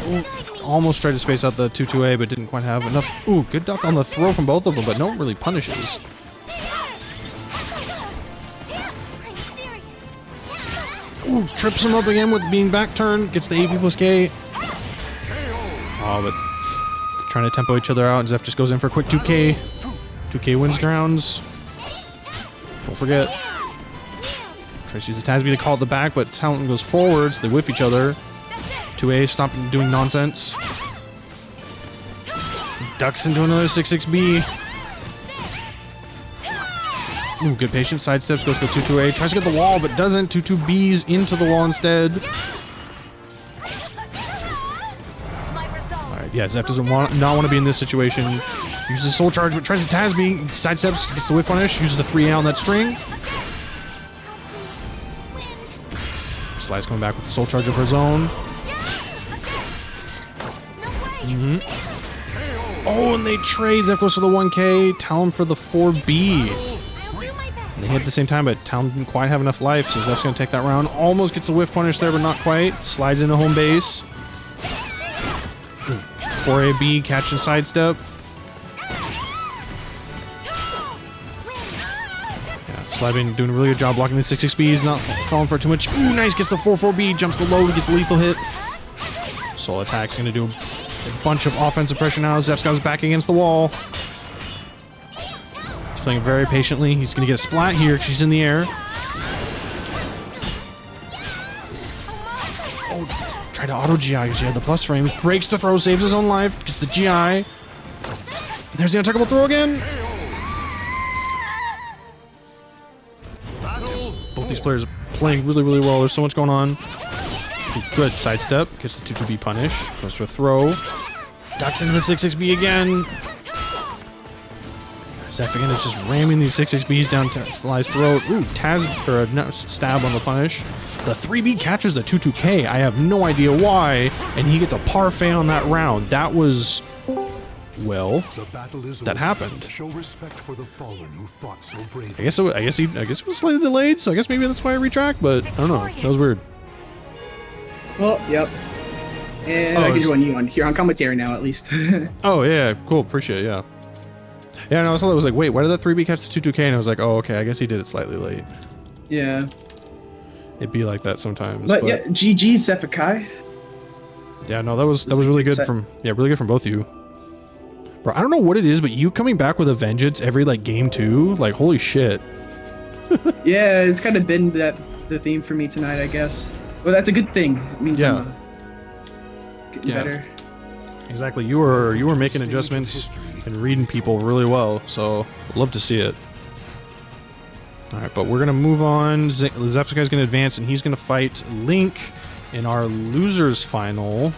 Ooh, almost tried to space out the 2-2A, but didn't quite have enough. Ooh, good duck on the throw from both of them, but no one really punishes. Ooh, trips him up again with being back turn. Gets the AP plus K. Oh, but trying to tempo each other out. And Zeph just goes in for a quick 2K. 2K wins grounds. Don't forget. Tries to use the Tasby to call it the back, but Talon goes forwards. They whiff each other. 2A, stop doing nonsense. Ducks into another 6-6B. Ooh, good patience. Sidesteps, goes to the 2-2A. Tries to get the wall, but doesn't. 2-2Bs into the wall instead. Alright, yeah, Zeph doesn't not want to be in this situation. Uses Soul Charge, but tries to Tasby. Sidesteps, gets the whiff punish. Uses the 3A on that string. Sly's coming back with the Soul Charge of her zone. Oh, and they trade. Zeph goes for the 1K. Talim for the 4B. And they hit at the same time, but Talim didn't quite have enough life, so Zeph's going to take that round. Almost gets a whiff punish there, but not quite. Slides into home base. 4AB, catch and sidestep. Yeah, Sly been doing a really good job blocking the 6-6Bs, not falling for too much. Ooh, nice, gets the 4-4B, jumps the low, gets a lethal hit. Soul Attack's going to do a bunch of offensive pressure now. Zeph comes back against the wall. He's playing very patiently. He's going to get a splat here. She's in the air. Oh, try to auto GI because she had the plus frames. Breaks the throw, saves his own life. Gets the GI. There's the untouchable throw again. Both these players are playing really, really well. There's so much going on. Good sidestep. Gets the 2-2B punish. Goes for a throw. Ducks into the 6-6B again. Zeph again is just ramming these 6-6Bs down to Sly's throat. Ooh, stab on the punish. The 3B catches the 2-2K. I have no idea why. And he gets a parfait on that round. That was... well, that happened. Show respect for the fallen who fought so bravely. I guess it was slightly delayed, so I guess maybe that's why I retracked, but I don't know. That was weird. Well, yep. And I can join you on here on commentary now, at least. Oh, yeah, cool. Appreciate it, yeah. Yeah, and I also was like, wait, why did that 3B catch the 2-2K? And I was like, oh, okay, I guess he did it slightly late. Yeah. It'd be like that sometimes. But yeah, GG Zephikai. Yeah, no, that was really good from both of you. Bro, I don't know what it is, but you coming back with a vengeance every like game 2, like holy shit. Yeah, it's kind of been the theme for me tonight, I guess. Well, that's a good thing. It means I'm getting better. Exactly. You were making adjustments and reading people really well, so love to see it. All right, but we're gonna move on. Zeph's guy's gonna advance, and he's gonna fight Link in our losers final.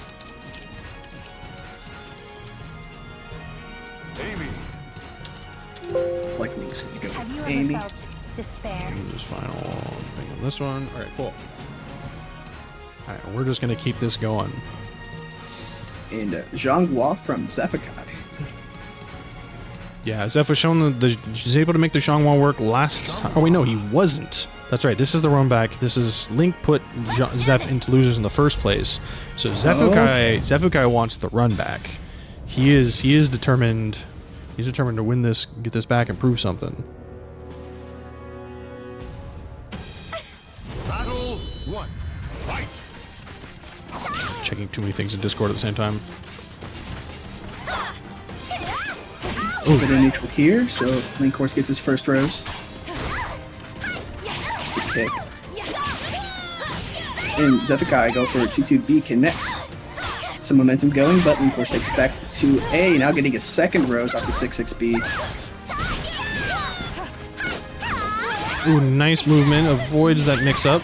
Like Link's gonna go. Have you ever Amy. felt despair? Losers final. Thing on this one. All right, cool. All right, we're just gonna keep this going. And Xianghua from Zephikai. Yeah, Zeph was shown he's able to make the Xianghua work last time. Oh wait, no, he wasn't. That's right. This is the run back. This is Link put Zeph into losers in the first place. So Zephikai wants the run back. He is determined. He's determined to win this, get this back, and prove something. Battle 1. Fight. Checking too many things in Discord at the same time. Put a neutral here, so Linkorz gets his first rose. That's the kick. And Zephikai go for a 2-2B connects. Some momentum going, but Linkorz takes it back to A, now getting a second rose off the 6-6B. Ooh, nice movement. Avoids that mix-up.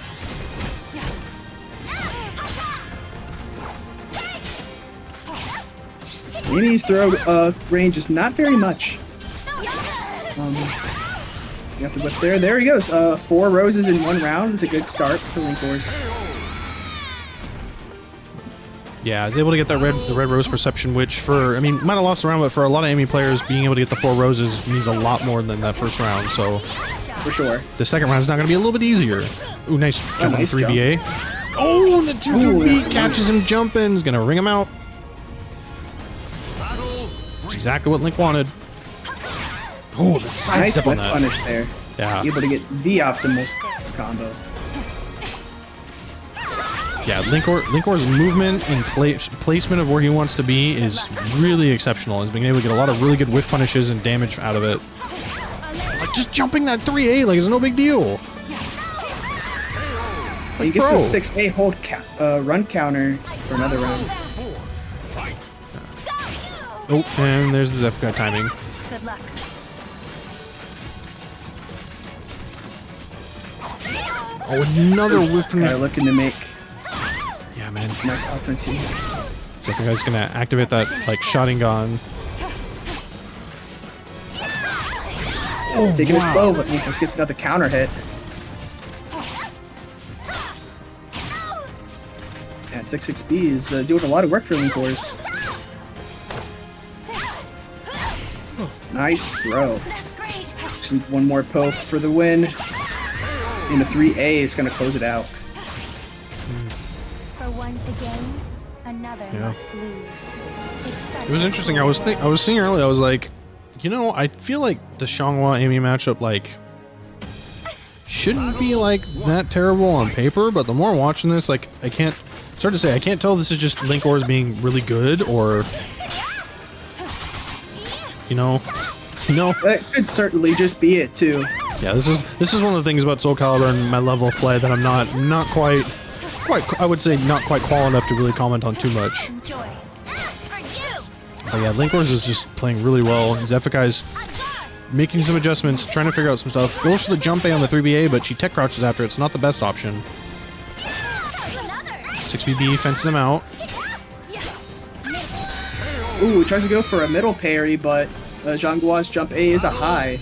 Amy's throw range is not very much. You have to whip there. There he goes. 4 roses in 1 round. It's a good start for Linkorz. Yeah, I was able to get that the red rose perception, which might have lost the round, but for a lot of Amy players, being able to get the 4 roses means a lot more than that first round. So For sure. the second round is not going to be a little bit easier. Ooh, nice jump on the 3BA. Oh, the 2-2B catches him jumping. Is going to ring him out. That's exactly what Link wanted. Oh, the side Nice step on whip that. punish there. Yeah. Able to get the optimal combo. Yeah, Linkor's movement and placement of where he wants to be is really exceptional. He's been able to get a lot of really good whiff punishes and damage out of it. Like just jumping that 3A like it's no big deal. He gets the 6A hold run counter for another round. Oh, and there's the Zephyr timing. Good luck. Oh, another whip from They're looking to make Yeah, man. nice offense here. Zephyr guy's gonna activate that, like, Sharingan. Oh, Taking his bow, but Linkorz gets another counter hit. And 66B is doing a lot of work for Linkorz. Nice throw. That's great. Just need one more poke for the win. And the 3A is going to close it out. For one to gain, another Yeah. must lose. It's such It was a interesting. I was seeing earlier. I was like, you know, I feel like the Xianghua Amy matchup like shouldn't be like that terrible on paper, but the more I'm watching this, like, I can't. It's hard to say. I can't tell if this is just Linkorz being really good or, you know. That could certainly just be it too. Yeah, this is one of the things about SoulCalibur and my level of play that I'm not quite I would say not quite qual enough to really comment on too much. enjoy. For you. But yeah, Linkorz is just playing really well. Zephyr making some adjustments, trying to figure out some stuff. Goes for the jump A on the 3BA, but she tech crouches after it. It's not the best option. 6BB fencing him out. Ooh, tries to go for a middle parry, but Xianghua's jump A is a high.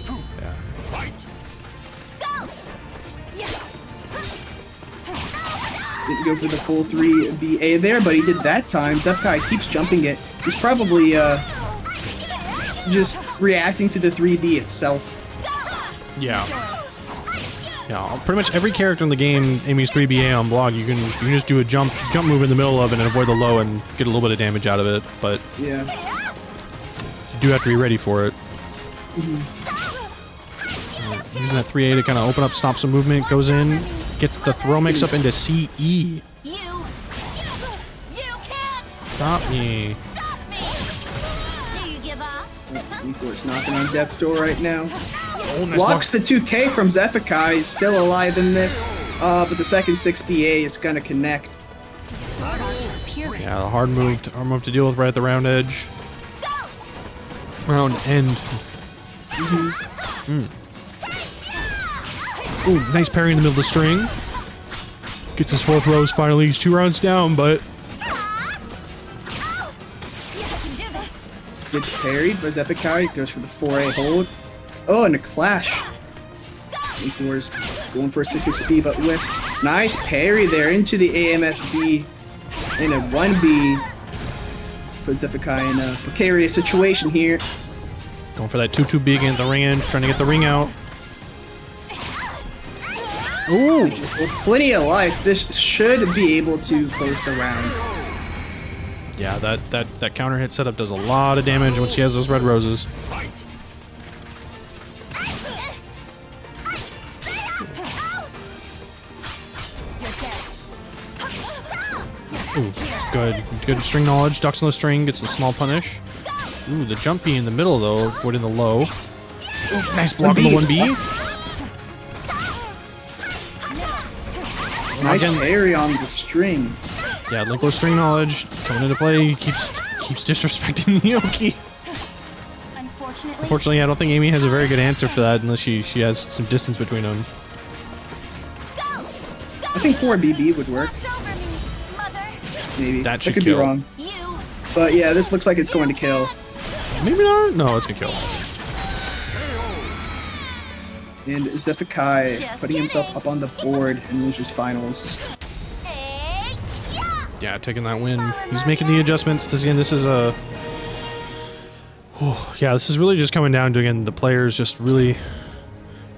Didn't go for the full 3BA there, but he did that time. Zephyr keeps jumping it. He's probably just reacting to the 3B itself. Yeah. Yeah, pretty much every character in the game, Amy's 3BA on block, you can just do a jump move in the middle of it and avoid the low and get a little bit of damage out of it, but Yeah. you do have to be ready for it. Using that 3A to kind of open up, stop some movement, goes in, gets the throw mix up into CE. You can't Stop me. stop me. Do you give up? Linkorz knocking on death's door right now. Oh, nice Blocks block. the 2K from Zephyr. He's still alive in this, but the second 6BA is going to connect. Yeah, a hard move to deal with right at the round edge. Round end. Ooh, nice parry in the middle of the string. Gets his 4th rose finally. He's 2 rounds down, but You can do this. Gets parried by Zephyr. Goes for the 4A hold. Oh, and a clash. Linkorz going for a 6 speed, but whips. Nice parry there into the AMSB. And a 1B. Put Zephyr in a precarious situation here. going for that 2-2 big in the ring end, trying to get the ring out. Ooh! With plenty of life, this should be able to close the round. Yeah, that counter hit setup does a lot of damage once he has those red roses. Ooh, good string knowledge. Ducks on the string, gets a small punish. Ooh, the jumpy in the middle though, avoiding the low. Ooh, nice block on the 1B. Nice Again- parry on the string. Yeah, Linkorz string knowledge coming into play. He keeps disrespecting Yoki. Unfortunately, I don't think Amy has a very good answer for that unless she has some distance between them. I think 4BB would work. Maybe. That should could kill. be wrong. But yeah, this looks like it's going to kill. Maybe not. No, it's gonna kill. And Zephyr putting himself up on the board in losers finals. Yeah, taking that win. He's making the adjustments. This is a. Yeah, this is really just coming down to again the players just really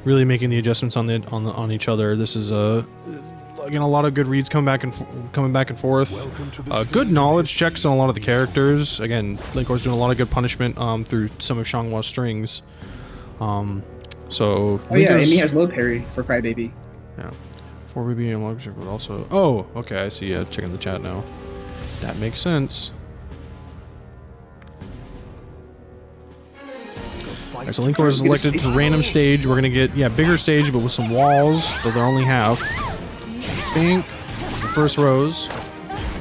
making the adjustments on each other. This is again a lot of good reads coming back and forth. Good knowledge checks on a lot of the characters. Again, Linkorz doing a lot of good punishment through some of Xianghua's strings. So. Oh yeah, Amy has low parry for Crybaby. Yeah. 4BB and log check, but also. Oh, okay, I see. Checking the chat now. That makes sense. Alright, so Linkorz is elected to random stage. We're gonna get bigger stage, but with some walls, though they're only half. Stepping. The first rose.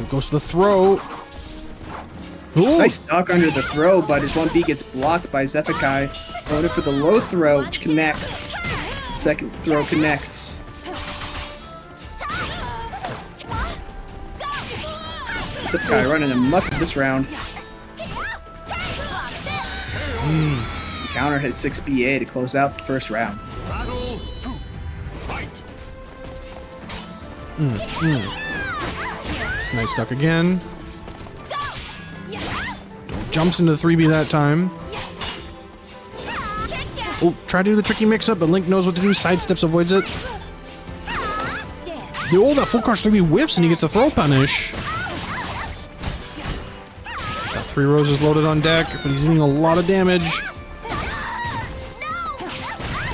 It goes to the throw. Ooh. Nice duck under the throw, but his 1B gets blocked by Zephykai. Going for the low throw, which connects. Second throw connects. Zephykai running amok this round. Counter hit 6BA to close out the first round. Battle 2. Fight. Nice duck again. Jumps into the 3B that time. Oh, try to do the tricky mix-up, but Link knows what to do. Sidesteps, avoids it. Oh, that full crush 3B whips and he gets the throw punish. Got 3 roses loaded on deck, but he's eating a lot of damage.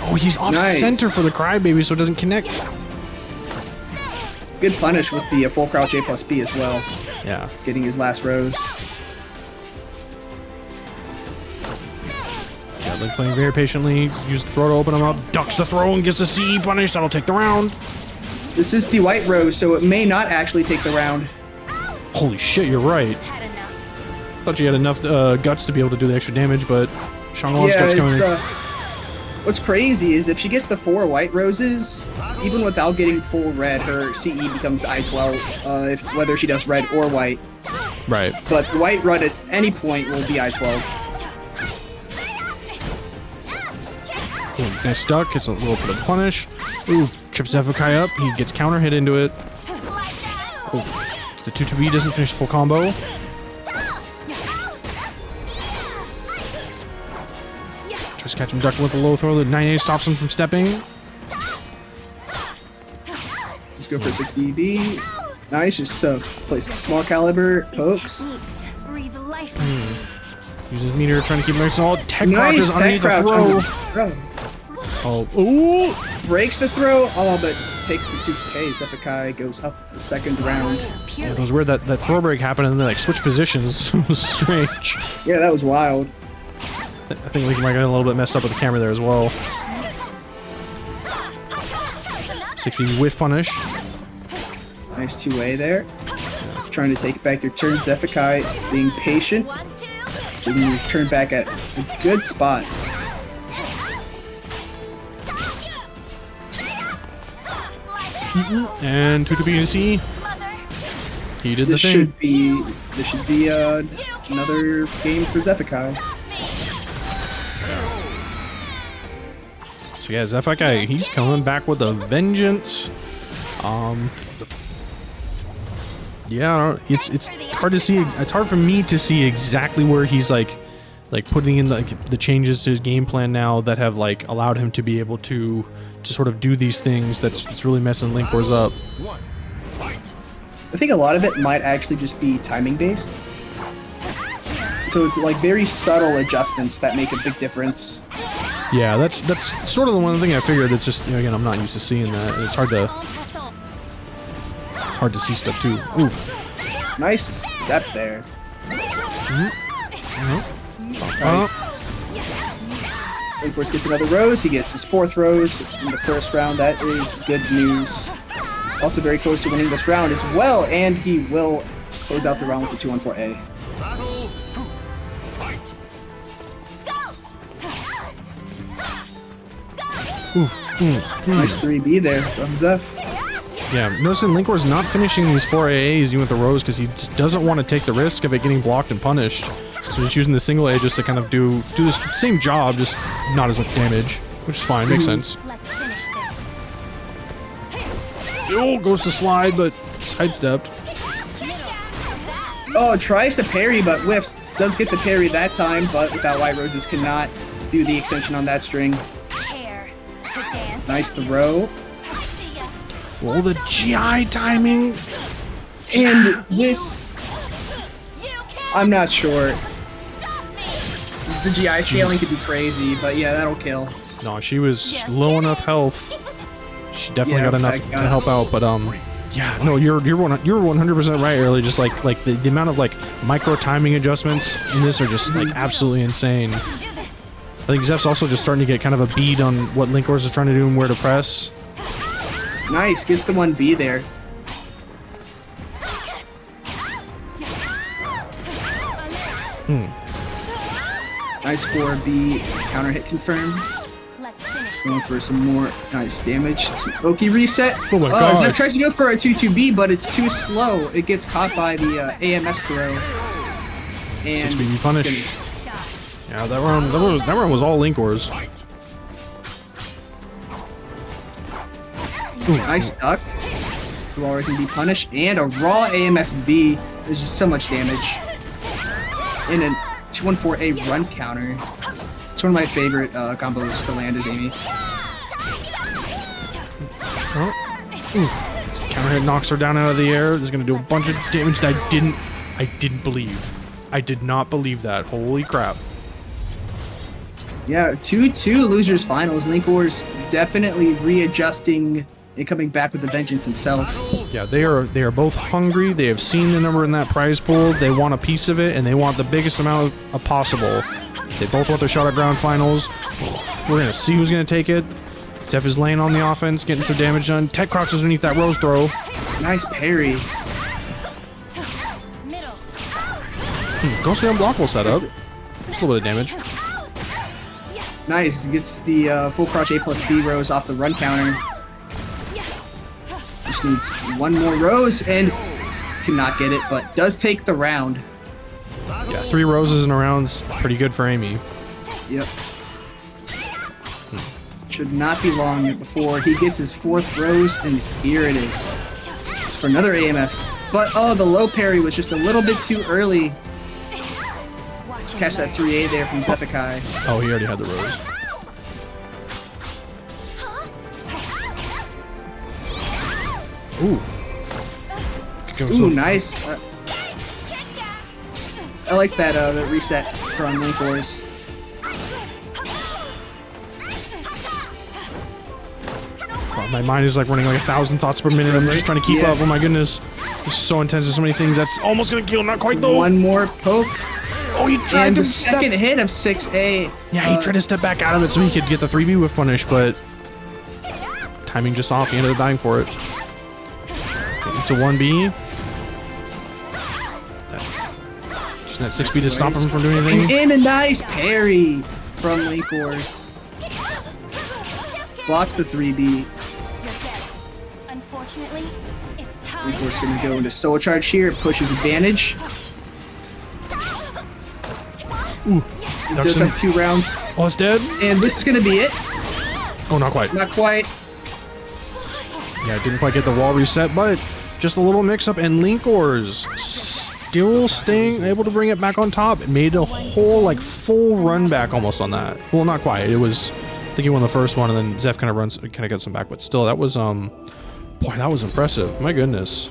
Oh, he's off center for the crybaby, so it doesn't connect. Good punish with the full crouch A plus B as well. Yeah. Getting his last rose. Yeah, Link playing very patiently. Use the throw to open him up. Ducks the throw and gets the CE punish. That'll take the round. This is the white rose, so it may not actually take the round. Holy shit, you're right. Thought you had enough guts to be able to do the extra damage, but Xianghua's guts coming in. What's crazy is if she gets the 4 white roses, even without getting full red, her CE becomes I-12, whether she does red or white. Right. But the white run at any point will be I-12. Ooh, nice duck. Gets a little bit of punish. Ooh, trips Zephykai up. He gets counter hit into it. Oh, the 2-2B doesn't finish the full combo. Just catch him ducking with a low throw. The 9A stops him from stepping. Let's go for 6BB. Nice, just place a small caliber, pokes. Breathe life. Uses meter, trying to keep him nice and all. Tech Nice crouches tech underneath the crouch throw. under the throw. Oh, ooh! Breaks the throw, but takes the 2K. Zephykai goes up the second round. Yeah, it was weird that throw break happened and then they like switch positions. It was strange. Yeah, that was wild. I think Link might get a little bit messed up with the camera there as well. 60 whiff punish. Nice 2A there. Trying to take back your turn. Zephykai being patient. Getting his turn back at a good spot. And 2-2B and C. He did the This thing. should be another game for Zephykai. So yeah, Zephykai, he's coming back with a vengeance. Yeah, it's hard to see. It's hard for me to see exactly where he's like putting in the changes to his game plan now that have like allowed him to be able to sort of do these things. That's really messing linkorz up. I think a lot of it might actually just be timing based. So it's like very subtle adjustments that make a big difference. Yeah, that's sort of the one thing I figured. It's just, you know, again, I'm not used to seeing that. It's hard to see stuff too. Ooh. Nice step there. Linkorz gets another rose. He gets his 4th rose in the first round. That is good news. Also very close to winning this round as well, and he will close out the round with the 2-1-4A. Battle 2. Fight. Nice 3B there from Zeph. Yeah, noticing linkorz not finishing these 4 AAs even with the rose because he just doesn't want to take the risk of it getting blocked and punished. So he's using the single A just to kind of do the same job, just not as much damage, which is fine, makes sense. Let's finish this. Oh, goes to slide, but sidestepped. Oh, tries to parry but whiffs. Does get the parry that time, but without white roses cannot do the extension on that string. Hair to dance. Nice throw. Oh, the GI timing. And this, I'm not sure. The GI scaling could be crazy, but yeah, that'll kill. No, she was low enough health. She definitely got enough to help out, but yeah, no, you're 100% right, early. Just like the amount of like micro timing adjustments in this are just like absolutely insane. I think Zeph's also just starting to get kind of a bead on what linkorz is trying to do and where to press. Nice, gets the 1B there. Nice 4B counter hit confirmed. Let's finish Going this. for some more nice damage. Some Oki reset. Oh my god. Zeph tries to go for a 2-2B, but it's too slow. It gets caught by the AMS throw. And 6BB punish. Yeah, that round was all linkorz. Nice duck. Always gonna be punished. And a raw AMSB. There's just so much damage. And a 214A run counter. It's one of my favorite combos to land as Amy. Counter hit knocks her down out of the air. This is gonna do a bunch of damage that I didn't believe. I did not believe that. Holy crap. Yeah, 2-2 losers finals. linkorz definitely readjusting and coming back with a vengeance himself. Yeah, they are both hungry. They have seen the number in that prize pool. They want a piece of it, and they want the biggest amount of possible. They both want their shot at ground finals. We're gonna see who's gonna take it. Zeph is laying on the offense, getting some damage done. Tech crouches underneath that rose throw. Nice parry. Middle. Goes to the unblockable setup. Just a little bit of damage. Nice. Gets the full crouch A+B rose off the run counter. Just needs one more rose and cannot get it, but does take the round. Yeah, 3 roses in a round's pretty good for Amy. Yep. Should not be long before he gets his 4th rose, and here it is. Just for another AMS. But, oh, the low parry was just a little bit too early. Catch that 3A there from Zephikai. Oh, he already had the rose. Ooh. Ooh, nice. I like that reset from linkorz. Oh, my mind is like running like 1,000 thoughts per minute. I'm just trying to keep up. Oh my goodness. It's so intense. There's so many things. That's almost gonna kill. Not quite though. One more poke. Oh, he tried And to the second hit of 6A. Yeah, he tried to step back out of it so he could get the 3B whiff punish, but timing just off. He ended up dying for it. It's a 1B. Just that 6B to stop him from doing anything. And a nice parry from linkorz. Blocks the 3B. Unfortunately, it's time. linkorz gonna go into soul charge here. Pushes advantage. Ooh. It does have 2 rounds. Oh, it's dead? And this is gonna be it. Oh, not quite. Not quite. Yeah, didn't quite get the wall reset, but just a little mix-up, and linkorz still staying able to bring it back on top. It made a whole, like, full run back almost on that. Well, not quite. It was, I think he won the first one, and then Zeph kind of gets him back, but still, that was, boy, that was impressive. My goodness.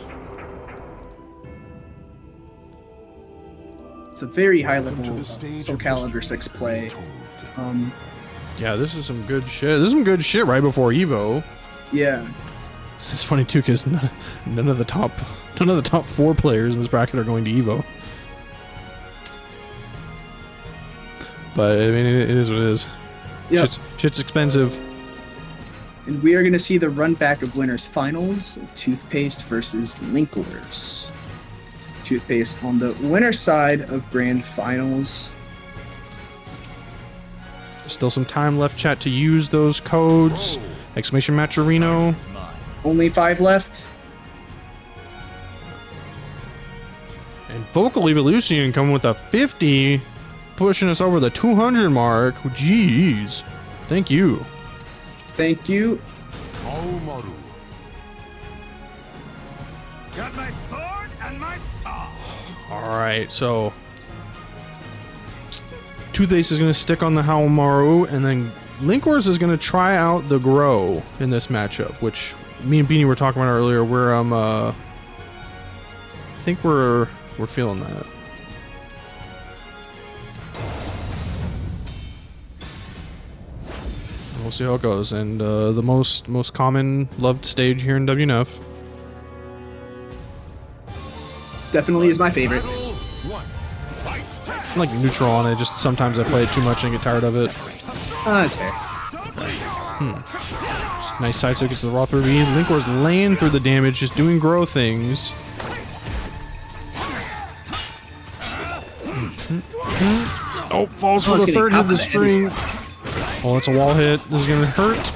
It's a very high level SoulCalibur 6 play. Yeah, this is some good shit. This is some good shit right before Evo. Yeah. It's funny too, because none of the top 4 players in this bracket are going to Evo. But I mean, it is what it is. Yep. Shit's expensive. And we are going to see the run back of winners finals. Toothpaste versus linkorz. Toothpaste on the winner side of grand finals. Still some time left, chat, to use those codes. Exclamation Matcherino. Only 5 left. And Vocal Evolution coming with a 50, pushing us over the 200 mark. Jeez. Thank you. Thank you. Haohmaru. Got my sword and my saw. Alright, so Toothpaste is going to stick on the Haohmaru, and then linkorz is going to try out the Grøh in this matchup, which me and Beanie were talking about earlier. Where I think we're feeling that. We'll see how it goes. And the most common loved stage here in WNF. This definitely is my favorite. I'm like neutral on it. Just sometimes I play it too much and get tired of it. That's fair. Nice side so gets to the raw 3B. linkorz laying through the damage, just doing Grøh things. Oh, falls for it's the getting third hit of the up string. Oh, it's a wall hit. This is gonna hurt.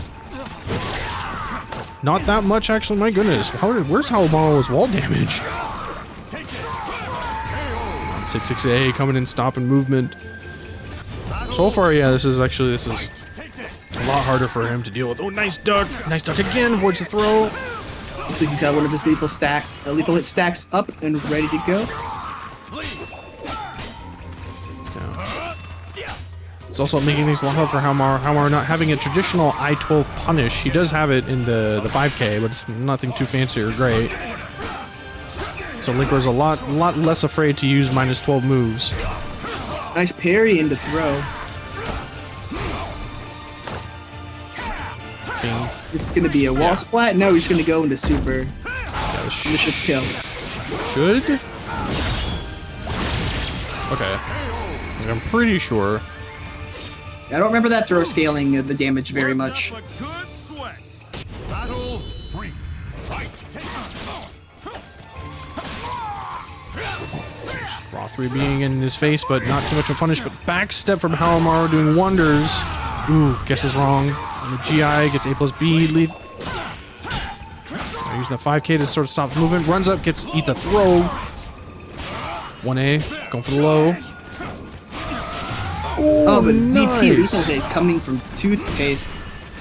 Not that much, actually. My goodness. Where's Haohmaru's wall damage? 6-6-A coming in, stopping movement. So far, yeah, this is a lot harder for him to deal with. Oh, nice duck. Nice duck again. Avoids the throw. Looks like he's got one of his lethal hit stacks up and ready to go. It's also making things a lot harder for Haohmaru not having a traditional I-12 punish. He does have it in the 5K, but it's nothing too fancy or great. So linkorz a lot less afraid to use -12 moves. Nice parry into throw. Bing. It's gonna be a wall splat. No, he's gonna go into super. Yeah, Bishop kill. should? Okay. I'm pretty sure. I don't remember that throw scaling the damage very much. Worked up a good sweat. Battle 3. Fight. Raw 3 being in his face, but not too much of a punish. But backstep from Haohmaru doing wonders. Ooh, guesses wrong. And the GI gets A+B lead. Using the 5K to sort of stop the movement. Runs up, gets eat the throw. 1A, going for the low. Oh, but nice. DP lethal hit coming from Toothpaste.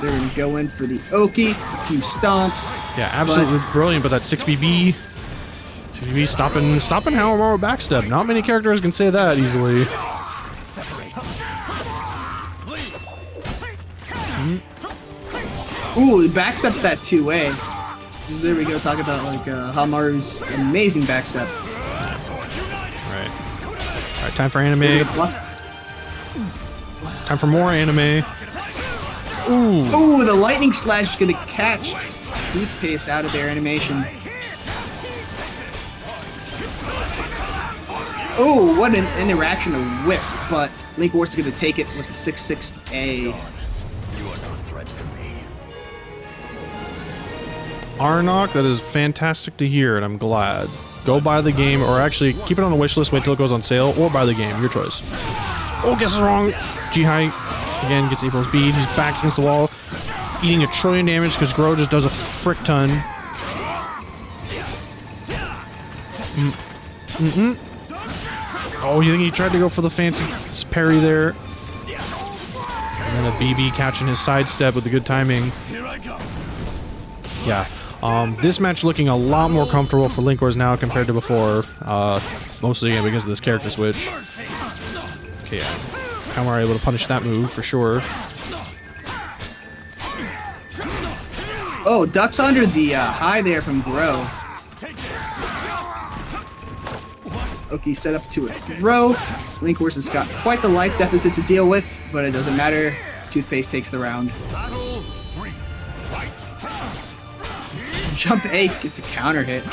They're gonna go in for the Oki, a few stomps. Yeah, absolutely brilliant, but that 6BB. 6BB stopping Haohmaru backstep. Not many characters can say that easily. Ooh, he backsteps that 2A. There we go, talk about like Haohmaru's amazing backstep. Alright, time for anime. Time for more anime. Ooh, the lightning slash is gonna catch Toothpaste out of their animation. Oh, what an interaction of whips, but linkorz is gonna take it with the 6-6-A. Arnok, that is fantastic to hear, and I'm glad. Go buy the game, or actually keep it on the wish list, wait till it goes on sale, or buy the game, your choice. Oh, guess it's wrong. G-High, again, gets A+B, he's back against the wall, eating 1 trillion damage because Grøh just does a frick ton. Oh, you think he tried to go for the fancy parry there? And then a BB catching his sidestep with the good timing. Yeah. This match looking a lot more comfortable for linkorz now compared to before. Mostly again because of this character switch. Okay, yeah. Haohmaru able to punish that move for sure. Oh, ducks under the high there from Grøh. Okay, set up to a throw. linkorz has got quite the life deficit to deal with, but it doesn't matter. Toothpaste takes the round. Jump A gets a counter hit.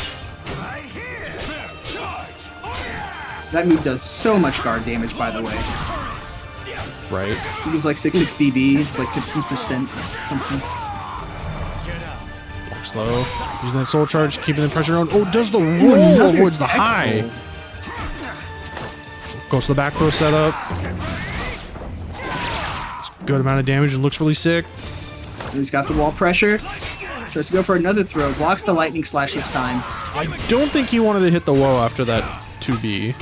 That move does so much guard damage, by the way. Right. It was like 6-6 BB, it's like 15% something. Slow. Using that soul charge, keeping the pressure on. Oh, does the roll, avoids the high. Goes to the back throw setup. It's a good amount of damage and looks really sick. And he's got the wall pressure. Tries to go for another throw. Blocks the lightning slash this time. I don't think he wanted to hit the woe after that 2B.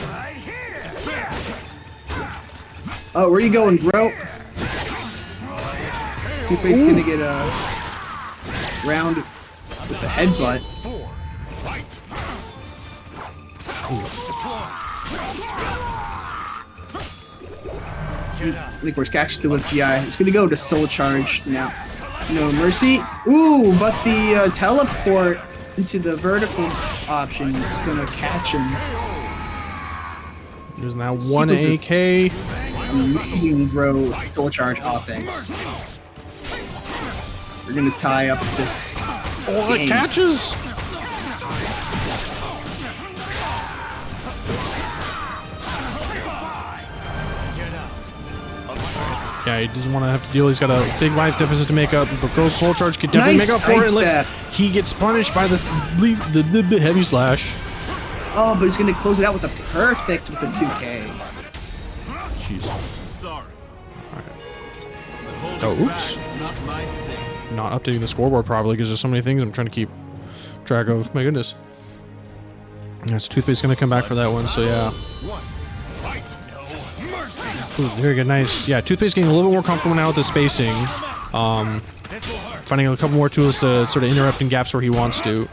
Oh, where are you going, Grøh? Toothpaste gonna get a round with the headbutt. linkorz catches the with GI. It's gonna go to soul charge now. No mercy. Ooh, but the teleport into the vertical option is gonna catch him. There's now 1 AK. Amazing Grøh soul charge offense. We're gonna tie up this. Oh, it catches! Yeah, he doesn't want to have to deal. He's got a big life deficit to make up. But Grøh's soul charge could definitely make up for it unless he gets punished by the heavy slash. Oh, but he's gonna close it out with a perfect with the 2K. jeez. Sorry. Alright. Oh, oops. Not my thing. Not updating the scoreboard properly because there's so many things I'm trying to keep track of. My goodness. Yes, Toothpaste gonna come back for that one, so yeah. Ooh, very good, nice. Yeah, Toothpaste getting a little bit more comfortable now with the spacing. Finding a couple more tools to sort of interrupt in gaps where he wants to.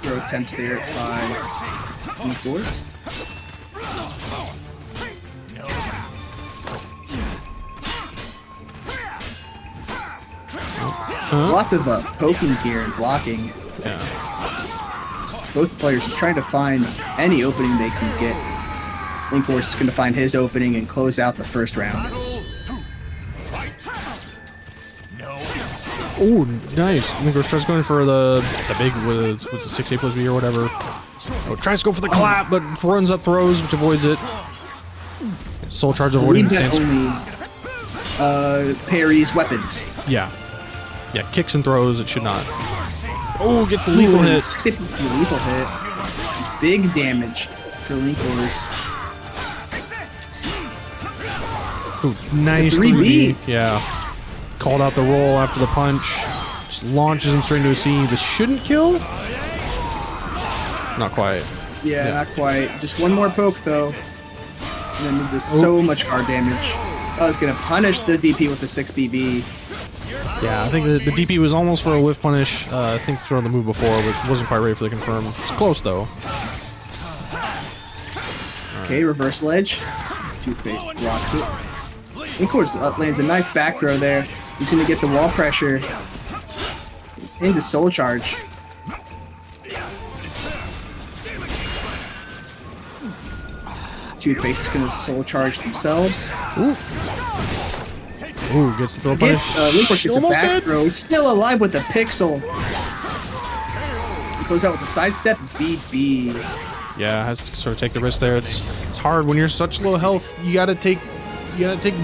Throw attempts there by linkorz. Lots of poking here and blocking. Yeah. Both players just trying to find any opening they can get. linkorz is going to find his opening and close out the first round. Ooh, nice. linkorz tries going for the big with the 6A plus B or whatever. Oh, tries to go for the clap, but runs up throws, which avoids it. Soul charge avoiding the stance. Only parries weapons. Yeah. Yeah, kicks and throws, it should not. Oh, gets the lethal hit. 6A plus B lethal hit. Big damage for linkorz. Ooh, nice 3B. Yeah. Called out the roll after the punch. Just launches him straight into a C. This shouldn't kill? Not quite. Yeah, not quite. Just one more poke though. And then it does so much card damage. Oh, it's gonna punish the DP with the 6BB. Yeah, I think the DP was almost for a whiff punish. I think thrown the move before, but wasn't quite ready for the confirm. It's close though. Okay, reverse ledge. Toothpaste blocks it. linkorz lands a nice back throw there. He's gonna get the wall pressure into soul charge. Toothpaste is gonna soul charge themselves. Ooh, gets the throw punish. linkorz gets the Almost back dead. throw. He's still alive with the pixel. He goes out with the sidestep. BB. Yeah, has to sort of take the risk there. It's hard when you're such low health. You gotta take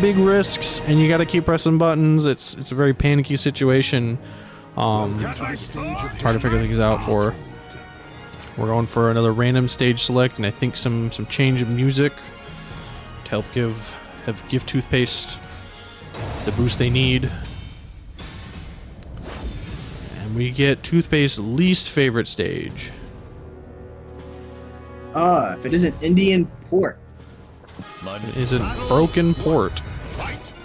big risks, and you gotta keep pressing buttons. It's a very panicky situation. It's hard to figure things out for. We're going for another random stage select, and I think some change of music to help give Toothpaste the boost they need. And we get Toothpaste's least favorite stage. If it isn't Indian port. It is a broken port.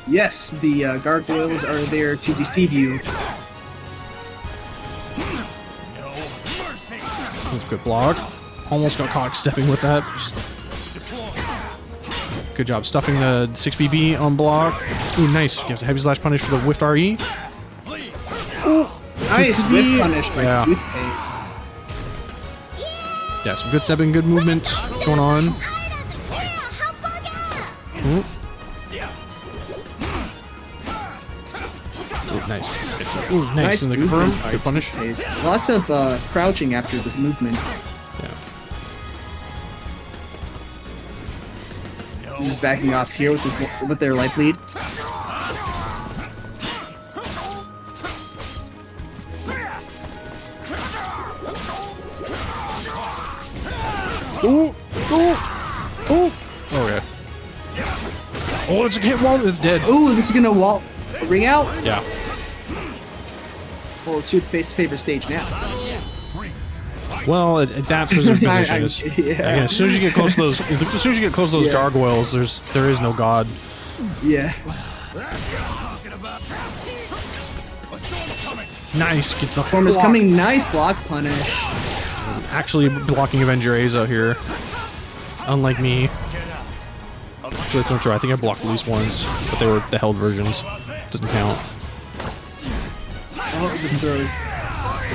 Yes, the gargoyles are there to deceive you. That's a good block. Almost got caught stepping with that. Good job stuffing the 6BB on block. Ooh, nice. Gives a heavy slash punish for the whiffed RE. Ooh, nice whiff punish by Yeah. Toothpaste. Yeah, some good stepping, good movement going on. Ooh. Ooh, nice. Ooh, nice. And the confirm. movement by Good punish. Toothpaste. Lots of crouching after this movement. Yeah. He's backing off here with their life lead. Ooh. Ooh. Ooh. Okay. Oh, it's a hit wall. It's dead. Ooh, this is gonna ring out. Yeah. Well, it's Toothpaste's favorite stage now. Well, that's because of position is. Yeah. Again, as soon as you get close to those, Yeah. gargoyles, there is no god. Yeah. Nice, gets the Form is block. coming. Nice block punish. Actually blocking Avenger A's out here. Unlike me. Actually, that's not true. I think I blocked at least once, but they were the held versions. Doesn't count. Oh, the throws.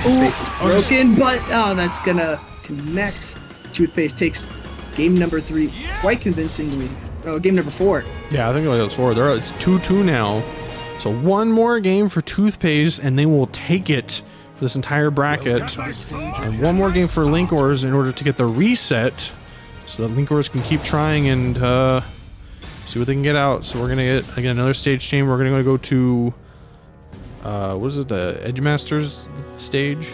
Toothpaste is broken, but that's gonna connect. Toothpaste takes game number 3 quite convincingly. Oh, game number 4. Yeah, I think it was 4. It's 2-2 now. So one more game for Toothpaste, and they will take it for this entire bracket. And one more game for linkorz in order to get the reset, so that linkorz can keep trying and see what they can get out. So we're gonna get again another stage change. We're gonna go to what is it? The Edge Masters stage.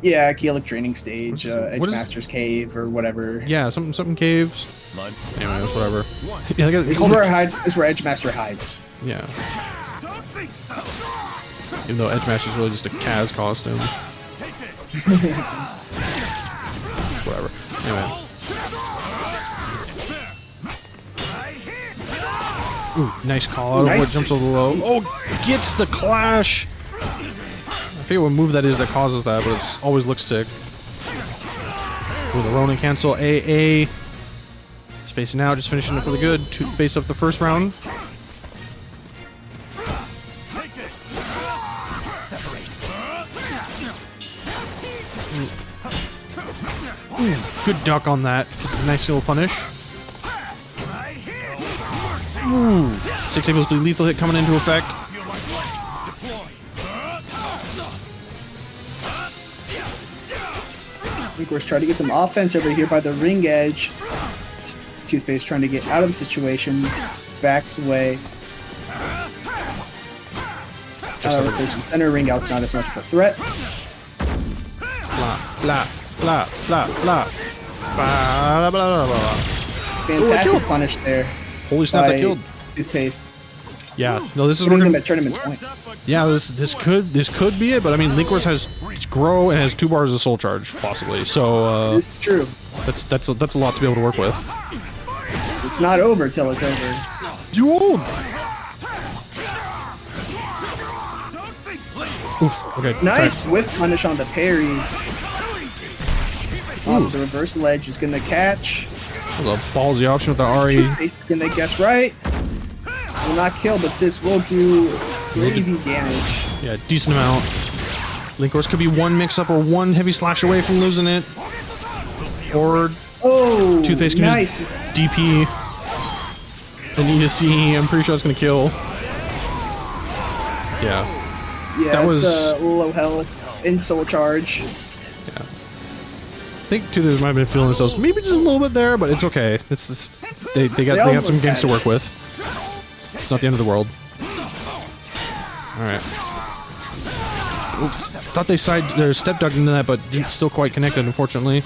Yeah, Keelik Training Stage, What is- Edgemaster's Cave, or whatever. Yeah, something caves. Mine. Anyways, whatever. Yeah, This is where Edgemaster hides. yeah. Don't think so. Even though Edgemaster's really just a Kaz costume. Take this. Whatever. Anyway. Ooh, nice call out. Nice. Jumps a little low. Oh, gets the clash. I forget what move that is that causes that, but it always looks sick. Ooh, the Ronin cancel. AA. Spacing out, just finishing it for the good. Toothpaste up the first round. Take this. Good duck on that. Gets a nice little punish. Ooh. 6 Able's Bleed lethal hit coming into effect. Linkorz trying to get some offense over here by the ring edge. Toothpaste trying to get out of the situation. Backs away. There's some center ring out's not as much of a threat. Blah, blah, blah, blah, blah. Blah, blah, blah, blah. Fantastic killed. punish there. Holy snap, that by killed. Toothpaste. Yeah, no, this is Putting one. them at tournament point. Yeah, this could be it, but I mean, linkorz has Grøh and has 2 bars of soul charge possibly, so This is true. that's a lot to be able to work with. It's not over till it's over. You old. Oof. Okay. Nice whiff punish on the parry. The reverse ledge is gonna catch. That was a ballsy option with the RE. Toothpaste is gonna guess right. Will not kill, but this will do crazy damage. Yeah, decent amount. linkorz could be one mix-up or one heavy slash away from losing it. Or Oh, Toothpaste can nice. just DP and ESC. I'm pretty sure it's gonna kill. Yeah. Yeah, that was- it's low health and soul charge. I think Toothpaste might have been feeling themselves maybe just a little bit there, but it's okay. They got some almost games to had work with. It's not the end of the world. All right. Thought they step dug into that, but still quite connected, unfortunately.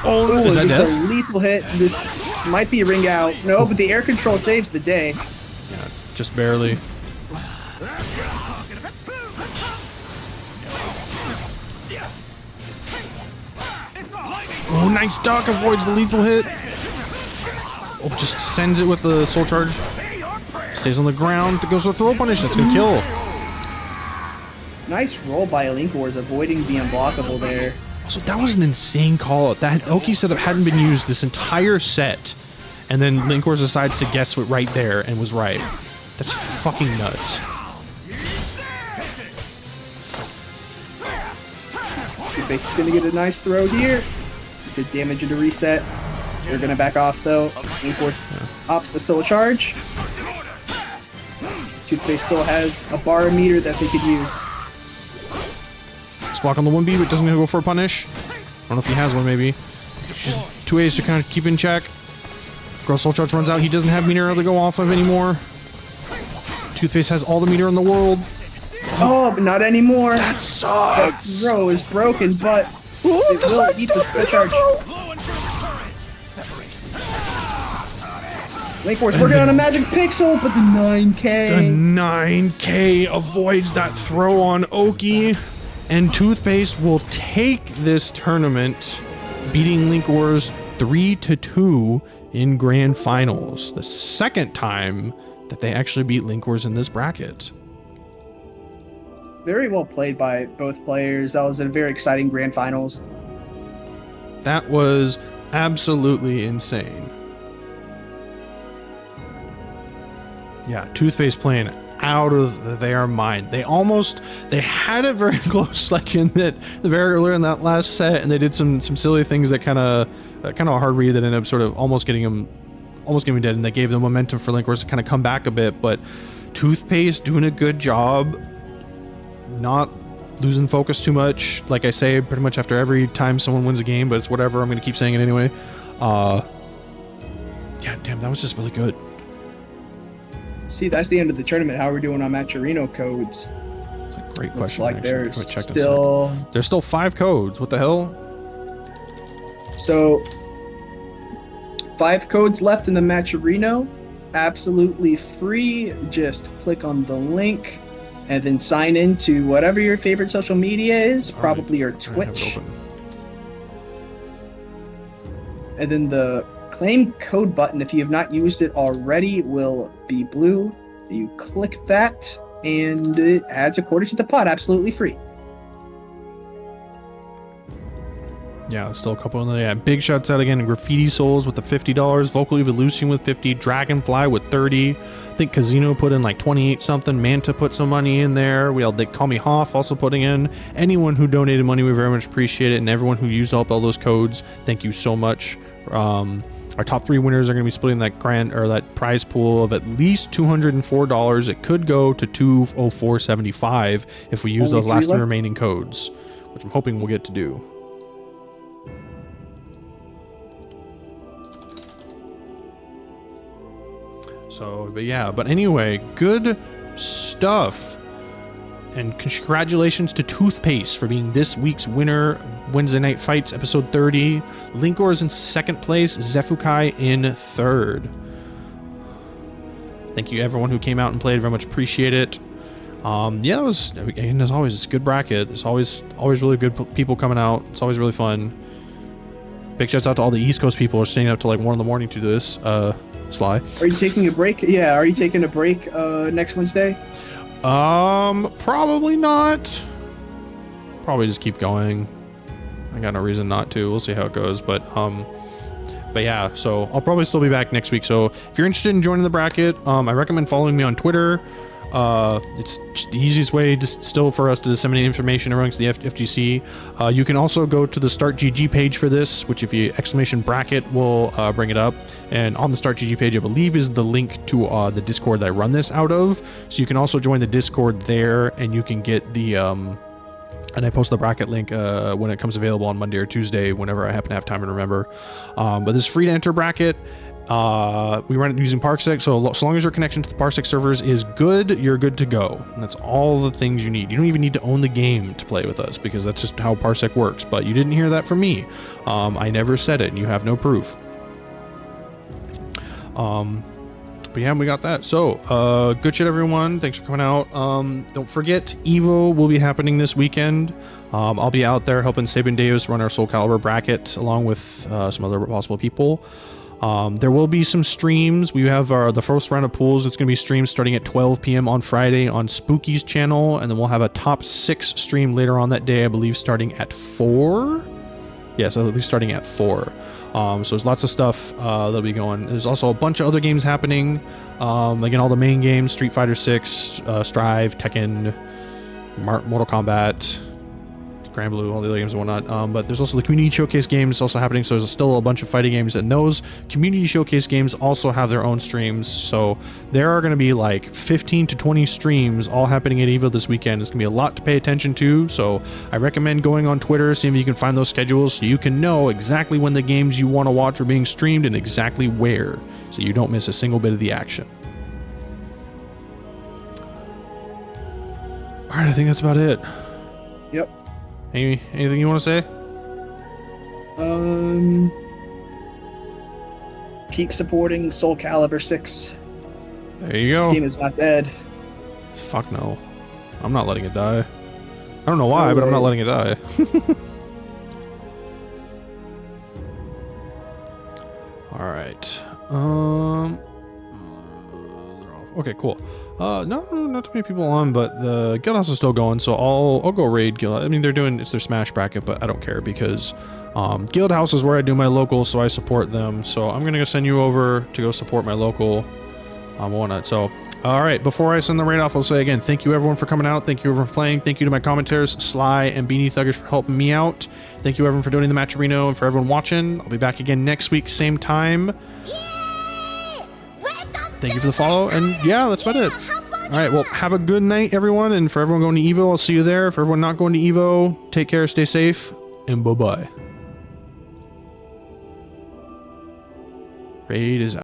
Oh, Ooh, is that just dead? a lethal hit. This might be a ring out. No, but the air control saves the day. Just barely. Oh, nice duck, avoids the lethal hit. Oh, just sends it with the soul charge. Stays on the ground, goes with throw punish, that's gonna kill. Nice roll by linkorz, avoiding the unblockable there. Also, that was an insane call out. That Oki setup hadn't been used this entire set, and then linkorz decides to guess what right there and was right. That's fucking nuts. Toothpaste is gonna get a nice throw here. Good damage into reset. They're gonna back off though. linkorz opts to soul charge. Toothpaste still has a bar meter that they could use. Just block on the 1B, but doesn't go for a punish. I don't know if he has one, maybe. Just 2 A's to kind of keep in check. Grøh soul charge runs out. He doesn't have meter to go off of anymore. Toothpaste has all the meter in the world. Oh, but not anymore. That sucks. That throw is broken, but it will eat the soul charge. linkorz working on a magic pixel, but the 9K. The 9K avoids that throw on Oki, and Toothpaste will take this tournament, beating linkorz 3-2 in grand finals. The second time that they actually beat linkorz in this bracket. Very well played by both players. That was a very exciting grand finals. That was absolutely insane. Yeah, Toothpaste playing out of their mind. They had it very close, like in the very earlier in that last set, and they did some silly things that kind of a hard read that ended up sort of almost getting him dead, and that gave them momentum for linkorz to kind of come back a bit. But Toothpaste doing a good job, not losing focus too much. Like I say, pretty much after every time someone wins a game, but it's whatever. I'm gonna keep saying it anyway. Yeah, damn, that was just really good. See, that's the end of the tournament. How are we doing on Matcherino codes? That's a great Looks question. like actually. there's Go check this out. There's still 5 codes. What the hell? So 5 codes left in the Matcherino. Absolutely free. Just click on the link and then sign in to whatever your favorite social media is, probably your Twitch. And then the claim code button, if you have not used it already, will be blue. You click that and it adds a quarter to the pot, absolutely free. Yeah, still a couple of them. Yeah, big shouts out again. Graffiti Souls with the $50. Vocal Evolution with 50. Dragonfly with 30. I think Casino put in like 28 something. Manta put some money in there. We all They Call Me Hoff also putting in. Anyone who donated money, we very much appreciate it. And everyone who used up all those codes, thank you so much. Our top 3 winners are going to be splitting that that prize pool of at least $204. It could go to $204.75 if we use those last 3 remaining codes, which I'm hoping we'll get to do. So, but anyway, good stuff. And congratulations to Toothpaste for being this week's winner. Wednesday Night Fights, episode 30. Linkorz in 2nd place. Zefukai in 3rd. Thank you everyone who came out and played. Very much appreciate it. Yeah, it was, again, as always, it's a good bracket. It's always really good people coming out. It's always really fun. Big shouts out to all the East Coast people who are staying up till like 1 in the morning to do this. Sly. Are you taking a break? Yeah, are you taking a break next Wednesday? Probably not. Probably just keep going. I got no reason not to. We'll see how it goes, but yeah, so I'll probably still be back next week. So if you're interested in joining the bracket, I recommend following me on Twitter. It's just the easiest way still for us to disseminate information amongst the FGC. You can also go to the Start GG page for this, which if you !bracket will bring it up. And on the Start GG page, I believe, is the link to the Discord that I run this out of. So you can also join the Discord there, and you can get the and I post the bracket link when it comes available on Monday or Tuesday, whenever I happen to have time and remember. But this is free to enter bracket. We run it using Parsec, so long as your connection to the Parsec servers is good, you're good to go. And that's all the things you need. You don't even need to own the game to play with us, because that's just how Parsec works. But you didn't hear that from me. I never said it, and you have no proof. But yeah, we got that. So, good shit, everyone. Thanks for coming out. Don't forget, Evo will be happening this weekend. I'll be out there helping SabinDeus run our SoulCalibur bracket, along with some other possible people. There will be some streams. We have the first round of pools. It's going to be streamed starting at 12 p.m. on Friday on Spooky's channel, and then we'll have a top 6 stream later on that day, I believe, starting at 4. Yeah, so at least starting at 4. So there's lots of stuff that'll be going. There's also a bunch of other games happening. Again, all the main games: Street Fighter 6, Strive, Tekken, Mortal Kombat, Grand Blue, all the other games and whatnot. But there's also the community showcase games also happening, so there's still a bunch of fighting games, and those community showcase games also have their own streams. So there are going to be like 15 to 20 streams all happening at EVO this weekend. It's going to be a lot to pay attention to, so I recommend going on Twitter, seeing if you can find those schedules so you can know exactly when the games you want to watch are being streamed and exactly where, so you don't miss a single bit of the action. Alright, I think that's about it. Yep. Anything you want to say? Keep supporting SoulCalibur 6. There you go. This game is not dead. Fuck no. I'm not letting it die. I don't know why, but I'm not letting it die. Alright. Okay, cool. No, not too many people on, but the guild house is still going, so I'll go raid guild. I mean, it's their smash bracket, but I don't care, because guild house is where I do my local, so I support them. So I'm gonna go send you over to go support my local whatnot. So all right, before I send the raid off, I'll say again, thank you everyone for coming out. Thank you everyone for playing. Thank you to my commentators, Sly and Beanie Thuggers, for helping me out. Thank you everyone for donating the Matcherino, and for everyone watching. I'll be back again next week, same time. Thank you for the follow, and yeah, that's about it. All right, well, have a good night, everyone, and for everyone going to EVO, I'll see you there. For everyone not going to EVO, take care, stay safe, and bye-bye. Raid is out.